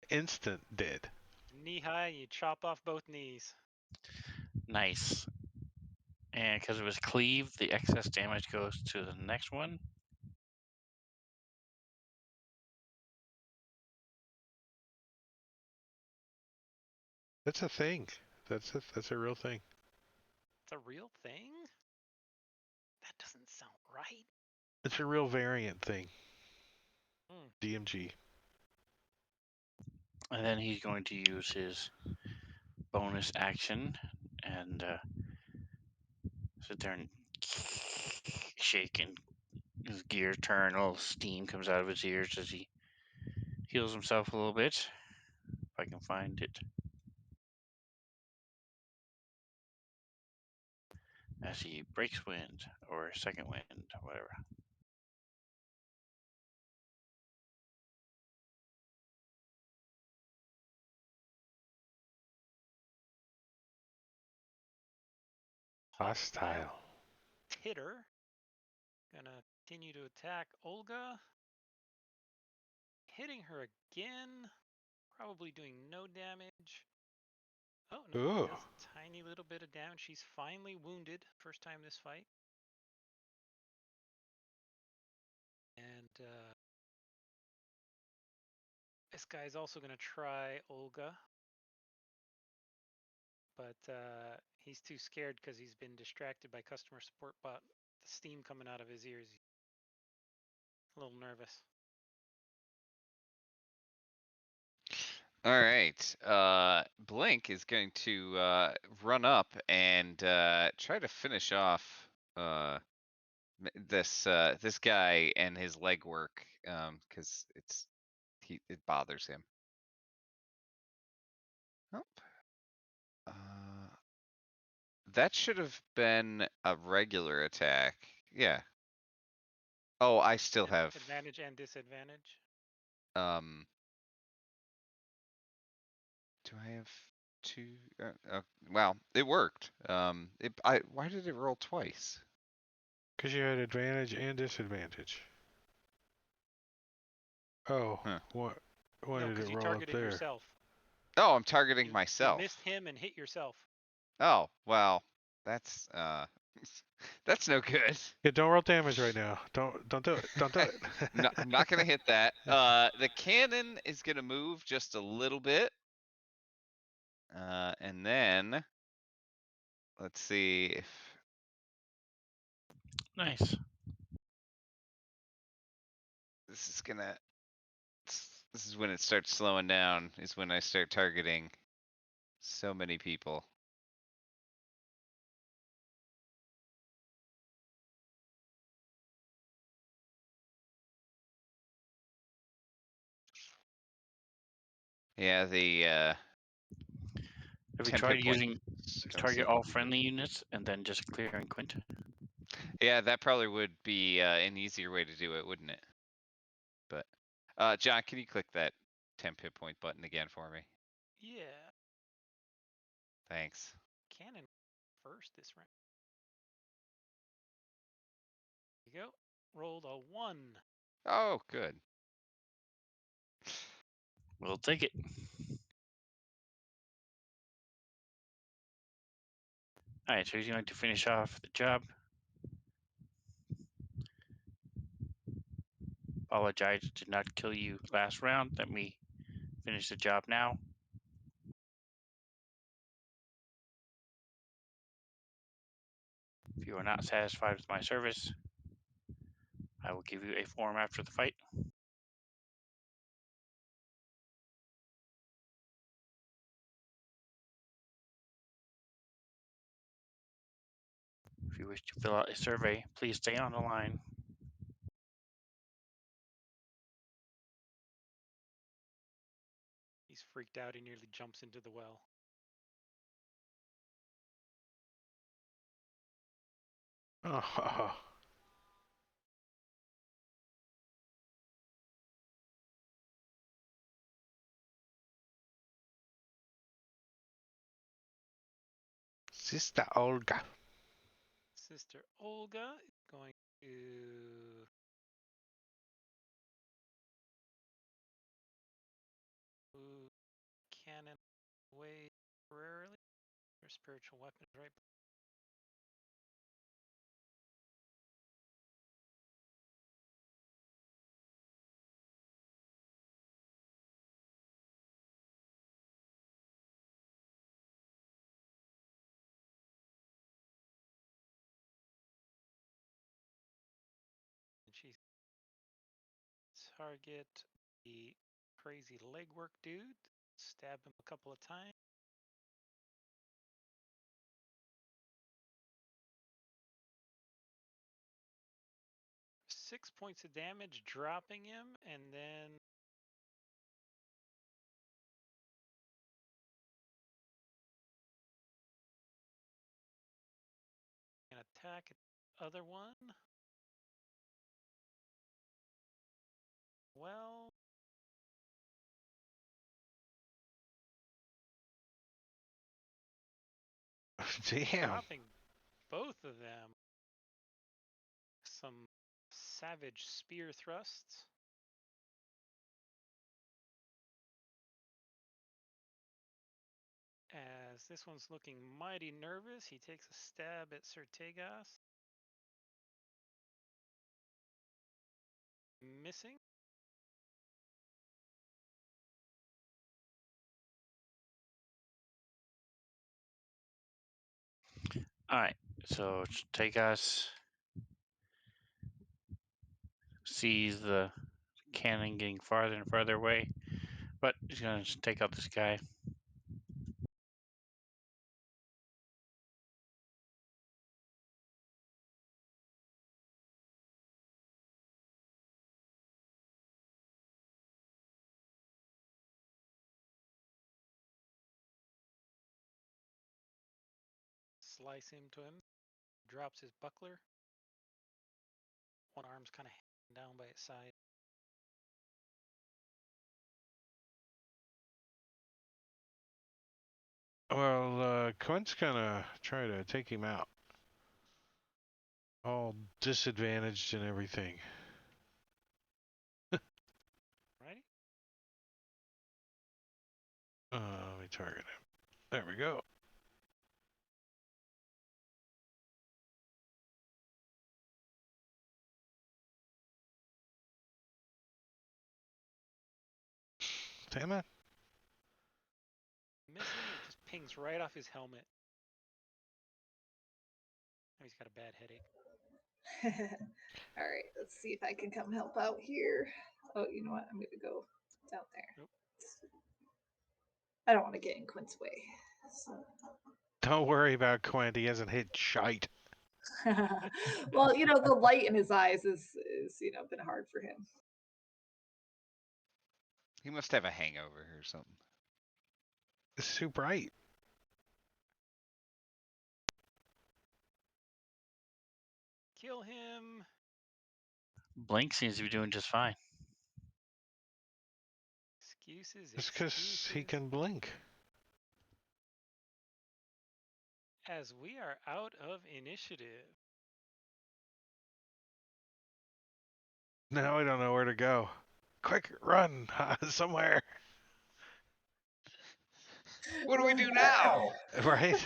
Instant dead. knee high, and you chop off both knees. Nice. And because it was cleave, the excess damage goes to the next one. That's a thing. That's a real thing. It's a real thing? That doesn't sound right. It's a real variant thing. Hmm. DMG. And then he's going to use his bonus action and sit there and shake, and his gears turn. A little steam comes out of his ears as he heals himself a little bit. If I can find it. As he breaks wind, or second wind, whatever. Hostile. Titter. Gonna continue to attack Olga. Hitting her again. Probably doing no damage. Oh, no, Ooh. does a tiny little bit of damage. She's finally wounded. First time this fight. And this guy's also going to try Olga. But he's too scared because he's been distracted by customer support bot. The steam coming out of his ears. He's a little nervous. All right. Blink is going to run up and try to finish off this guy and his leg work because it bothers him. Nope. That should have been a regular attack. Yeah. Oh, I still have advantage and disadvantage. Do I have two? Well, it worked. Why did it roll twice? Because you had advantage and disadvantage. Oh, Huh. what No, did because it you roll up targeted there? yourself. Oh, I'm targeting You myself. missed him and hit yourself. Oh, well, that's that's no good. Yeah, don't roll damage right now. Don't do it. Don't do it. No, I'm not gonna hit that. The cannon is gonna move just a little bit. And then let's see if Nice. this is gonna. This is when it starts slowing down. Is when I start targeting so many people. Yeah, the Have you 10 tried hit using points don't target seem to all be friendly units and then just clearing Quint? Yeah, that probably would be an easier way to do it, wouldn't it? But John, can you click that 10 hit point button again for me? Yeah. Thanks. Cannon first this round. There you go. Rolled a 1. Oh, good. We'll take it. Alright, so he's going to finish off the job. Apologize, did not kill you last round. Let me finish the job now. If you are not satisfied with my service, I will give you a form after the fight. If you wish to fill out a survey, please stay on the line. He's freaked out. He nearly jumps into the well. Oh. Sister Olga. Sister Olga is going to cannon away temporarily. Their spiritual weapon is right. And she target the crazy legwork dude. Stab him a couple of times. Six points of damage, dropping him, and then an attack at the other one. Well, Damn. dropping both of them. Some savage spear thrusts. As this one's looking mighty nervous, he takes a stab at Sertegas. Missing. All right, so Tegas sees the cannon getting farther and farther away, but he's gonna take out this guy. Slice into him. Drops his buckler. One arm's kind of hanging down by its side. Well, Quint's gonna try to take him out. All disadvantaged and everything. Righty? Let me target him. There we go. Damn it. Missing, it just pings right off his helmet. Oh, he's got a bad headache. All right, let's see if I can come help out here. Oh, you know what? I'm going to go down there. Nope. I don't want to get in Quint's way. So. Don't worry about Quint. He hasn't hit shite. Well, you know, the light in his eyes is been hard for him. He must have a hangover or something. It's too bright. Kill him. Blink seems to be doing just fine. Excuses. It's because he can blink. As we are out of initiative. Now I don't know where to go. Quick, run somewhere. What do we do now? Right?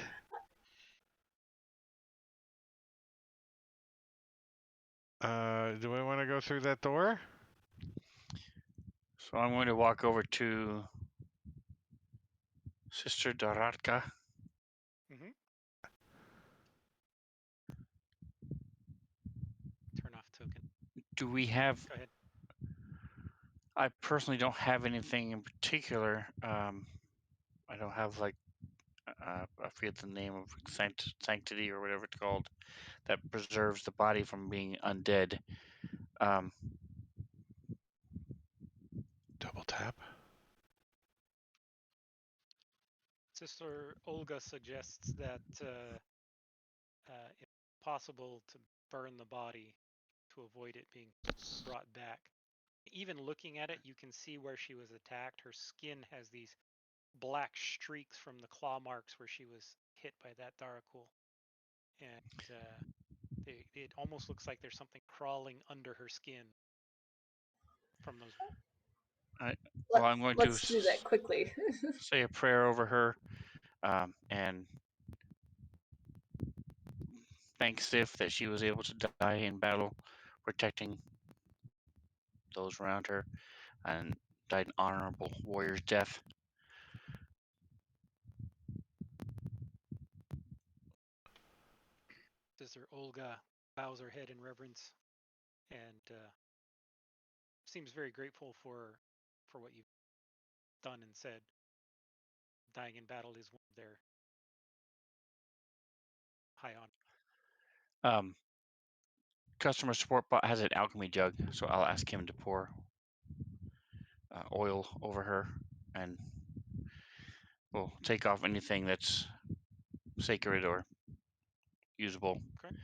Do we want to go through that door? So I'm going to walk over to Sister Doratka. Mm-hmm. Turn off token. Do we have? Go ahead. I personally don't have anything in particular. I don't have like I forget the name of sanctity or whatever it's called that preserves the body from being undead. Double tap. Sister Olga suggests that if possible to burn the body to avoid it being brought back. Even looking at it, you can see where she was attacked. Her skin has these black streaks from the claw marks where she was hit by that Darakul. And it almost looks like there's something crawling under her skin from those Well, I'm going to Let's do that quickly. say a prayer over her and thank Sif that she was able to die in battle, protecting those around her, and died an honorable warrior's death. Sister Olga bows her head in reverence and seems very grateful for what you've done and said. Dying in battle is one of their high honor. Customer support bot has an alchemy jug, so I'll ask him to pour oil over her, and we'll take off anything that's sacred or usable, Okay.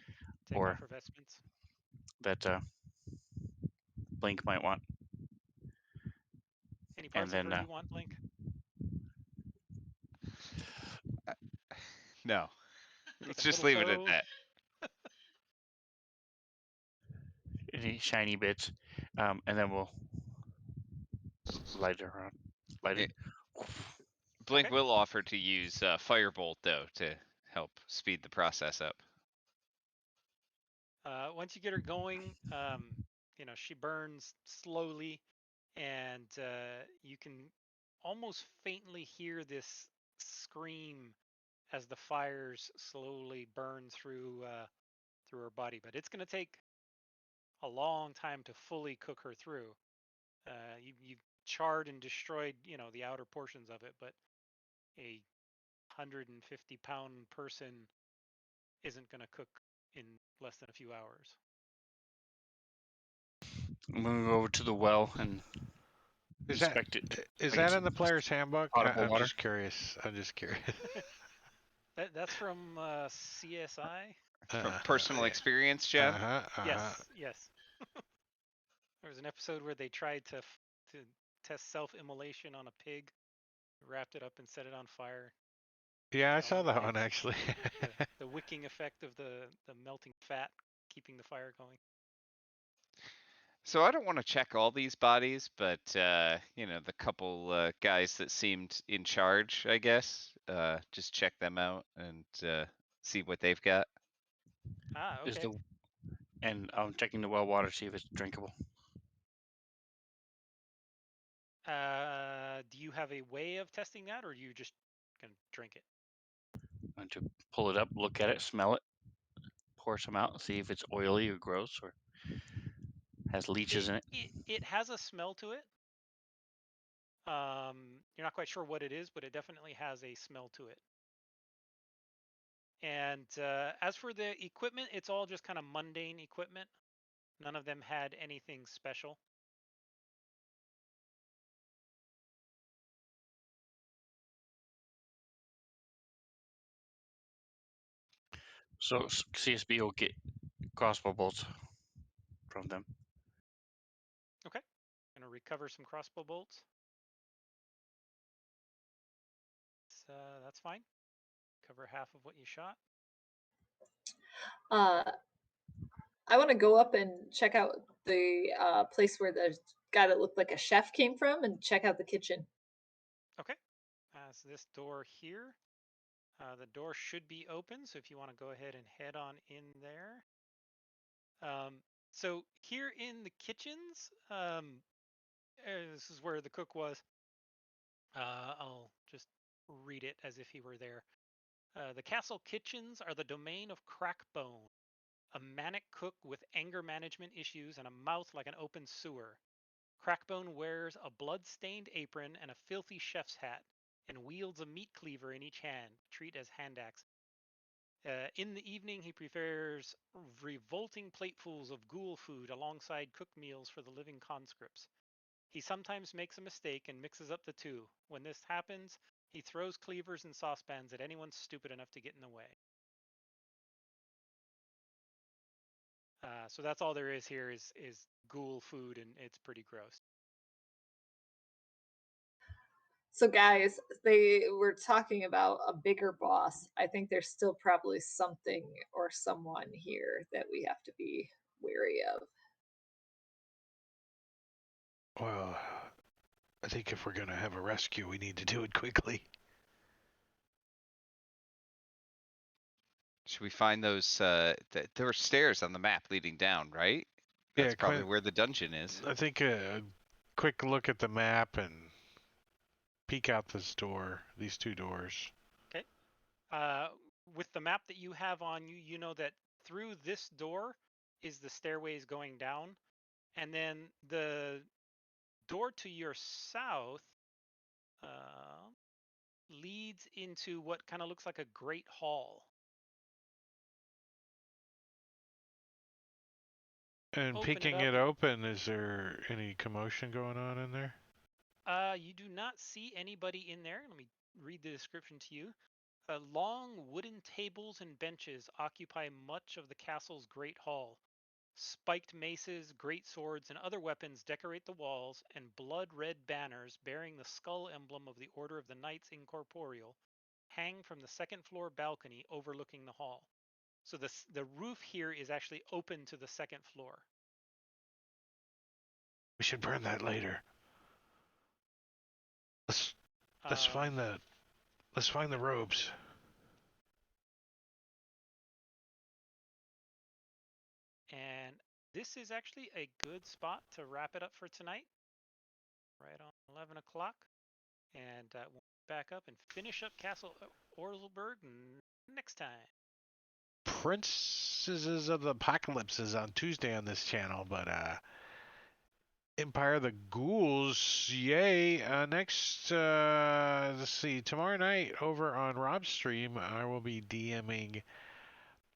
Take or off her vestments. that Blink might want. Any And parts of then her you want, Blink? No. Let's just Little leave it at toe? that. any shiny bits, and then we'll light her on. Light it. Blink Okay. will offer to use Firebolt, though, to help speed the process up. Once you get her going, she burns slowly, and you can almost faintly hear this scream as the fires slowly burn through her body. But it's going to take a long time to fully cook her through. You've charred and destroyed, the outer portions of it, but a 150-pound person isn't going to cook in less than a few hours. I'm gonna go over to the well and Is that inspect it. is I that can in the player's handbook? potable I'm water. just curious. I'm just curious. That's from CSI. From personal experience, Jeff? Yes. There was an episode where they tried to test self-immolation on a pig, wrapped it up and set it on fire. Yeah, I Saw saw where that they- one actually. the wicking effect of the melting fat keeping the fire going. So I don't want to check all these bodies, but the couple guys that seemed in charge, I guess, just check them out and see what they've got. Okay. And I'm checking the well water to see if it's drinkable. Do you have a way of testing that, or are you just gonna drink it? I'm going to pull it up, look at it, smell it, pour some out, see if it's oily or gross or has leeches in it. It has a smell to it. You're not quite sure what it is, but it definitely has a smell to it. And as for the equipment, it's all just kind of mundane equipment. None of them had anything special. So CSB will get crossbow bolts from them. Okay. Gonna recover some crossbow bolts. That's fine. Cover half of what you shot. I want to go up and check out the place where the guy that looked like a chef came from and check out the kitchen. Okay. So this door here, the door should be open. So if you want to go ahead and head on in there. So here in the kitchens, this is where the cook was. I'll just read it as if he were there. The castle kitchens are the domain of Crackbone, a manic cook with anger management issues and a mouth like an open sewer. Crackbone wears a blood-stained apron and a filthy chef's hat, and wields a meat cleaver in each hand, treat as hand axe. In the evening, he prepares revolting platefuls of ghoul food alongside cooked meals for the living conscripts. He sometimes makes a mistake and mixes up the two. When this happens, he throws cleavers and saucepans at anyone stupid enough to get in the way. So that's all there is here is ghoul food, and it's pretty gross. So guys, they were talking about a bigger boss. I think there's still probably something or someone here that we have to be wary of. Well, I think if we're gonna have a rescue, we need to do it quickly. Should we find those? There were stairs on the map leading down, right? That's Yeah, probably Quint. where the dungeon is. I think a quick look at the map and peek out this door, these two doors. Okay. With the map that you have on you, you know that through this door is the stairways going down, and then the door to your south leads into what kind of looks like a great hall. And Open it peeking up. it open, is there any commotion going on in there? You do not see anybody in there. Let me read the description to you. Long wooden tables and benches occupy much of the castle's great hall. Spiked maces, great swords, and other weapons decorate the walls, and blood-red banners bearing the skull emblem of the Order of the Knights Incorporeal hang from the second-floor balcony overlooking the hall. So the roof here is actually open to the second floor. We should burn that later. Let's find the robes. And this is actually a good spot to wrap it up for tonight. Right on 11 o'clock. And we'll back up and finish up Castle Orzelberg next time. Princesses of the Apocalypse is on Tuesday on this channel, but Empire of the Ghouls, yay! Next, let's see, tomorrow night over on Rob's stream, I will be DMing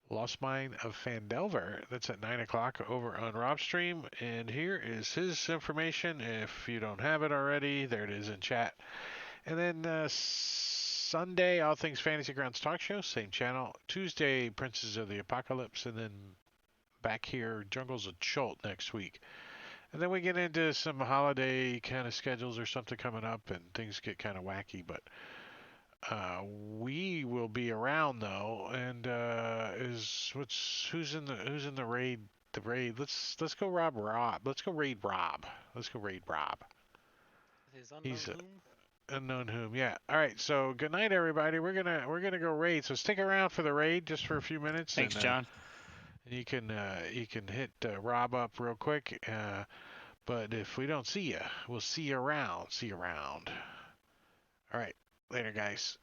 Lost Mine of Fandelver. That's at 9 o'clock over on Rob's stream, and here is his information. If you don't have it already, there it is in chat. And then Sunday, All Things Fantasy Grounds Talk Show, same channel. Tuesday, Princes of the Apocalypse, and then back here, Jungles of Chult next week. And then we get into some holiday kind of schedules or something coming up, and things get kind of wacky. But we will be around though. And who's in the raid? The raid. Let's go Rob. Let's go raid Rob. Let's go raid Rob. His unknown He's whom? unknown whom. Yeah. All right. So good night, everybody. We're gonna go raid. So stick around for the raid just for a few minutes. Thanks, and, John. You can hit Rob up real quick. But if we don't see you, we'll see you around. See you around. All right. Later, guys.